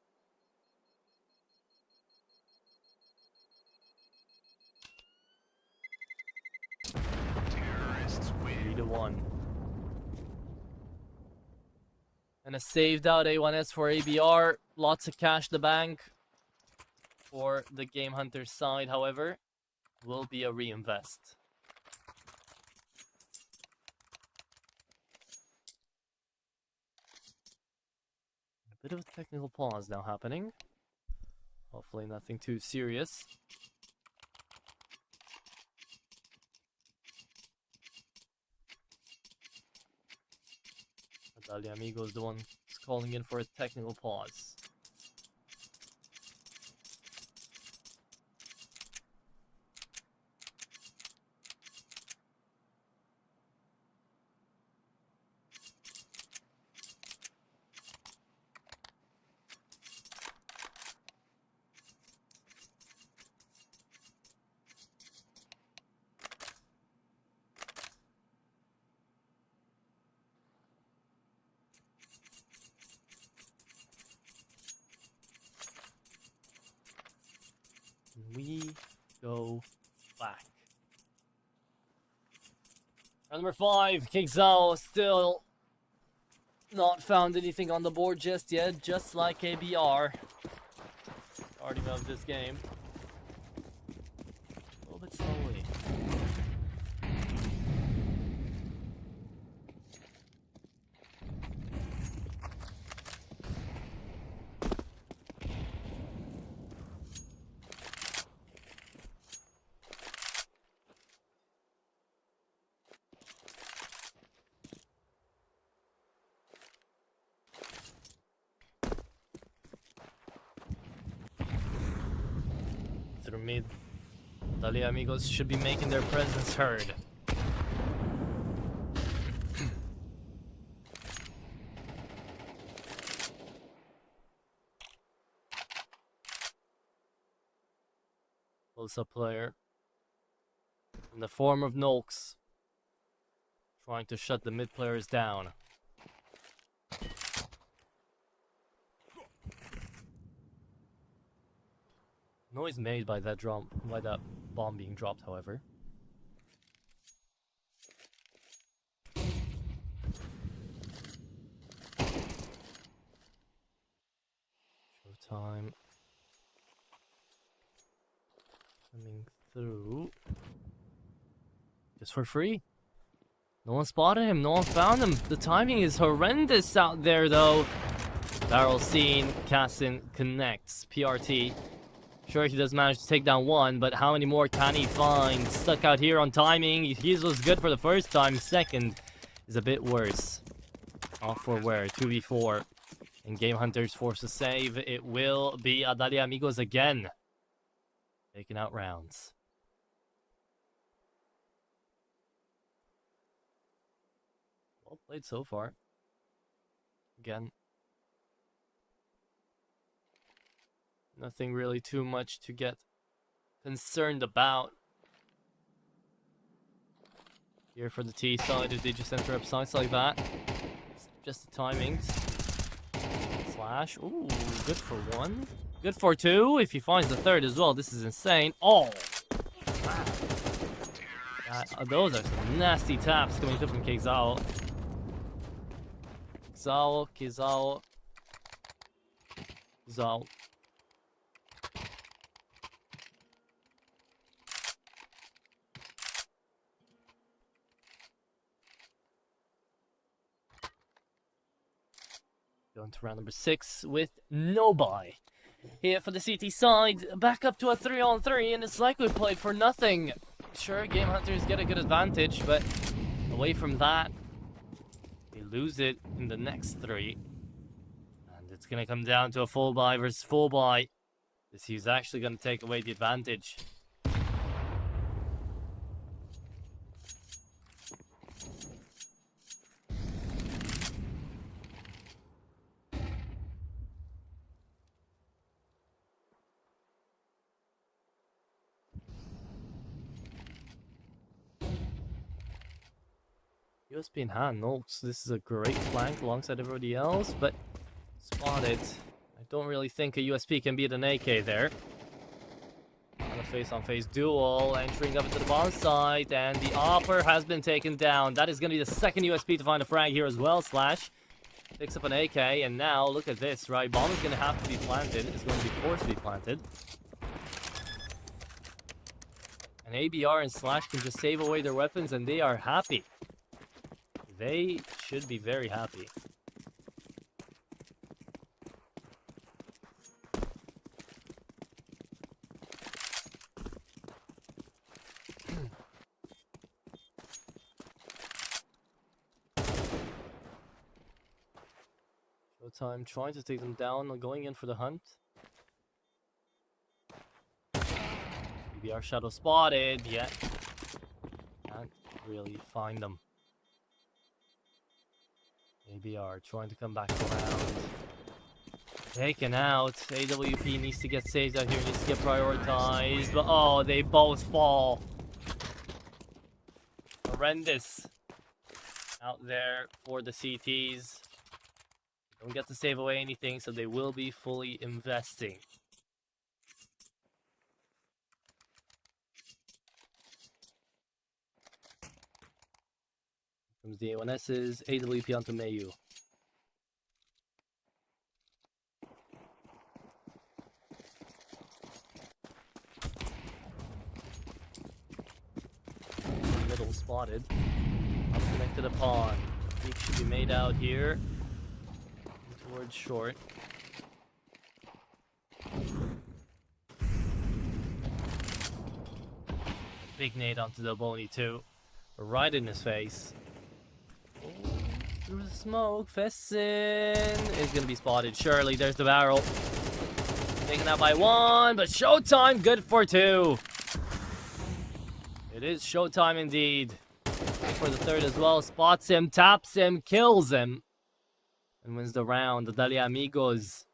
Terrorists win. 3-1. And a saved out A1S for ABR. Lots of cash in the bank for the Game Hunters side, however, will be a reinvest. A bit of a technical pause now happening. Hopefully nothing too serious. Adal and Amigos, the one who's calling in for a technical pause. We go back. Round number 5, Kingzao still not found anything on the board just yet, just like ABR. Starting of this game. A little bit slowly. Through mid, Adal and Amigos should be making their presence heard. Close-up player in the form of Nolks, trying to shut the mid players down. Noise made by that bomb being dropped, however. Showtime coming through just for free. No one spotted him, no one found him. The timing is horrendous out there, though. Barrel seen, Kassin connects. PRT. Sure, he does manage to take down one, but how many more can he find? Stuck out here on timing. He was good for the first time. Second is a bit worse. Off for where? 2v4. And Game Hunters force a save. It will be Adal and Amigos again. Taking out rounds. Well played so far. Again. Nothing really too much to get concerned about. Here for the T side, if they just enter up sides like that. It's just the timings. Slash. Ooh, good for one. Good for two. If he finds the third as well, this is insane. Oh! Those are some nasty taps coming through from Kizao. Kizao. Going to round number 6 with no buy. Here for the CT side, back up to a 3-on-3, and it's likely played for nothing. Sure, Game Hunters get a good advantage, but away from that, they lose it in the next 3. And it's going to come down to a full buy versus full buy. This is actually going to take away the advantage. USP in hand. No, so this is a great flank alongside everybody else, but spotted. I don't really think a USP can beat an AK there. On a face-on-face duel, entering up into the bomb site, and the offer has been taken down. That is going to be the second USP to find a frag here as well. Slash picks up an AK, and now look at this, right? Bomb is going to have to be planted. It's going to be forced to be planted. And ABR and Slash can just save away their weapons, and they are happy. They should be very happy. Showtime trying to take them down, going in for the hunt. BBR shadow spotted, yet can't really find them. ABR trying to come back around. Taken out. AWP needs to get saved out here, needs to get prioritized. But oh, they both fall. Horrendous out there for the CTs. Don't get to save away anything, so they will be fully investing. Comes the A1S's, AWP onto Mayu. Middle spotted. Unconnected upon. Peek should be made out here. Towards short. Big nade onto the Boney too. Right in his face. Through the smoke, Fessin is going to be spotted. Surely, there's the barrel. Taken out by 1, but Showtime good for 2. It is Showtime indeed. For the 3rd as well, spots him, taps him, kills him, and wins the round. Adal Amigos,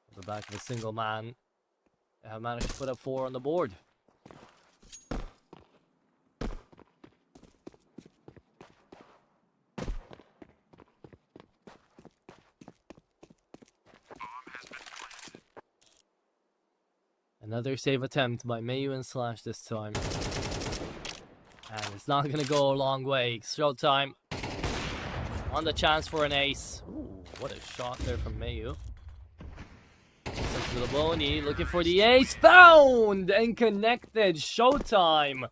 on the back of a single man, they have managed to put up 4 on the board. Another save attempt by Mayu and Slash this time. And it's not going to go a long way. Showtime on the chance for an ace. Ooh, what a shot there from Mayu. To the Boney, looking for the ace. Found and connected. Showtime.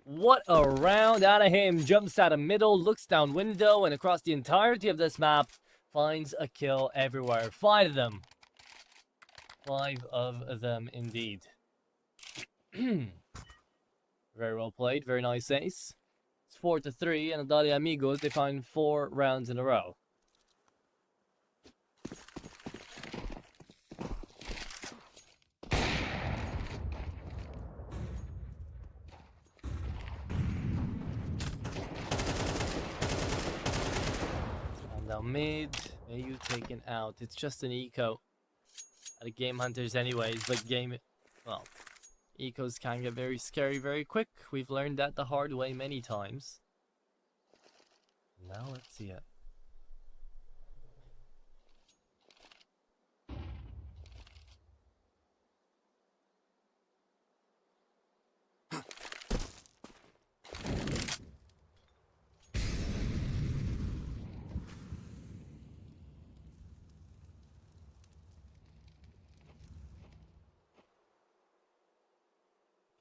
What a round out of him. Jumps out of middle, looks down window, and across the entirety of this map, finds a kill everywhere. 5 of them. 5 of them indeed. Very well played, very nice ace. It's 4-3, and Adal Amigos, they find 4 rounds in a row. And now mid, Mayu taken out. It's just an eco. At a Game Hunters anyways, but well, ecos can get very scary very quick. We've learned that the hard way many times. Now let's see it.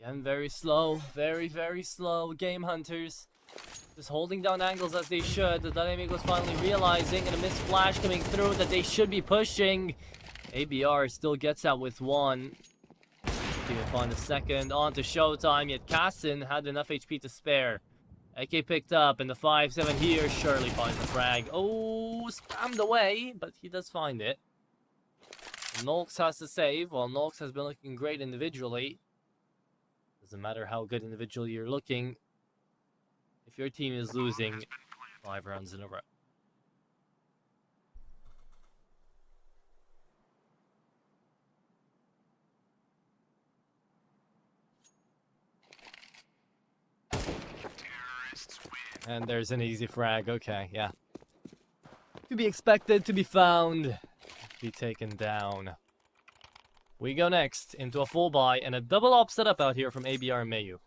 Again, very slow, very slow. Game Hunters Just holding down angles as they should. The Amigos finally realizing, and a missed flash coming through, that they should be pushing. ABR still gets out with one. They can find a second. On to Showtime, yet Cassin had enough HP to spare. AK picked up, and the 5-7 here surely finds the frag. Oh, spammed away, but he does find it. Nolks has to save. While Nolks has been looking great individually, doesn't matter how good individually you're looking if your team is losing 5 rounds in a row. And there's an easy frag. Okay, yeah. To be expected, to be found, be taken down. We go next into a full buy and a double op setup out here from ABR and Mayu.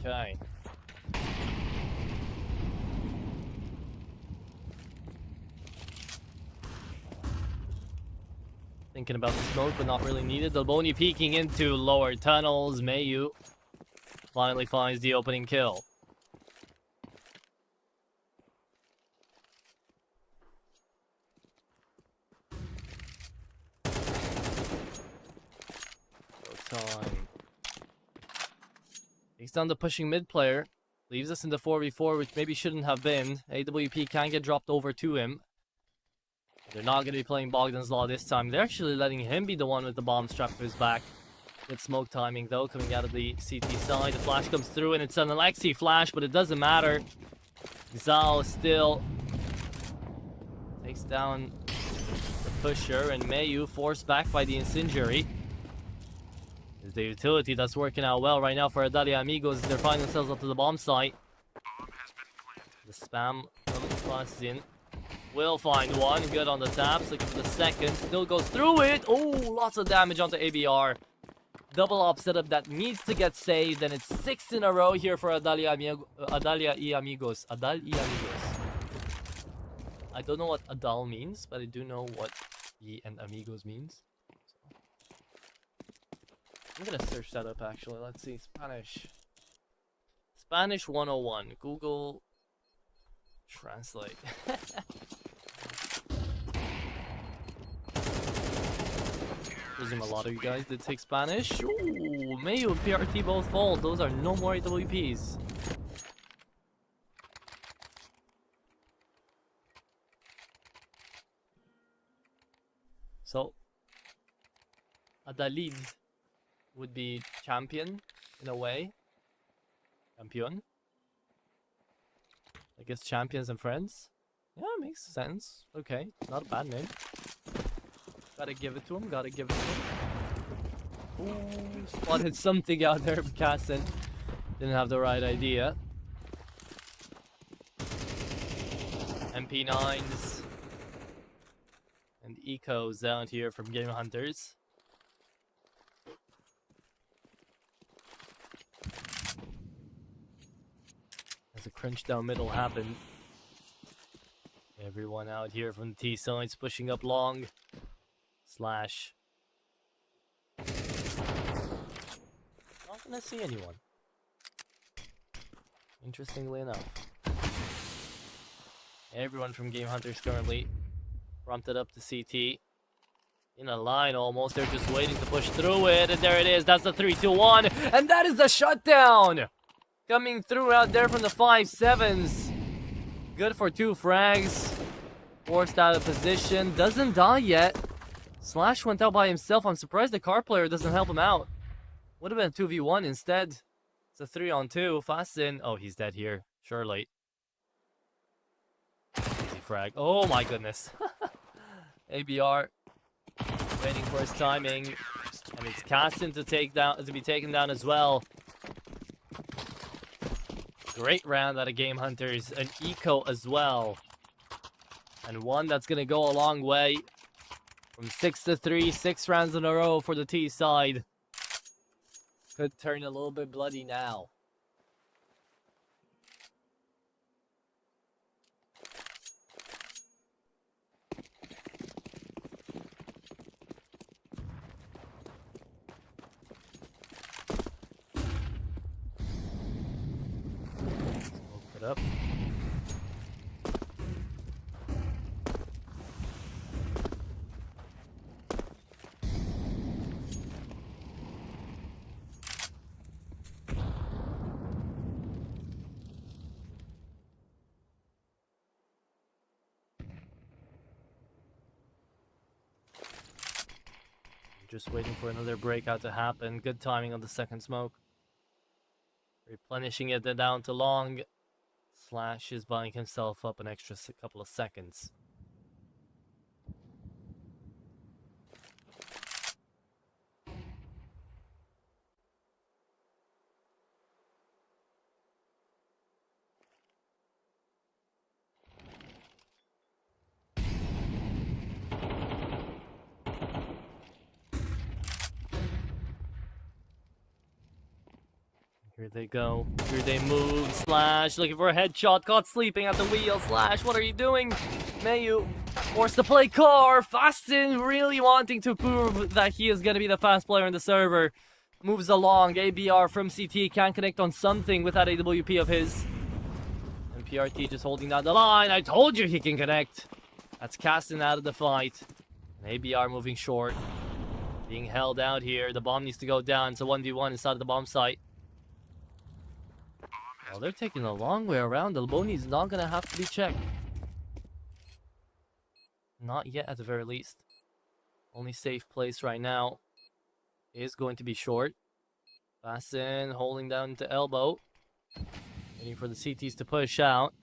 Okay. Thinking about the smoke, but not really needed. Delboni peeking into lower tunnels. Mayu finally finds the opening kill. Time. Takes down the pushing mid player. Leaves us in the 4v4, which maybe shouldn't have been. AWP can get dropped over to him. They're not going to be playing Bogdan's Law this time. They're actually letting him be the one with the bomb strapped to his back. Good smoke timing, though, coming out of the CT side. The flash comes through, and it's an Alexi flash, but it doesn't matter. Zal still takes down the pusher, and Mayu forced back by the incendiary. Is the utility that's working out well right now for Adal Amigos. They're finding themselves up to the bomb site. The spam flashes in. Will find one. Good on the taps. Looking for the second. Still goes through it. Oh, lots of damage onto ABR. Double op setup that needs to get saved. And it's 6 in a row here for Adal y Amigos. Adal y Amigos. I don't know what Adal means, but I do know what y and Amigos means. I'm gonna search that up actually. Let's see. Spanish 101. Google Translate. Presume a lot of you guys did take Spanish. Ooh, Mayu and PRT both fall. Those are no more AWPs. So, Adalid would be champion in a way. Champion. I guess champions and friends. Yeah, makes sense. Okay, not a bad name. Gotta give it to him, gotta give it to him. Ooh, spotted something out there from Cassin. Didn't have the right idea. MP9s. And ecos out here from Game Hunters. As a crunch down middle happened. Everyone out here from the T sides pushing up long. Slash. Not gonna see anyone. Interestingly enough. Everyone from Game Hunters currently prompted up to CT. In a line almost. They're just waiting to push through it. And there it is. That's the 3-2-1. And that is the shutdown! Coming through out there from the 5-7s. Good for 2 frags. Forced out of position. Doesn't die yet. Slash went out by himself. I'm surprised the car player doesn't help him out. Would have been a 2v1 instead. It's a 3-on-2. Fast in. Oh, he's dead here. Surely. Easy frag. Oh my goodness. ABR waiting for his timing. And it's Cassin to be taken down as well. Great round out of Game Hunters. An eco as well. And one that's going to go a long way. From 6-3, 6 rounds in a row for the T side. Could turn a little bit bloody now. Smoke it up. Just waiting for another breakout to happen. Good timing on the second smoke. Replenishing it down to long. Slash is buying himself up an extra couple of seconds. Here they go. Here they move. Slash looking for a headshot. Caught sleeping at the wheel. Slash, what are you doing? Mayu forced to play car. Fasten really wanting to prove that he is going to be the fast player in the server. Moves along. ABR from CT can't connect on something with that AWP of his. And PRT just holding down the line. I told you he can connect. That's casting out of the fight. And ABR moving short. Being held out here. The bomb needs to go down. It's a 1v1 inside of the bomb site. Well, they're taking a long way around. Alboni's not going to have to be checked. Not yet, at the very least. Only safe place right now is going to be short. Fasten, holding down to elbow. Waiting for the CTs to push out.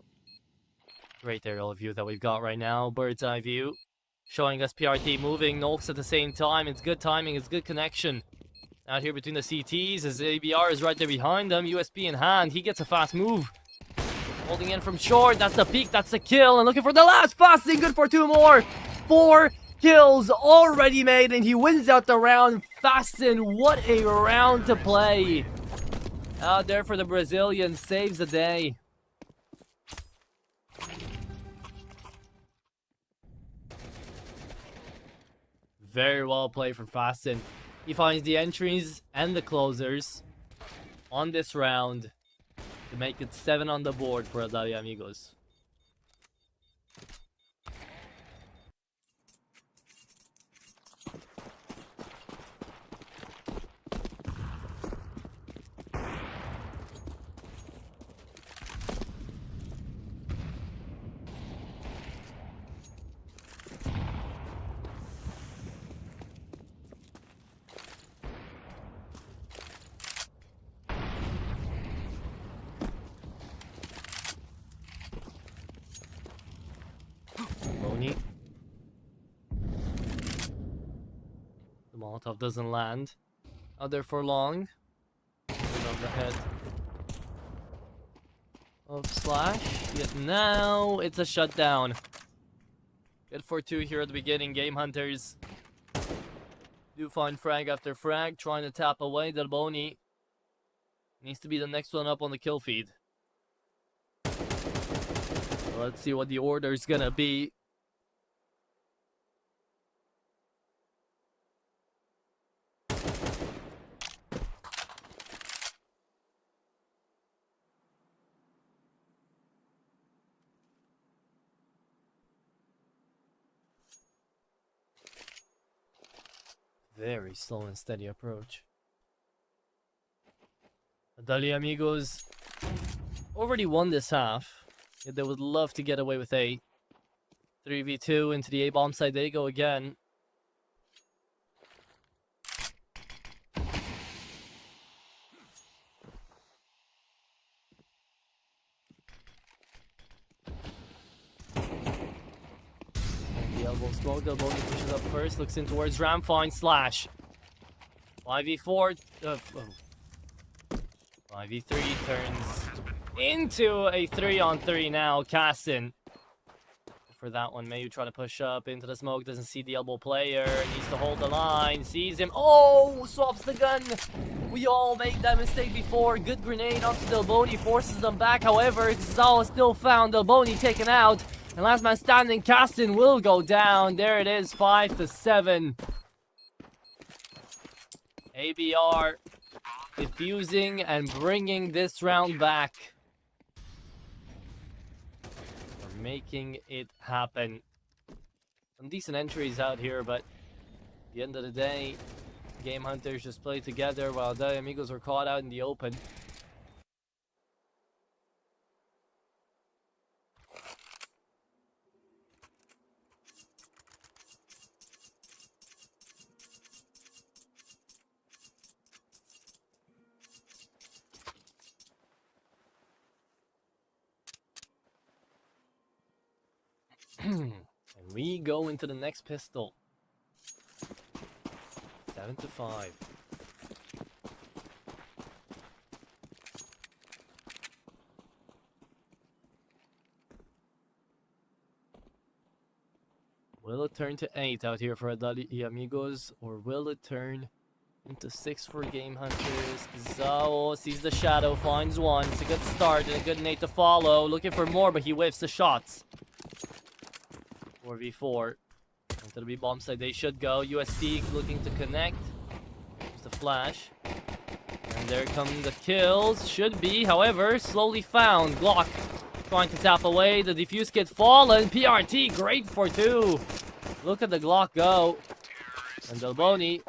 Great aerial view that we've got right now. Bird's eye view. Showing us PRT moving. Nolks at the same time. It's good timing. It's good connection. Out here between the CTs as ABR is right there behind them. USP in hand. He gets a fast move. Holding in from short. That's the peak. That's the kill. And looking for the last. Fasting. Good for 2 more. 4 kills already made. And he wins out the round. Fasten. What a round to play. Out there for the Brazilian. Saves the day. Very well played from Fasten. He finds the entries and the closers on this round to make it 7 on the board for Adal Amigos. The Molotov doesn't land. Out there for long. On the head of Slash. Yet now it's a shutdown. Good for 2 here at the beginning. Game Hunters do find frag after frag. Trying to tap away. Delboni needs to be the next one up on the kill feed. So let's see what the order is gonna be. Very slow and steady approach. Adal Amigos already won this half. Yet they would love to get away with a 3v2 into the A-bomb side. They go again. Elbow smoke, the Boni pushes up first, looks in towards Ram, finds Slash. 5v4, 5v3 turns into a 3-on-3 now. Cassin for that one. Mayu trying to push up into the smoke, doesn't see the elbow player, needs to hold the line, sees him. Oh, swaps the gun. We all made that mistake before. Good grenade onto Delboni, forces them back. However, Zao is still found. Delboni taken out. And last man standing, Kasten will go down. There it is, 5-7. ABR defusing and bringing this round back. We're making it happen. Some decent entries out here, but at the end of the day, Game Hunters just play together while the Amigos were caught out in the open. And we go into the next pistol. 7-5. Will it turn to 8 out here for Adal y Amigos, or will it turn into 6 for Game Hunters? Zao sees the shadow, finds one. It's a good start and a good nade to follow. Looking for more, but he whiffs the shots. 4v4. Into the B-bomb side they should go. USP looking to connect. There's the flash. And there come the kills. Should be, however, slowly found. Glock trying to tap away. The defuse kit fallen. PRT, great for 2. Look at the Glock go. And Delboni,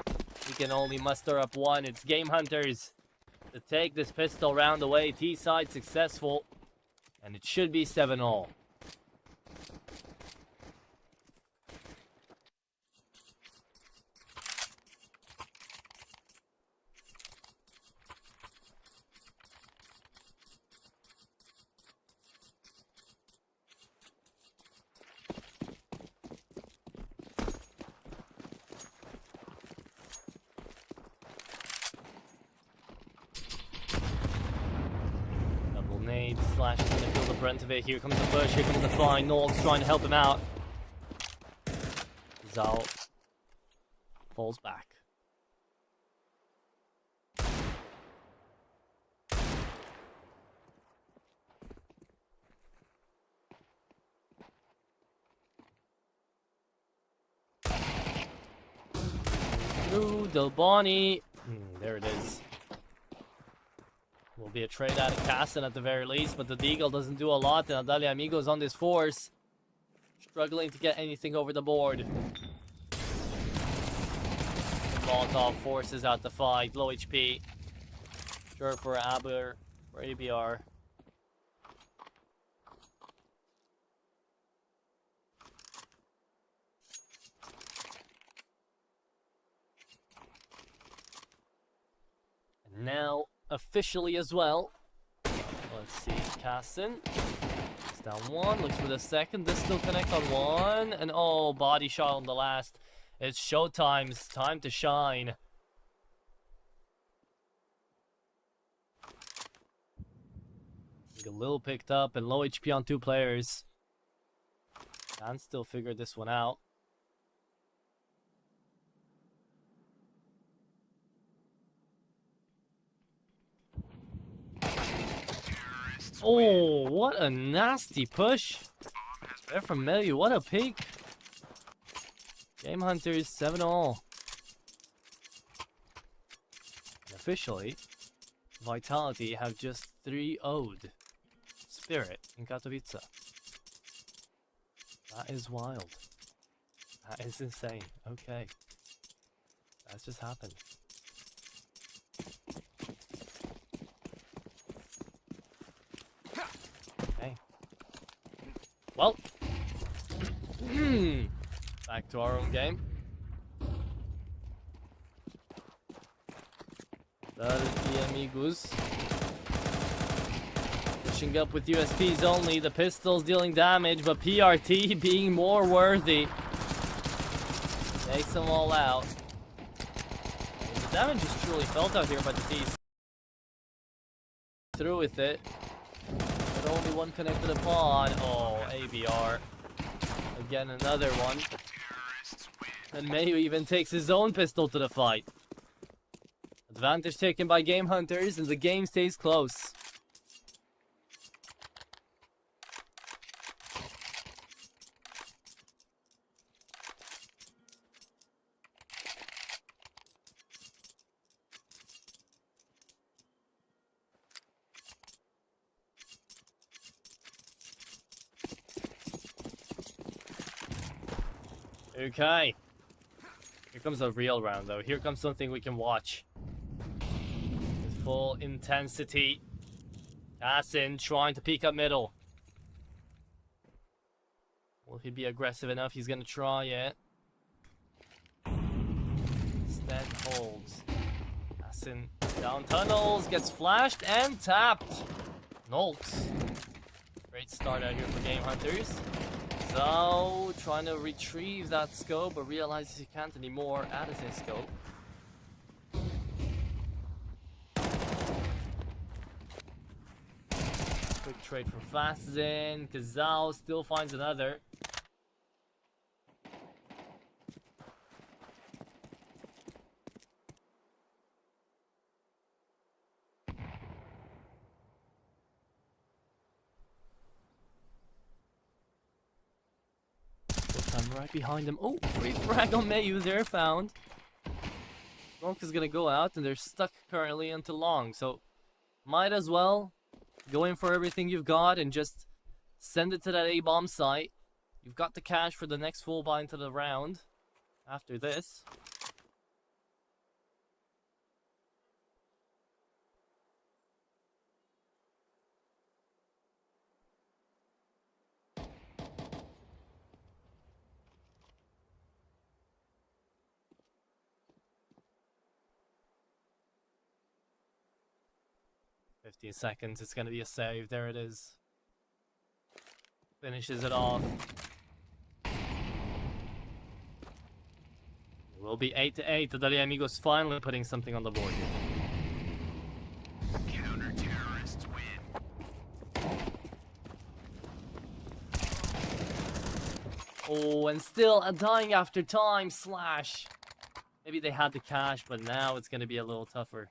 he can only muster up 1. It's Game Hunters to take this pistol round away. T-side successful. And it should be 7-all. Nade slashes in the field of brunt of it. Here comes the push, here comes the find. Norg's trying to help him out. Zao falls back. Through Delboni. There it is. Will be a trade out of Kasten at the very least, but the Deagle doesn't do a lot, and Adal y Amigos on this force. Struggling to get anything over the board. Molotov forces out the fight, low HP. Sure for ABR. And now, officially as well. Let's see, Kasten. It's down 1, looks for the second. This still connect on 1. And oh, body shot on the last. It's showtime. It's time to shine. A little picked up and low HP on 2 players. Can still figure this one out. Oh, what a nasty push. There from Melu, what a peek. Game Hunters 7-all. And officially, Vitality have just 3-0'd Spirit in Katowice. That is wild. That is insane. Okay. That's just happened. Well, back to our own game. That is the Amigos. Pushing up with USPs only, the pistols dealing damage, but PRT being more worthy. Takes them all out. The damage is truly felt out here by the T's. Through with it. Only one connected upon. Oh, ABR. Again, another one. And Mayu even takes his own pistol to the fight. Advantage taken by Game Hunters, and the game stays close. Okay. Here comes a real round, though. Here comes something we can watch. With full intensity. Asin trying to peek up middle. Will he be aggressive enough? He's gonna try it. Instead holds. Asin down tunnels, gets flashed and tapped. Nolts. Great start out here for Game Hunters. So, trying to retrieve that scope, but realizes he can't anymore. Added his scope. Quick trade for Fastzen. Kazao still finds another. I'm right behind him. Oh, free frag on Mayu there, found. Smoke is gonna go out, and they're stuck currently into long, so might as well go in for everything you've got and just send it to that A-bomb site. You've got the cash for the next full buy into the round after this. "15 seconds, it's gonna be a save." There it is. Finishes it off. It will be 8-8. The Amigos finally putting something on the board here. Counter-terrorists win. Oh, and still a dying after time slash. Maybe they had the cash, but now it's gonna be a little tougher.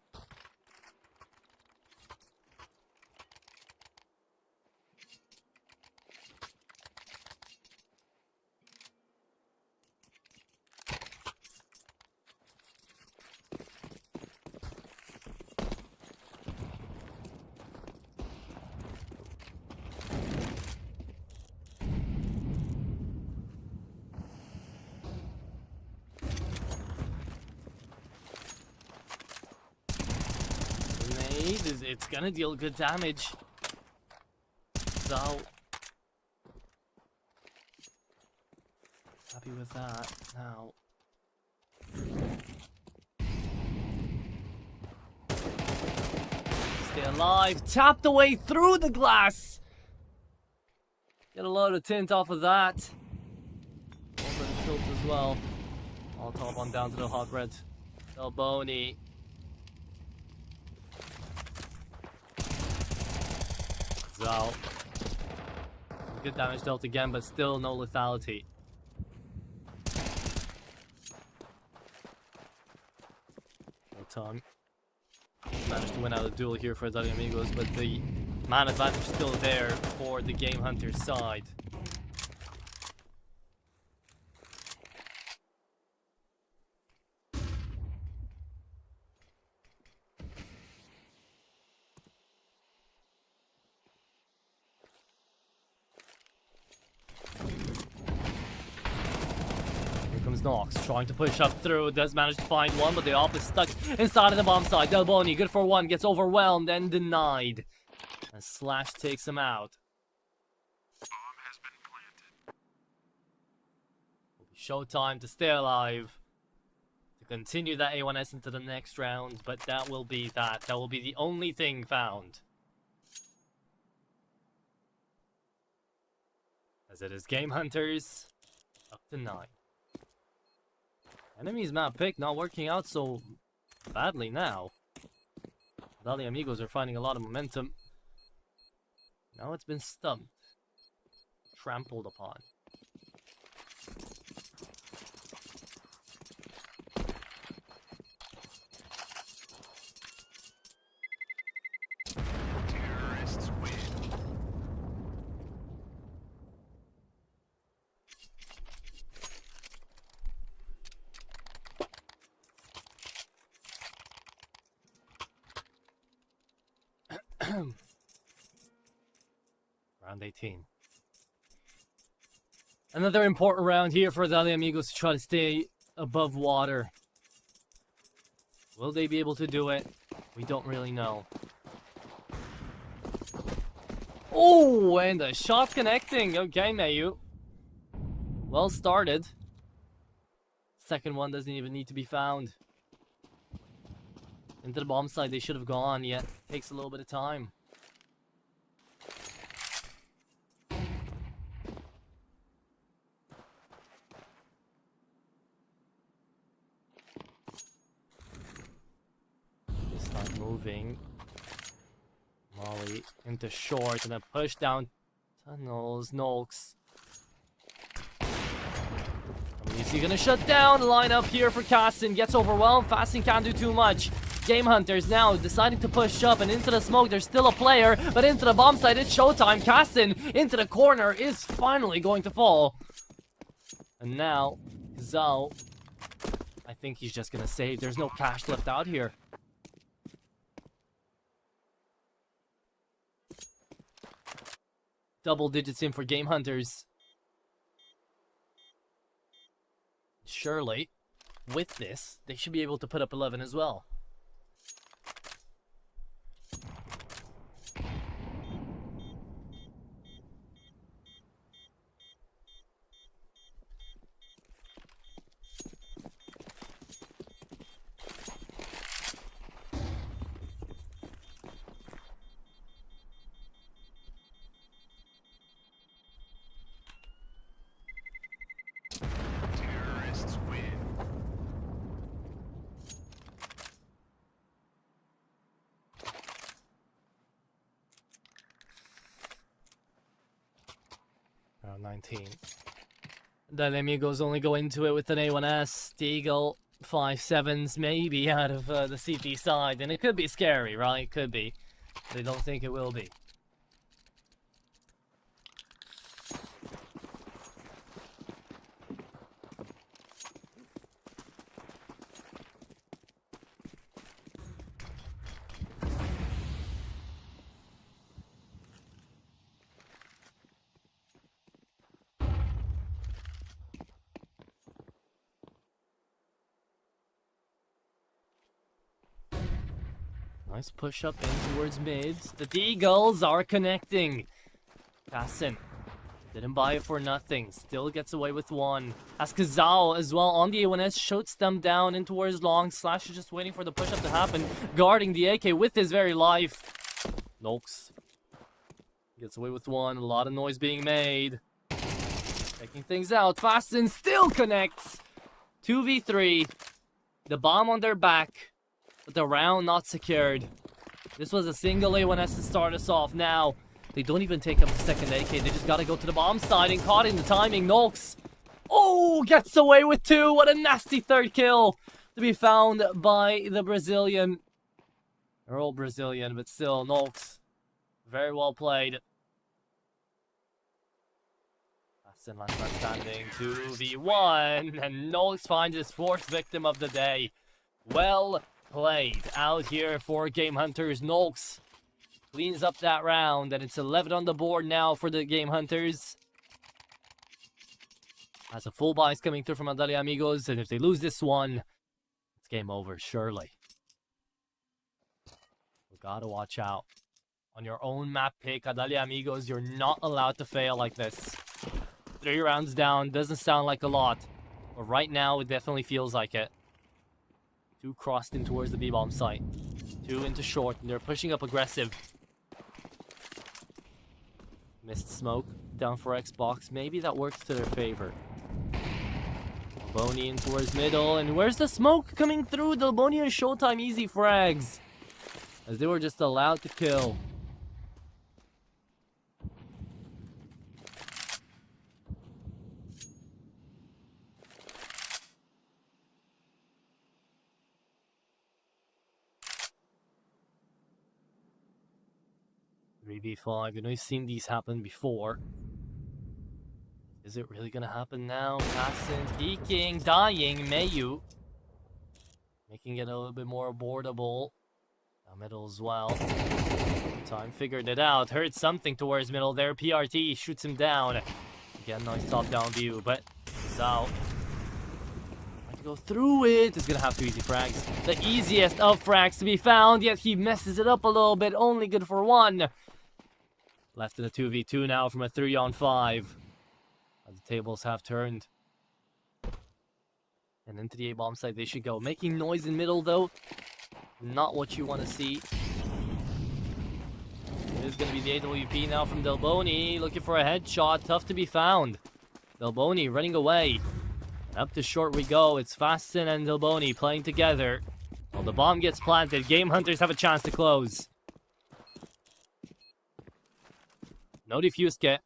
It's gonna deal good damage. So happy with that now. Stay alive. Tapped away through the glass. Get a load of tint off of that. Over the tilt as well. All top on down to the hot red. Delboni. So, good damage dealt again, but still no lethality. No time. Managed to win out a duel here for Adal Amigos, but the man advantage is still there for the Game Hunter side. Nox trying to push up through, does manage to find one, but the op is stuck inside of the bomb site. Delboni, good for one, gets overwhelmed and denied. And Slash takes him out. Bomb has been planted. Showtime to stay alive. To continue that A1S into the next round, but that will be that. That will be the only thing found. As it is Game Hunters, up to 9. Enemy's map pick not working out so badly now. The Amigos are finding a lot of momentum. Now it's been stumped. Trampled upon. Round 18. Another important round here for the Amigos to try to stay above water. Will they be able to do it? We don't really know. Oh, and the shot connecting. Okay, Mayu. Well started. Second one doesn't even need to be found. Into the bomb site they should have gone, yet takes a little bit of time. They start moving. Molly into short and then push down tunnels. Nolks. Is he gonna shut down the lineup here for Cassin? Gets overwhelmed. Fastin can't do too much. Game Hunters now deciding to push up and into the smoke. There's still a player, but into the bomb site it's showtime. Cassin into the corner is finally going to fall. And now, Zhao, I think he's just gonna save. There's no cash left out here. Double digits in for Game Hunters. Surely, with this, they should be able to put up 11 as well. Round 19. The Amigos only go into it with an A1S, Deagle, 5-7s maybe out of the CT side, and it could be scary, right? It could be. They don't think it will be. Nice push up in towards mids. The Deagles are connecting. Cassin didn't buy it for nothing. Still gets away with one. As Kazao as well on the A1S shoots them down in towards long. Slash is just waiting for the push up to happen. Guarding the AK with his very life. Nox gets away with one. A lot of noise being made. Checking things out. Fastin still connects. 2v3. The bomb on their back. But the round not secured. This was a single A1S to start us off. Now, they don't even take up the second AK. They just gotta go to the bomb side and caught in the timing. Nox. Oh, gets away with two. What a nasty third kill to be found by the Brazilian. They're all Brazilian, but still, Nox. Very well played. Fastin last man standing. 2v1. And Nox finds his fourth victim of the day. Well played out here for Game Hunters. Nox cleans up that round, and it's 11 on the board now for the Game Hunters. As a full buy is coming through from Adal Amigos, and if they lose this one, it's game over, surely. We gotta watch out. On your own map pick, Adal Amigos, you're not allowed to fail like this. 3 rounds down, doesn't sound like a lot, but right now it definitely feels like it. 2 crossed in towards the B-bomb site. 2 into short, and they're pushing up aggressive. Missed smoke down for Xbox. Maybe that works to their favor. Boney in towards middle, and where's the smoke coming through? The Boney and Showtime easy frags, as they were just allowed to kill. V5. You know, you've seen these happen before. Is it really gonna happen now? Cassin peeking, dying. Mayu making it a little bit more aboardable. Down middle as well. Showtime figured it out. Heard something towards middle there. PRT shoots him down. Again, nice top-down view, but Zao to go through it. It's gonna have 2 easy frags. The easiest of frags to be found, yet he messes it up a little bit. Only good for 1. Left in a 2v2 now from a 3-on-5. As the tables have turned. And into the A-bomb site they should go. Making noise in middle, though. Not what you want to see. It is going to be the AWP now from Delboni. Looking for a headshot. Tough to be found. Delboni running away. And up to short we go. It's Fastin and Delboni playing together. Well, the bomb gets planted. Game Hunters have a chance to close. No defuse kit.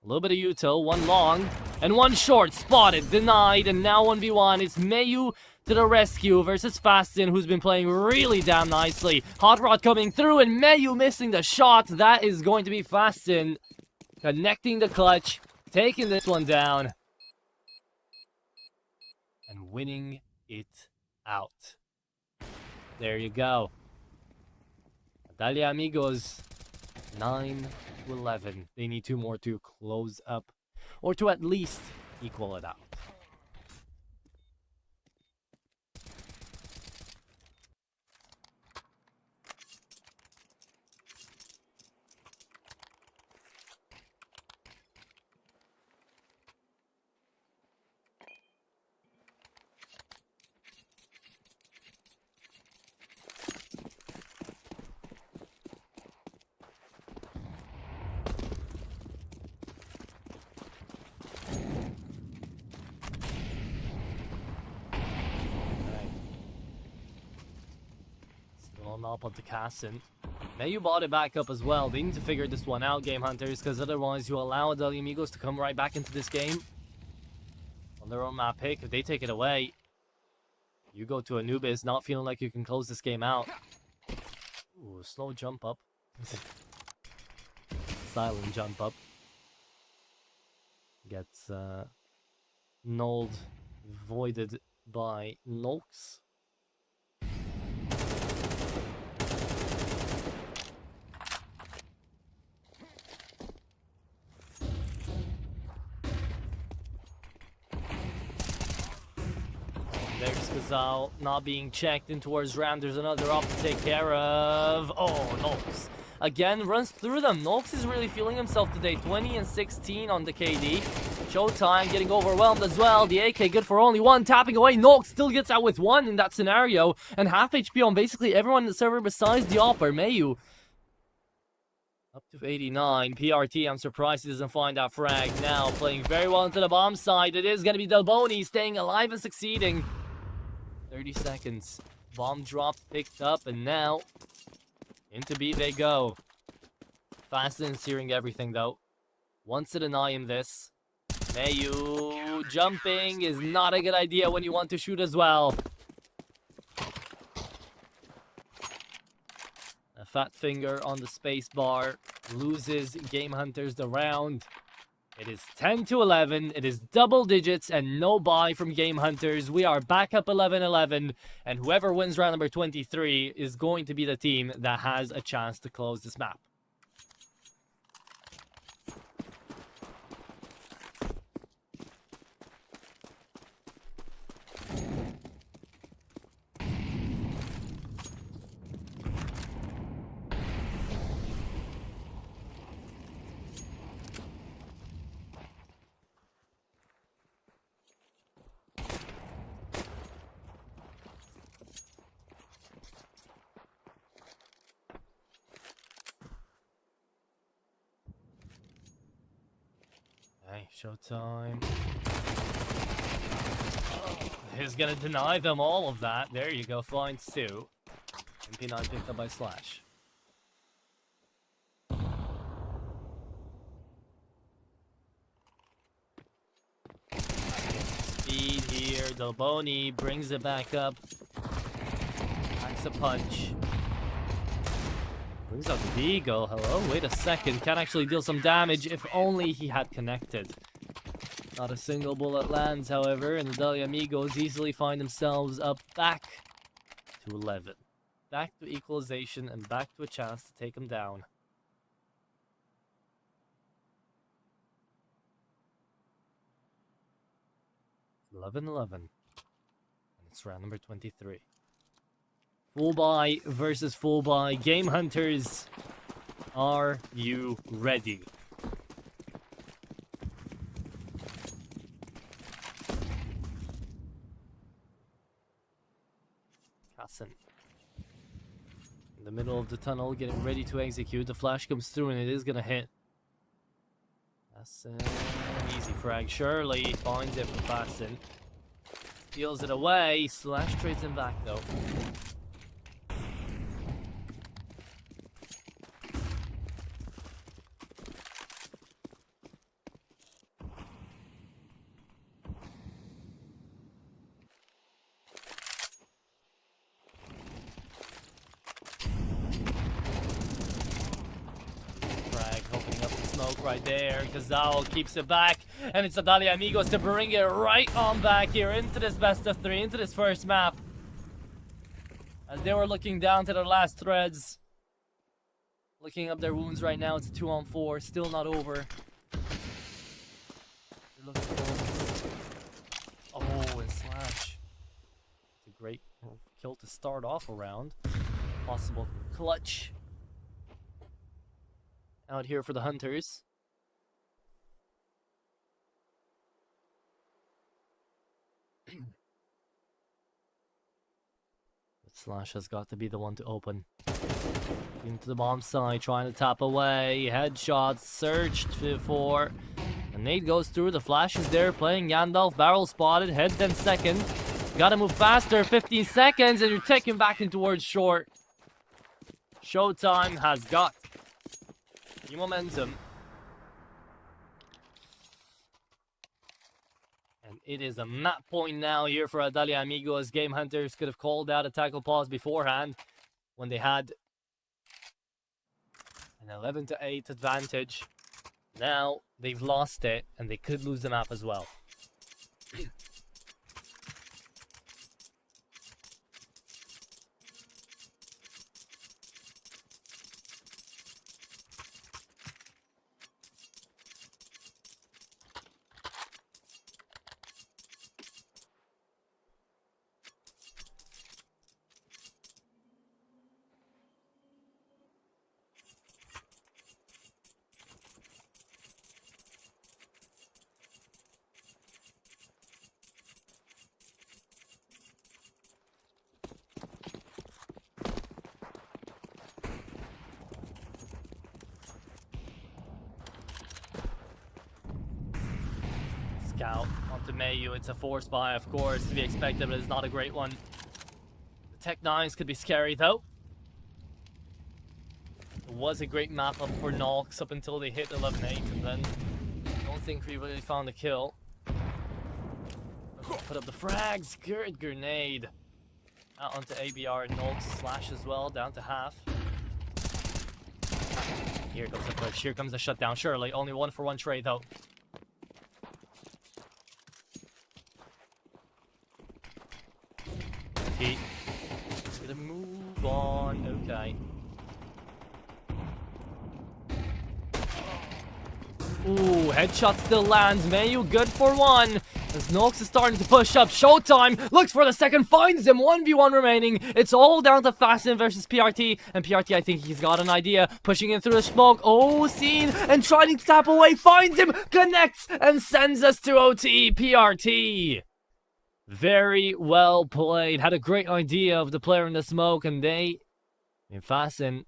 A little bit of Uto. 1 long. And 1 short. Spotted. Denied. And now 1v1. It's Mayu to the rescue versus Fastin, who's been playing really damn nicely. Hot Rod coming through and Mayu missing the shot. That is going to be Fastin connecting the clutch, taking this one down, and winning it out. There you go. Adal Amigos, 9-11. They need 2 more to close up, or to at least equal it out. Up onto Cassin. Mayu bought it back up as well. They need to figure this one out, Game Hunters, because otherwise you allow Adal Amigos to come right back into this game on their own map pick. If they take it away, you go to Anubis not feeling like you can close this game out. Ooh, slow jump up. Silent jump up. Gets nulled, voided by Nox. There's Skazal not being checked in towards Ram. There's another op to take care of. Oh, Nox. Again, runs through them. Nox is really feeling himself today. 20 and 16 on the KD. Showtime getting overwhelmed as well. The AK good for only 1. Tapping away. Nox still gets out with 1 in that scenario. And half HP on basically everyone in the server besides the Opper. Mayu up to 89. PRT, I'm surprised he doesn't find that frag. Now playing very well into the bomb side. It is going to be Delboni staying alive and succeeding. 30 seconds. Bomb drop picked up, and now into B they go. Fastin's hearing everything, though. Wants to deny him this. Mayu jumping is not a good idea when you want to shoot as well. A fat finger on the space bar loses Game Hunters the round. It is 10-11. It is double digits and no buy from Game Hunters. We are back up 11-11, and whoever wins round number 23 is going to be the team that has a chance to close this map. Okay, showtime. He's gonna deny them all of that. There you go, finds 2. MP9 picked up by Slash. Speed here. Delboni brings it back up. Packs a punch. Brings out the Beagle. Hello? Wait a second. Can actually deal some damage if only he had connected. Not a single bullet lands, however, and the Adal Amigos easily find themselves up back to 11. back to equalization and back to a chance to take him down. It's 11-11. And it's round number 23. Full buy versus full buy. Game Hunters, are you ready? Kassan. In the middle of the tunnel, getting ready to execute. The flash comes through and it is gonna hit. That's an easy frag. Shirley finds it from Kassan. Steals it away. Slash trades him back though. Right there, Adal keeps it back, and it's Adal Amigos to bring it right on back here into this best of 3, into this first map. As they were looking down to their last threads, looking up their wounds right now. It's a 2-on-4, still not over. They're looking for oh, and Slash. It's a great kill to start off a round. Possible clutch out here for the Hunters. Slash has got to be the one to open. Into the bomb side, trying to tap away. Headshots searched for. A nade goes through. The flash is there, playing Gandalf. Barrel spotted. Head then second. Gotta move faster. 15 seconds, and you're taken back in towards short. Showtime has got new momentum. And it is a map point now here for Adal Amigos. Game Hunters could have called out a tackle pause beforehand when they had an 11-8 advantage. Now they've lost it and they could lose the map as well. Scout onto Mayu. It's a force buy, of course, to be expected, but it's not a great one. The Tech 9s could be scary, though. It was a great map up for Nox up until they hit 11-8, and then I don't think we really found a kill. Put up the frags. Good grenade. Out onto ABR and Nox. Slash as well, down to half. Here comes the push. Here comes the shutdown. Surely, only 1-for-1 trade, though. Gonna move on, okay. Ooh, headshot still lands. Mayu good for one. As Nox is starting to push up. Showtime looks for the second, finds him. 1v1 remaining. It's all down to Fasten versus PRT. And PRT, I think he's got an idea. Pushing in through the smoke. Oh, seen. And trying to tap away. Finds him. Connects. And sends us to OT. PRT. Very well played. Had a great idea of the player in the smoke, and Fasten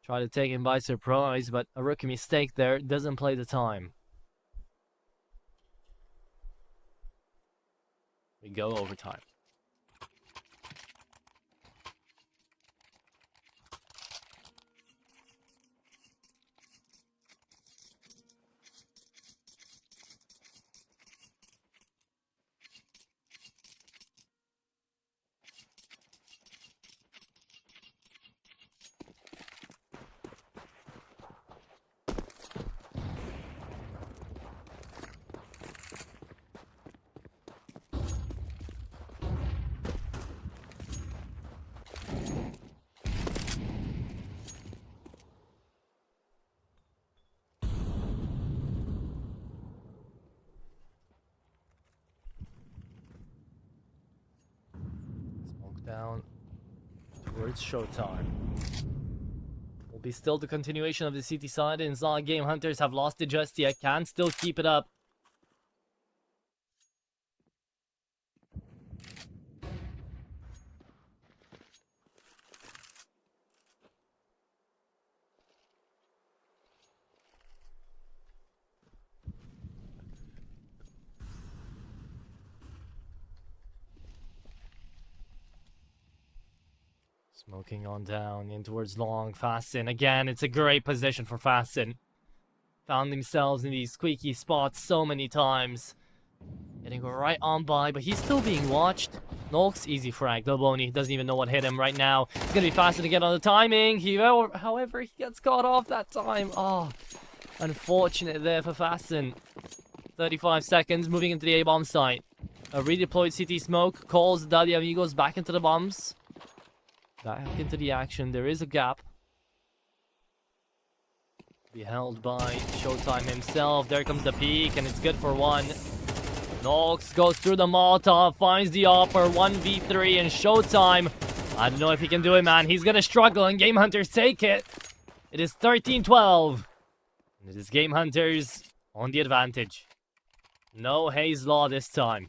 tried to take him by surprise, but a rookie mistake there. Doesn't play the time. We go overtime. Down towards Showtime. Will be still the continuation of the CT side. And it's not like Game Hunters have lost it just yet. Can still keep it up. Smoking on down in towards long. Fasten again. It's a great position for Fasten. Found themselves in these squeaky spots so many times. Getting right on by, but he's still being watched. Nolks, easy frag. Delboni doesn't even know what hit him right now. He's gonna be Fasten to get on the timing. However, he gets caught off that time. Oh, unfortunate there for Fasten. 35 seconds, moving into the A-bomb site. A redeployed CT smoke calls the Amigos back into the bombs. Back into the action. There is a gap. Be held by Showtime himself. There comes the peak, and it's good for one. Nox goes through the Molotov, finds the upper 1v3, and Showtime. I don't know if he can do it, man. He's gonna struggle, and Game Hunters take it. It is 13-12. And it is Game Hunters on the advantage. No Hayes Law this time.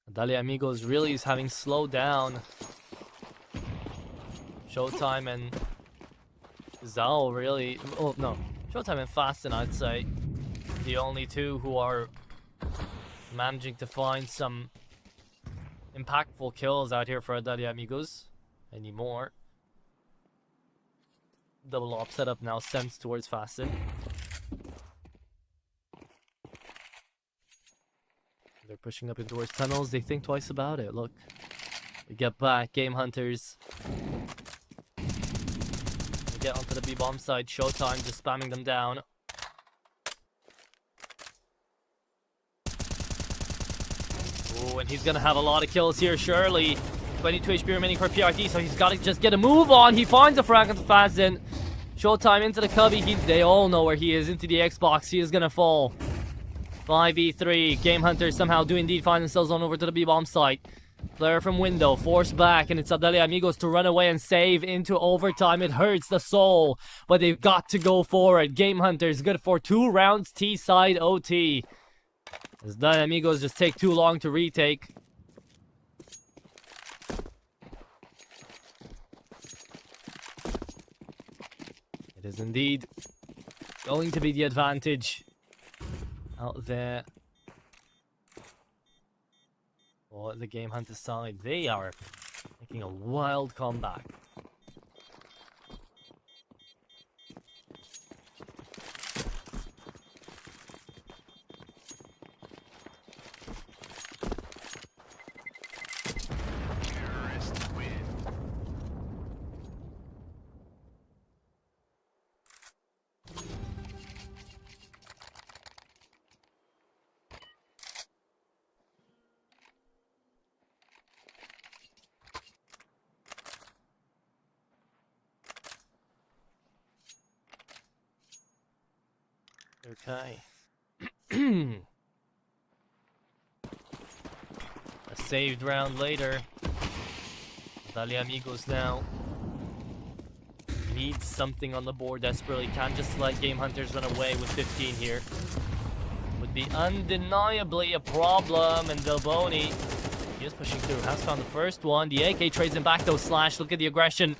Adal Amigos really is having slowed down. Showtime and Zao really... Oh, no. Showtime and Fasten, I'd say. The only two who are managing to find some impactful kills out here for Adal Amigos anymore. Double op setup now sent towards Fasten. They're pushing up in towards tunnels. They think twice about it. Look. We get back. Game Hunters. We get onto the B-bomb side. Showtime just spamming them down. Ooh, and he's gonna have a lot of kills here, surely. 22 HP remaining for PRT, so he's gotta just get a move on. He finds a frag onto Fasten. Showtime into the cubby. They all know where he is. Into the Xbox. He is gonna fall. 5v3. Game Hunters somehow do indeed find themselves on over to the B-bomb site. Player from window, forced back, and it's Adal Amigos to run away and save into overtime. It hurts the soul, but they've got to go for it. Game Hunters good for 2 rounds T-side OT. As Adal Amigos just take too long to retake. It is indeed going to be the advantage out there for the Game Hunter side. They are making a wild comeback. Okay. A saved round later. Adal Amigos now needs something on the board desperately. Can't just let Game Hunters run away with 15 here. Would be undeniably a problem. And Delboni, he is pushing through. Has found the first one. The AK trades him back though. Slash. Look at the aggression.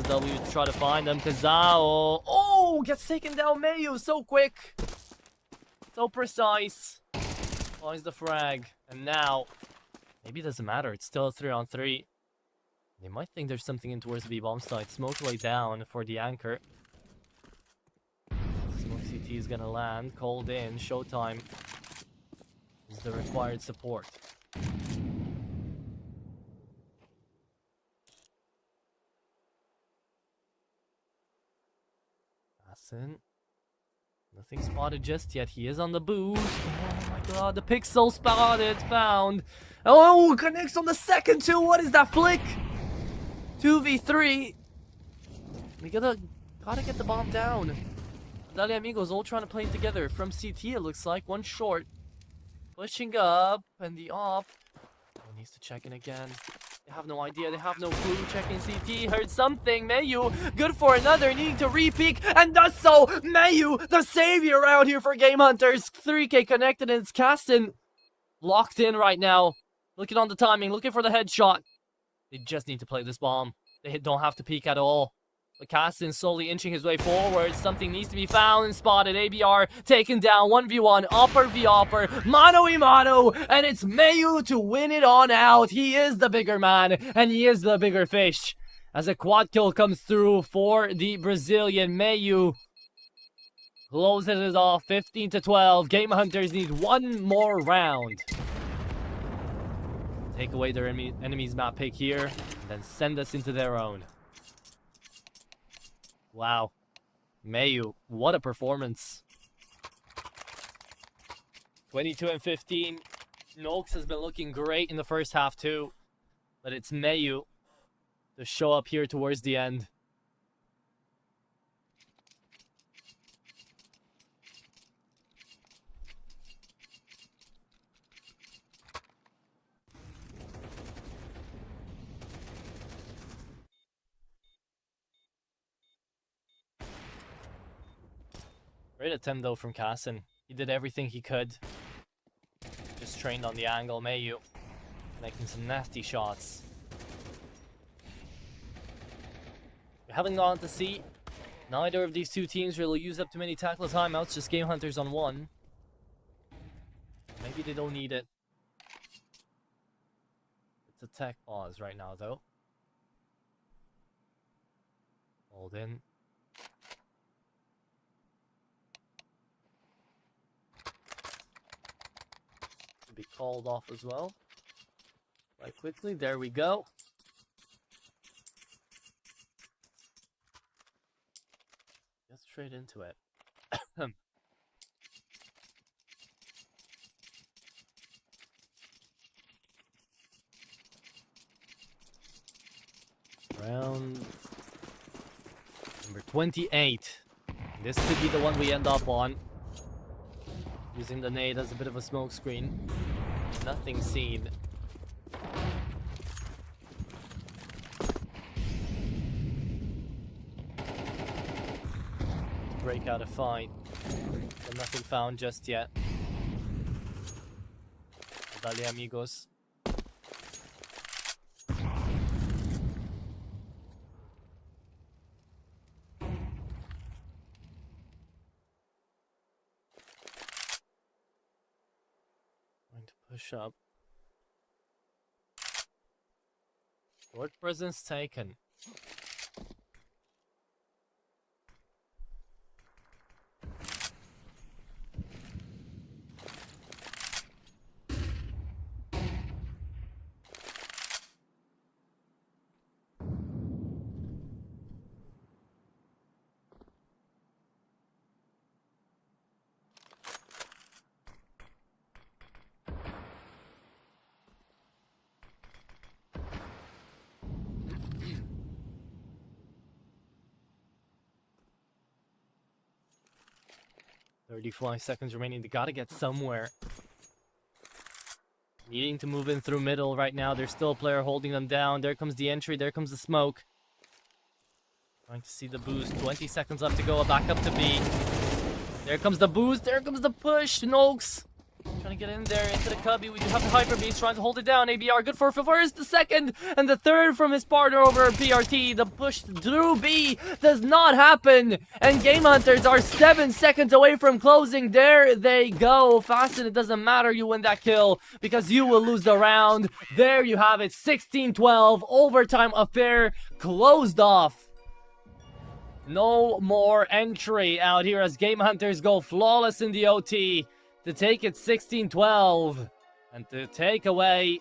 W to try to find them. Kazao. Oh, gets taken down. Mayu so quick. So precise. Finds the frag. And now, maybe it doesn't matter. It's still a 3-on-3. They might think there's something in towards the B-bomb side. Smoke lay down for the anchor. Smoke CT is gonna land. Called in. Showtime is the required support. Nothing spotted just yet. He is on the boost. Oh my god, the pixel spotted, found. Oh, connects on the second too. What is that flick? 2v3. We gotta get the bomb down. Adal Amigos all trying to play together. From CT, it looks like. One short. Pushing up, and the off. Oh, needs to check in again. They have no idea. They have no clue. Checking CT. Heard something. Mayu, good for another. Needing to re-peek, and does so. Mayu, the savior out here for Game Hunters. 3K connected, and it's Kasten locked in right now. Looking on the timing. Looking for the headshot. They just need to play this bomb. They don't have to peek at all. But Kasten slowly inching his way forward. Something needs to be found and spotted. ABR taken down. 1v1. Upper v upper. Mano y mano. And it's Mayu to win it on out. He is the bigger man. And he is the bigger fish. As a quad kill comes through for the Brazilian. Mayu closes it off. 15-12. Game Hunters need one more round. Take away their enemy's map pick here. And then send us into their own. Wow. Mayu, what a performance. 22-15. Nox has been looking great in the first half too. But it's Mayu to show up here towards the end. Great attempt though from Kasten. He did everything he could. Just trained on the angle. Mayu making some nasty shots. We haven't gone to see. Neither of these two teams really use up too many tackle timeouts. Just Game Hunters on one. Maybe they don't need it. It's a tech pause right now though. Hold in. Be called off as well. Right quickly, there we go. Get straight into it. Round number 28. This could be the one we end up on. Using the nade as a bit of a smoke screen. Nothing seen. Break out a fight. But nothing found just yet. Adal Amigos. Push up. Short presence taken. .35 seconds remaining. They gotta get somewhere. Needing to move in through middle right now. There's still a player holding them down. There comes the entry. There comes the smoke. Trying to see the boost. 20 seconds left to go. Back up to B. There comes the boost. There comes the push. Nox trying to get in there into the cubby. We do have the Hyper Beast trying to hold it down. ABR good for first, the second, and the third from his partner over PRT. The push through B does not happen. And Game Hunters are 7 seconds away from closing. There they go. Fast, and it doesn't matter. You win that kill because you will lose the round. There you have it. 16-12. Overtime affair closed off. No more entry out here as Game Hunters go flawless in the OT to take it 16-12 and to take away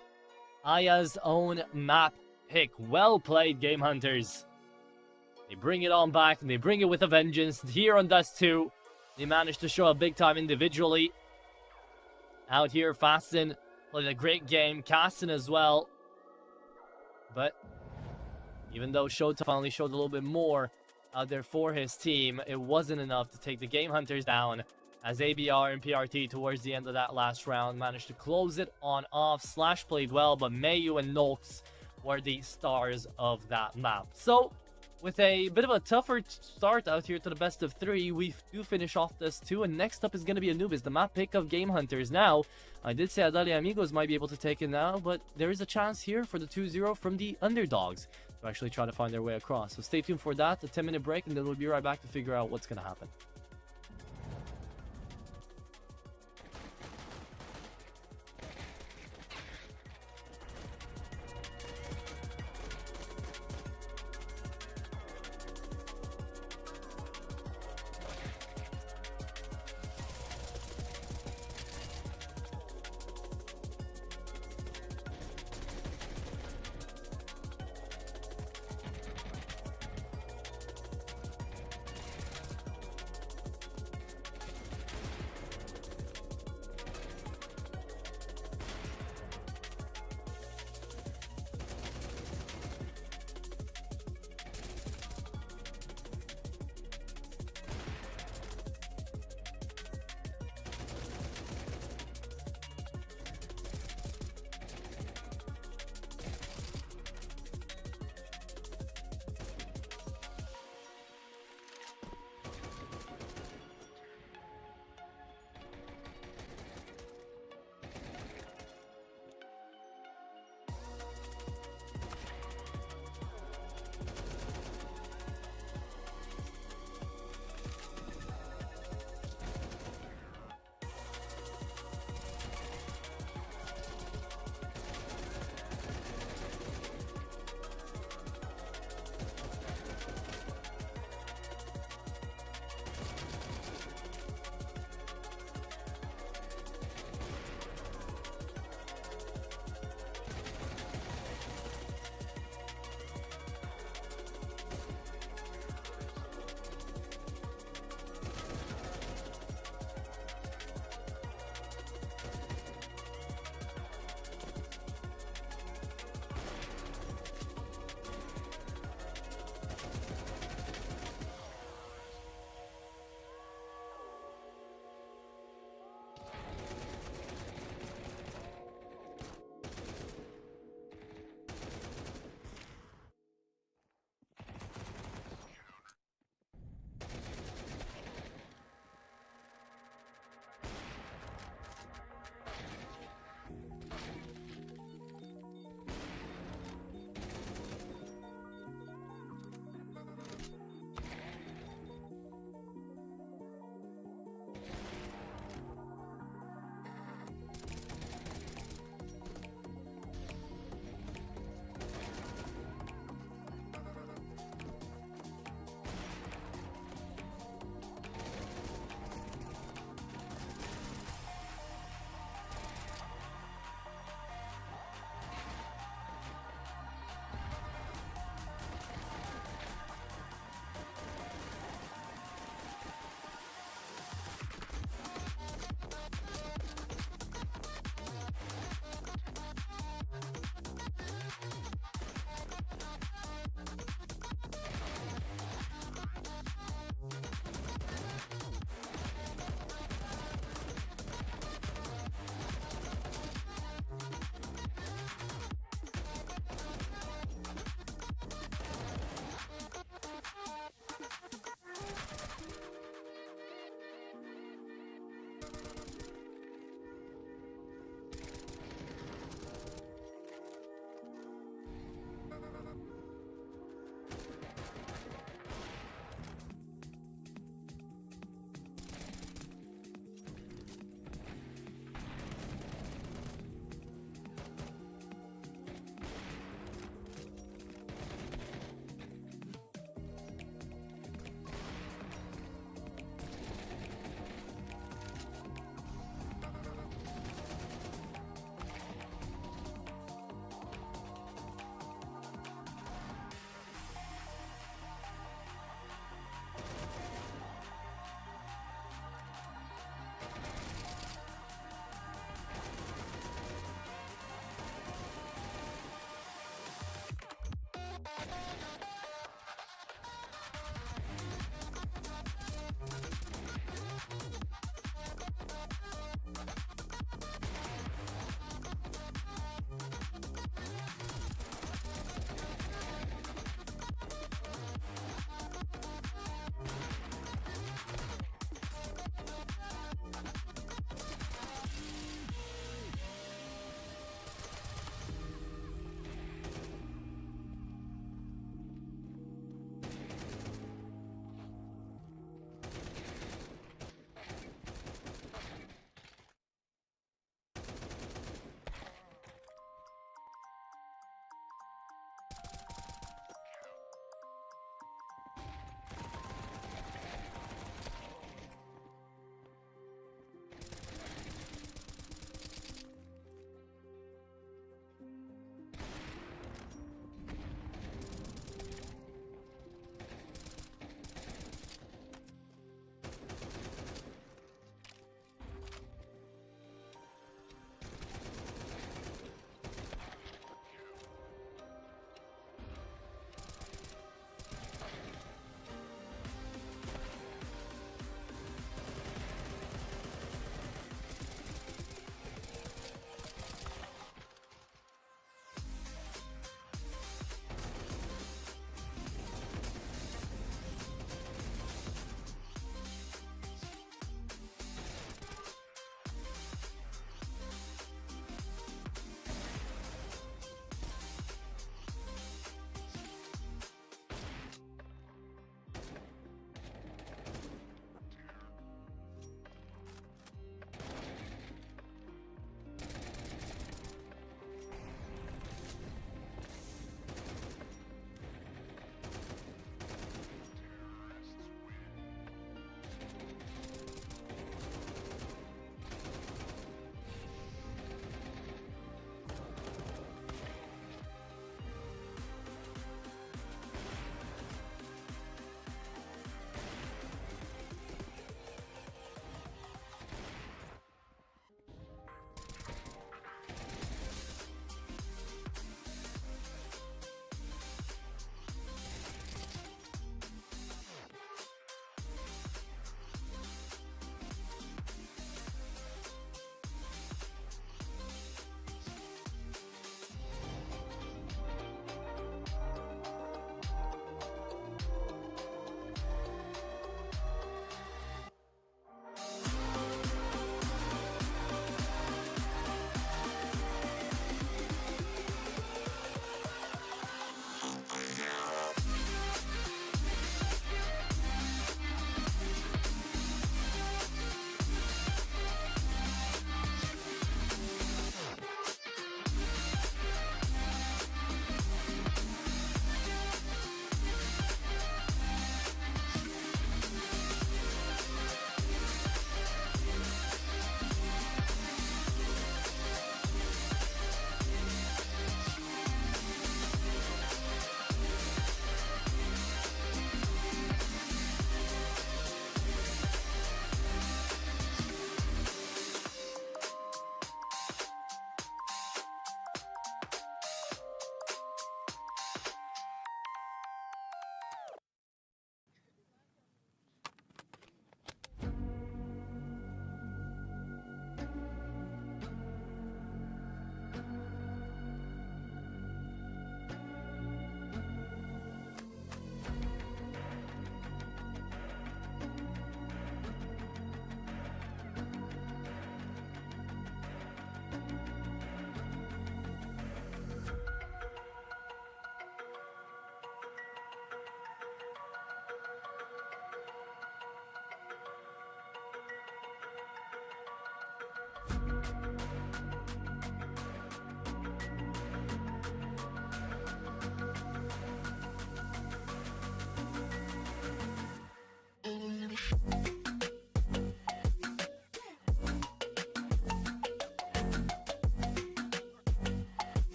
Aya's own map pick. Well played, Game Hunters. They bring it on back and they bring it with a vengeance here on Dust 2. They managed to show up big time individually. Out here, Fasten played a great game. Kasten as well. But even though Shota finally showed a little bit more out there for his team, it wasn't enough to take the Game Hunters down, as ABR and PRT towards the end of that last round managed to close it on off. Slash played well, but Mayu and Nox were the stars of that map. So, with a bit of a tougher start out here to the best of 3, we do finish off this 2, and next up is going to be Anubis, the map pick of Game Hunters. Now, I did say Adal and Amigos might be able to take it now, but there is a chance here for the 2-0 from the underdogs to actually try to find their way across. So stay tuned for that, a 10-minute break, and then we'll be right back to figure out what's going to happen.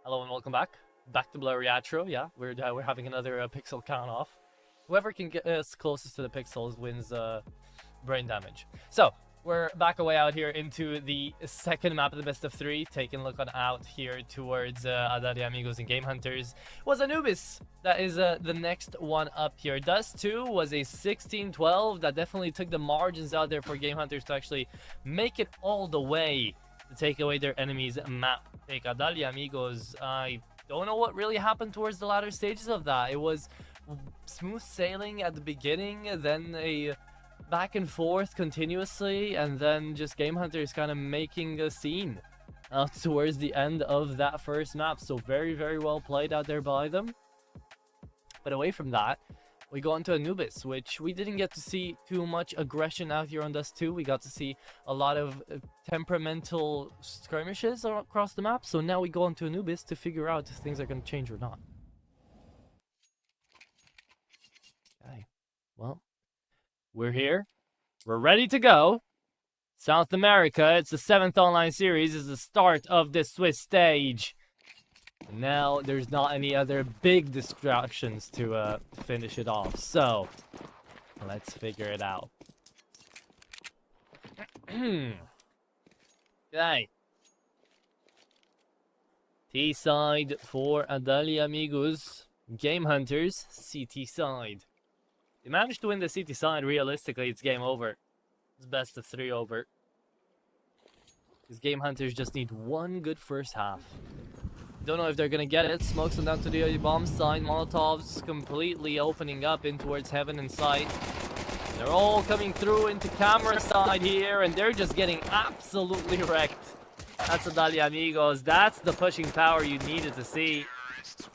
Hello and welcome back. Back to Blurry Atro. Yeah, we're having another pixel count off. Whoever can get us closest to the pixels wins brain damage. So we're back away out here into the second map of the best of 3. Taking a look on out here towards Adal, Amigos, and Game Hunters. Was Anubis. That is the next one up here. Dust 2 was a 16-12. That definitely took the margins out there for Game Hunters to actually make it all the way to take away their enemy's map pick. Adal, Amigos, I don't know what really happened towards the latter stages of that. It was smooth sailing at the beginning, then a back and forth continuously, and then just Game Hunters kind of making a scene towards the end of that first map. So very, very well played out there by them. But away from that, we go into Anubis, which we didn't get to see too much aggression out here on Dust 2. We got to see a lot of temperamental skirmishes across the map. So now we go into Anubis to figure out if things are going to change or not. Okay, well, we're here. We're ready to go. South America, it's the 7th online series. It's the start of the Swiss stage. Now there's not any other big distractions to finish it off, so let's figure it out. Okay. T side for Adal, Amigos. Game Hunters, CT side. They managed to win the CT side. Realistically, it's game over. It's best of 3 over. These Game Hunters just need one good first half. Don't know if they're gonna get it. Smokes them down to the bomb side. Molotovs completely opening up in towards heaven and sight. They're all coming through into camera side here, and they're just getting absolutely wrecked. That's Adal, Amigos. That's the pushing power you needed to see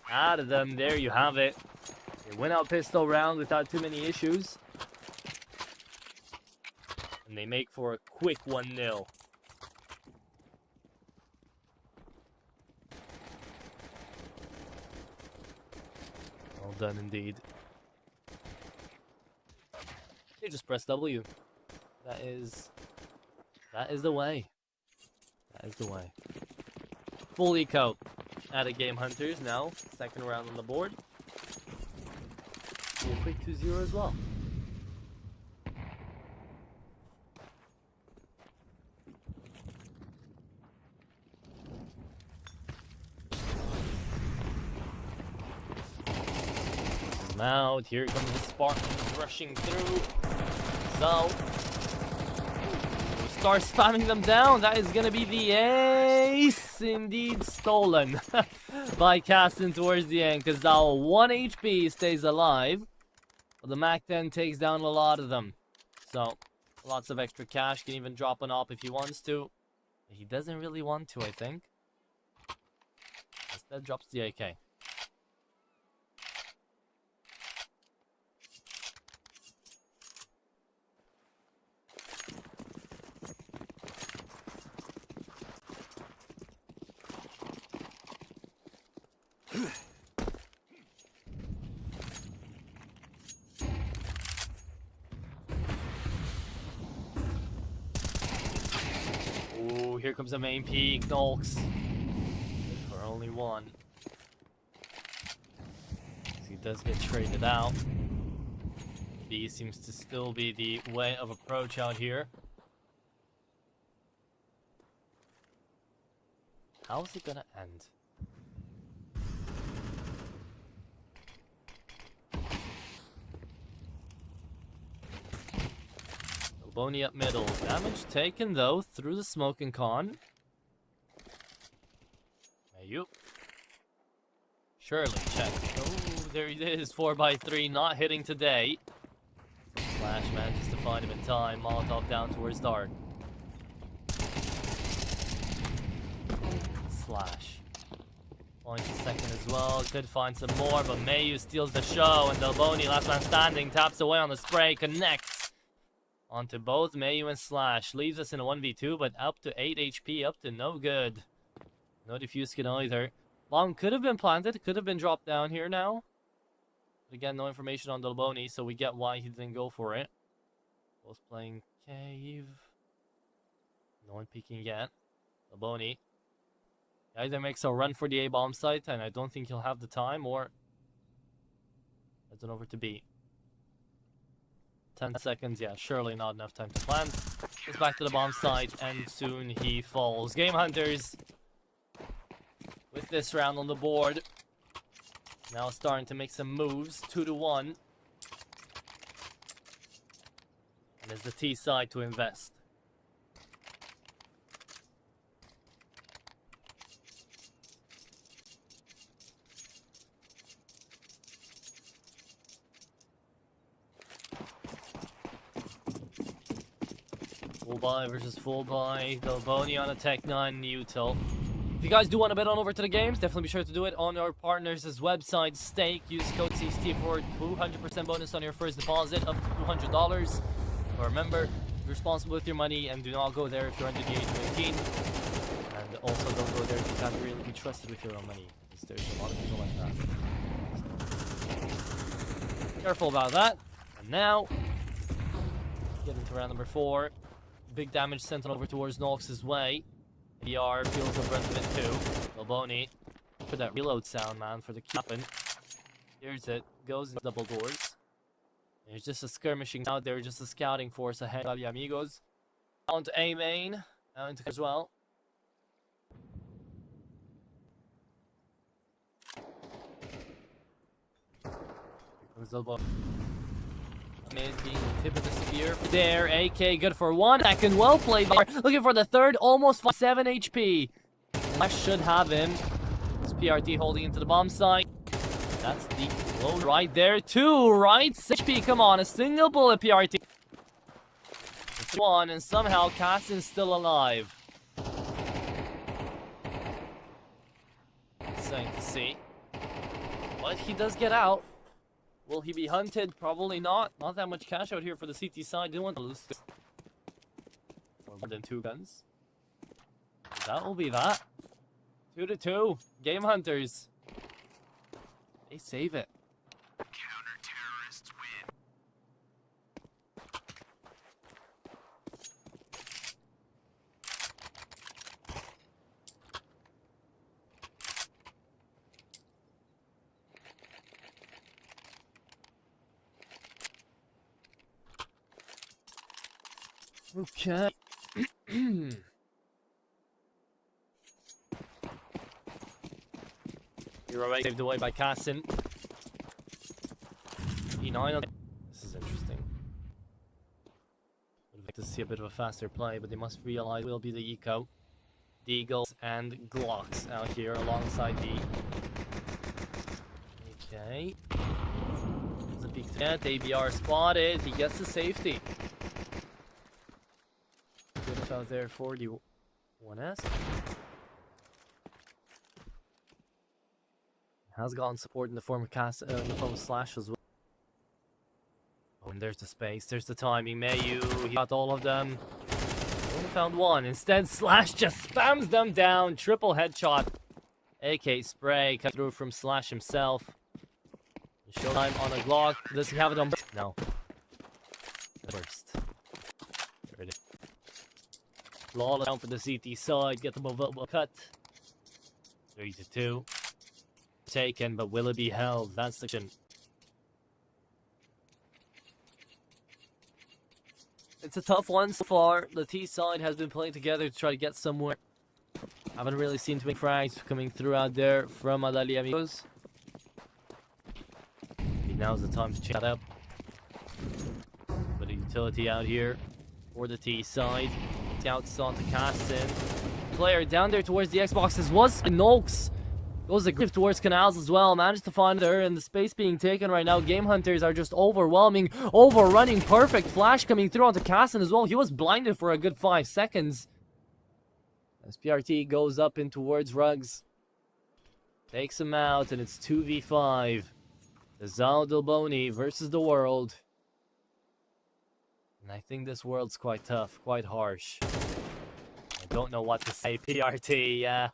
out of them. There you have it. They went out pistol round without too many issues. And they make for a quick 1-0. Well done indeed. They just press W. That is the way. That is the way. Full eco out of Game Hunters now. Second round on the board. A quick 2-0 as well. Out. Here comes the Spartans rushing through. So, start spamming them down. That is going to be the ace. Indeed stolen by Caston towards the end. Kazal 1 HP stays alive. But the Mac 10 takes down a lot of them. So, lots of extra cash. Can even drop an op if he wants to. He doesn't really want to, I think. Instead drops the AK. Ooh, here comes the main peak, Nolks. For only one. He does get traded out. B seems to still be the way of approach out here. How's it gonna end? Boney up middle. Damage taken though through the smoking con. Mayu. Surely check. Oh, there he is. 4x3 not hitting today. Slash manages to find him in time. Molotov down towards Dark. Slash. Points a second as well. Could find some more, but Mayu steals the show. And Delboni, last man standing, taps away on the spray. Connects onto both Mayu and Slash. Leaves us in a 1v2, but up to 8 HP. Up to no good. No defuse kit either. Bomb could have been planted. Could have been dropped down here now. But again, no information on Delboni, so we get why he didn't go for it. Both playing cave. No one peeking yet. Delboni. Either makes a run for the A-bomb site, and I don't think he'll have the time, or heads on over to B. 10 seconds, yeah, surely not enough time to plant. Goes back to the bomb site, and soon he falls. Game Hunters, with this round on the board, now starting to make some moves, 2-1. And there's the T side to invest. Full buy versus full buy. Delboni on a Tech 9 util. If you guys do want to bet on over to the games, definitely be sure to do it on our partners' website, Stake. Use code CCT for 200% bonus on your first deposit, up to $200. But remember, be responsible with your money and do not go there if you're under the age of 18. And also don't go there if you can't really be trusted with your own money, because there's a lot of people like that. So, careful about that. And now, get into round number 4. Big damage sent on over towards Nox's way. VR feels the brunt of it too. Delboni, for that reload sound, man, for the capping. Here's it. Goes in double doors. There's just a skirmishing out there, just a scouting force ahead of the Amigos. On to A main. Out into as well. Here comes Delboni. Mid being the tip of the spear. There, AK good for 1 second. Well played there. Looking for the third, almost 7 HP. Flash should have him. This PRT holding into the bomb site. That's the load right there. 2, right? 6 HP, come on. A single bullet PRT. It's 1, and somehow Cassin's still alive. Insane to see. But he does get out. Will he be hunted? Probably not. Not that much cash out here for the CT side. Didn't want to lose this. More than 2 guns. That will be that. 2-2. Game Hunters. They save it. Counter-terrorists win. Okay. You're alright, saved away by Cassin. E9 on. This is interesting. Would like to see a bit of a faster play, but they must realize it will be the eco. Deagles and Glocks out here alongside the. Okay. Doesn't peek yet. ABR spotted. He gets the safety. Good out there for the 1S. Has gotten support in the form of in the form of Slash as well. Oh, and there's the space, there's the timing. Mayu, he got all of them. Only found one. Instead, Slash just spams them down. Triple headshot. AK spray cut through from Slash himself. Showtime on a Glock. Does he have it on? No. First. There it is. Flawless down for the CT side. Get them a cut. 3-2. Taken, but will it be held? That's the question. It's a tough one so far. The T side has been playing together to try to get somewhere. Haven't really seen too many frags coming through out there from Adal Amigos. Now's the time to check that up. But a utility out here for the T side. Scouts on to Cassin. Player down there towards the Xboxes was Nox. Goes a grip towards Canals as well. Managed to find her, and the space being taken right now. Game Hunters are just overwhelming, overrunning. Perfect flash coming through onto Cassin as well. He was blinded for a good 5 seconds. As PRT goes up in towards Rugs. Takes him out, and it's 2v5. Adal Delboni versus the world. And I think this world's quite tough, quite harsh. I don't know what to say. PRT, yeah.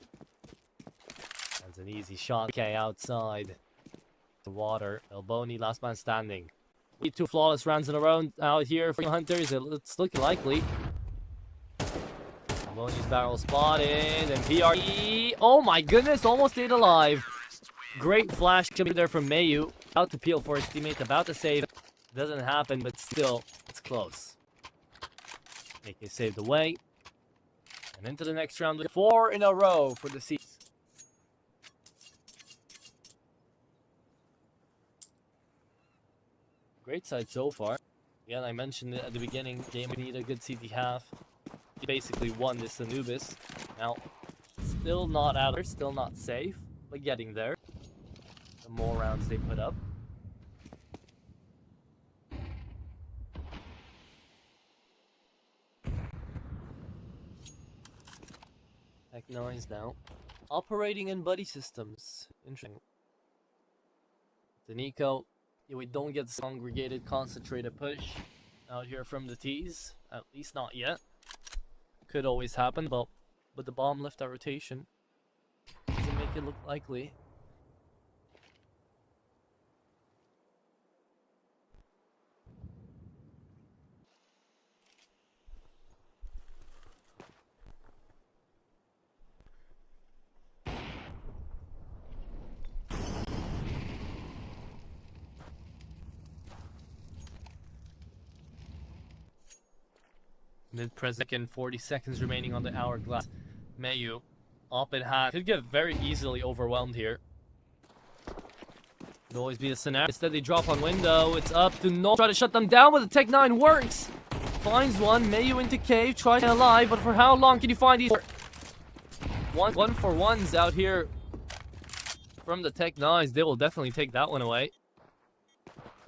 That's an easy shot. Okay, outside. The water. Delboni, last man standing. 2 flawless rounds in a row out here for Hunters. It's looking likely. Maloney's barrel spotted, and PRE. Oh my goodness, almost stayed alive. Great flash to be there from Mayu. About to peel for his teammate, about to save. Doesn't happen, but still, it's close. AK saved away. And into the next round with 4 in a row for the Seas. Great side so far. Again, I mentioned it at the beginning, game we need a good CT half. He basically won this Anubis. Now, still not out there, still not safe, but getting there. The more rounds they put up. Tech Noise now. Operating in buddy systems. Interesting. The Nico, yeah, we don't get this congregated, concentrated push out here from the T's. At least not yet. Could always happen, but the bomb left that rotation doesn't make it look likely. Mid-press second, 40 seconds remaining on the hourglass. Mayu, up in hand, could get very easily overwhelmed here. Could always be a scenario. Instead, they drop on window. It's up to no. Try to shut them down, but the Tech 9 works. Finds one. Mayu into cave. Tries to alive, but for how long can you find these? One for ones out here from the Tech 9s. They will definitely take that one away.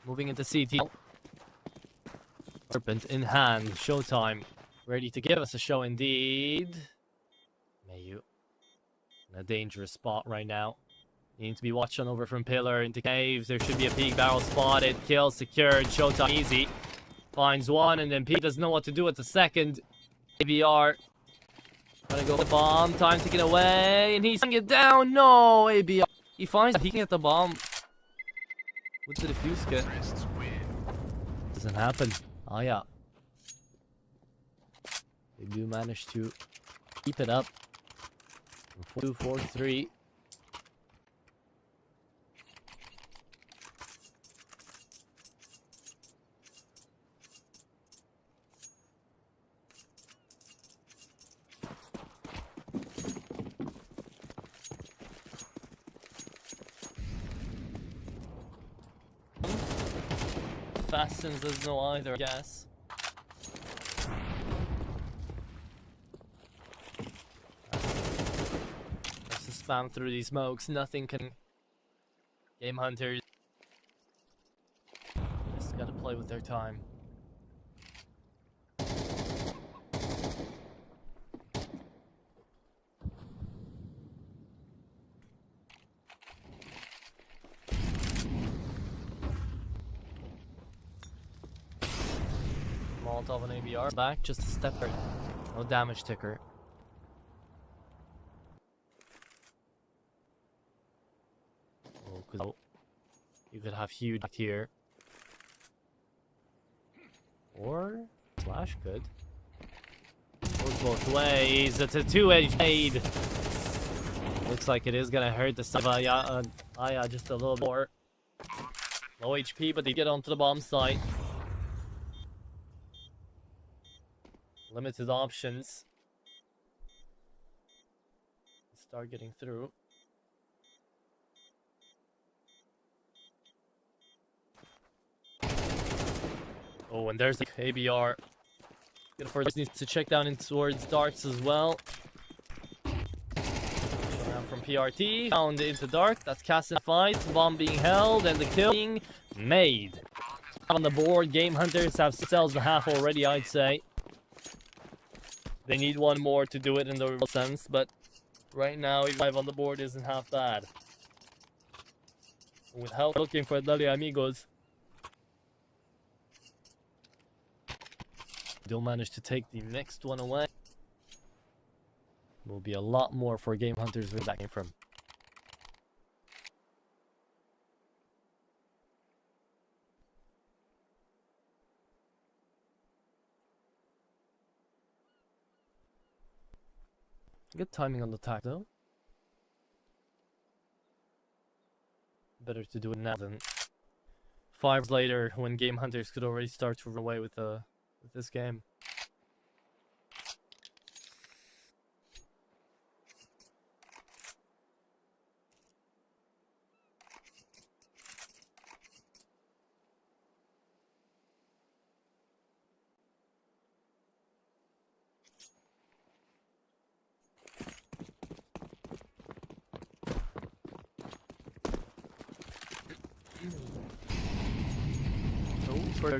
Moving into CT. Serpent in hand. Showtime. Ready to give us a show indeed. Mayu in a dangerous spot right now. Needing to be watched on over from pillar into caves. There should be a peak barrel spotted. Kill secured. Showtime easy. Finds one and then P doesn't know what to do with the second. ABR. Gonna go with the bomb. Time taken away. And he's it down. No, ABR. He finds that he can get the bomb with the defuse kit. Doesn't happen. Oh yeah. They do manage to keep it up. 4-2, 4-3. Fastens doesn't know either, I guess. Has to spam through these smokes. Nothing can. Game Hunters just gotta play with their time. Molotov and ABR back, just a stepper. No damage ticker. Oh, cause you could have huge here. Or Slash could. Goes both ways. It's a two-edged blade. Looks like it is gonna hurt the Aya just a little more. Low HP, but they get onto the bomb site. Limited options. Start getting through. Oh, and there's the ABR. Good first needs to check down in towards darks as well. From PRT, found into dark. That's casting fight. Bomb being held and the kill being made. On the board, Game Hunters have cells and a half already, I'd say. They need one more to do it in the real sense, but right now, 5 on the board isn't half bad. With help looking for the Amigos. They'll manage to take the next one away. Will be a lot more for Game Hunters where that came from. Good timing on the attack, though. Better to do it now than 5 hours later, when game hunters could already start to run away with this game.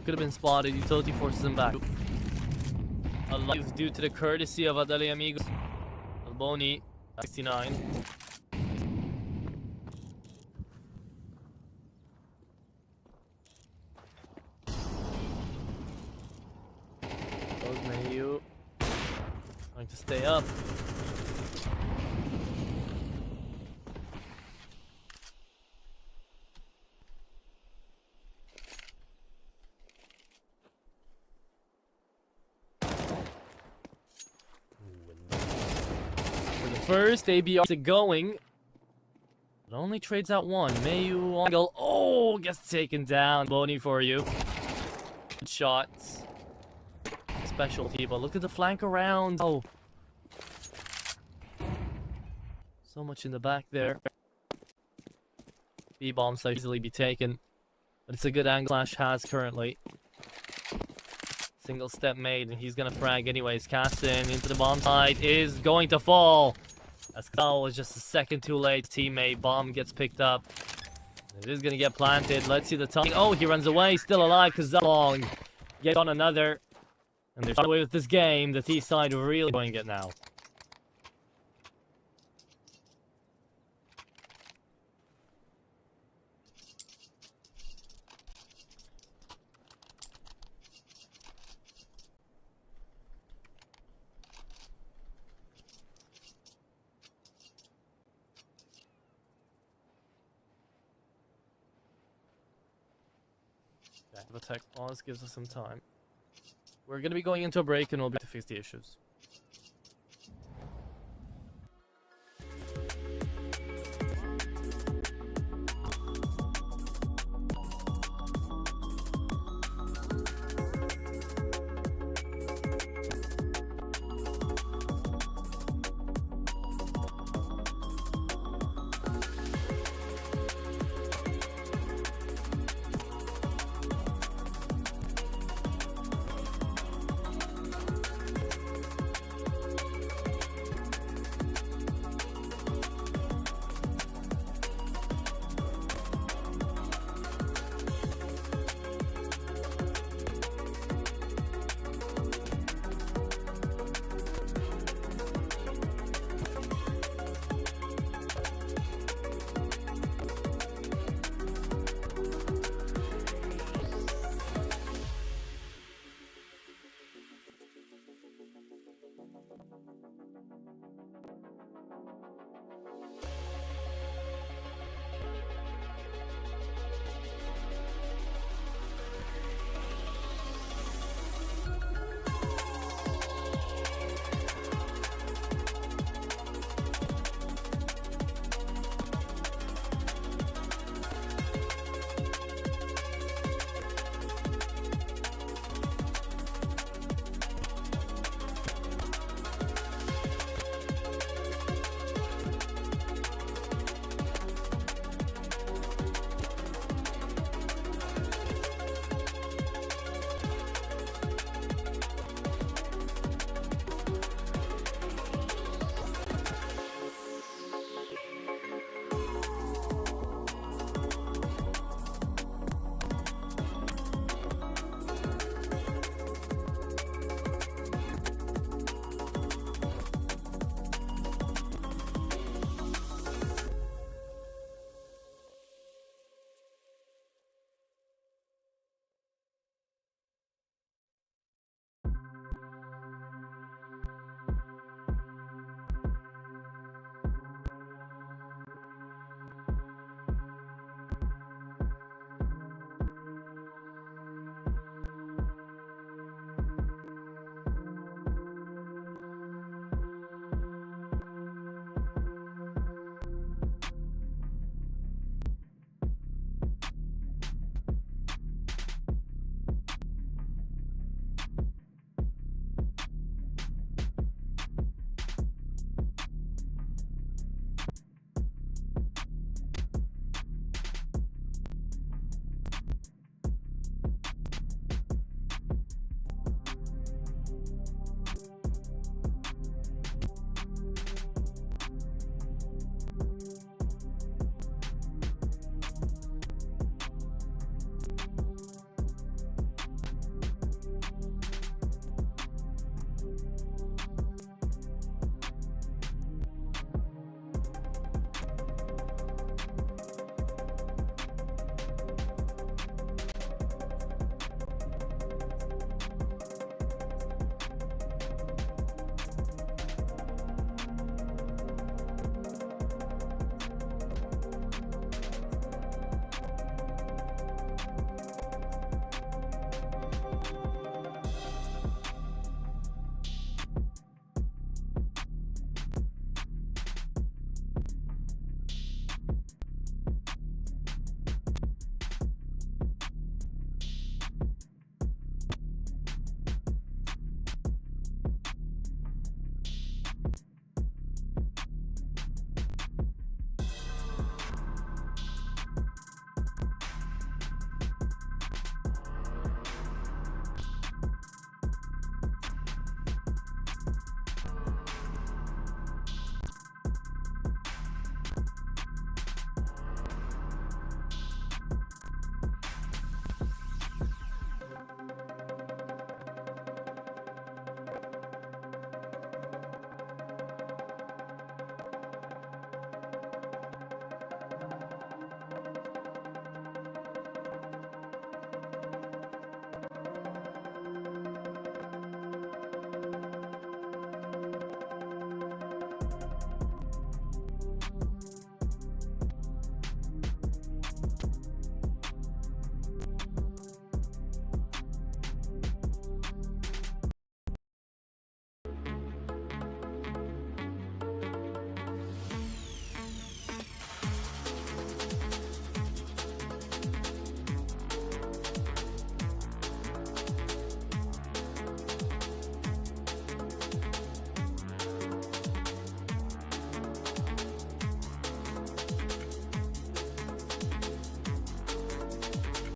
Could have been spotted. Utility forces him back. Alive due to the courtesy of Adal and Amigos. Alboni, 69. Mayu trying to stay up. First, ABR is going. It only trades out one. Mayu angle. Oh, gets taken down. Boni for you. Good shots. Specialty, but look at the flank around. Oh. So much in the back there. B-bombs so easily be taken. But it's a good angle Flash has currently. Single step made, and he's gonna frag anyways. Castin into the bomb side is going to fall. As Adal was just a second too late. Teammate bomb gets picked up. It is gonna get planted. Let's see the timing. Oh, he runs away, still alive because that long. Get on another. And they're away with this game. The T side really enjoying it now. The tech pause gives us some time. We're gonna be going into a break and we'll be to fix the issues.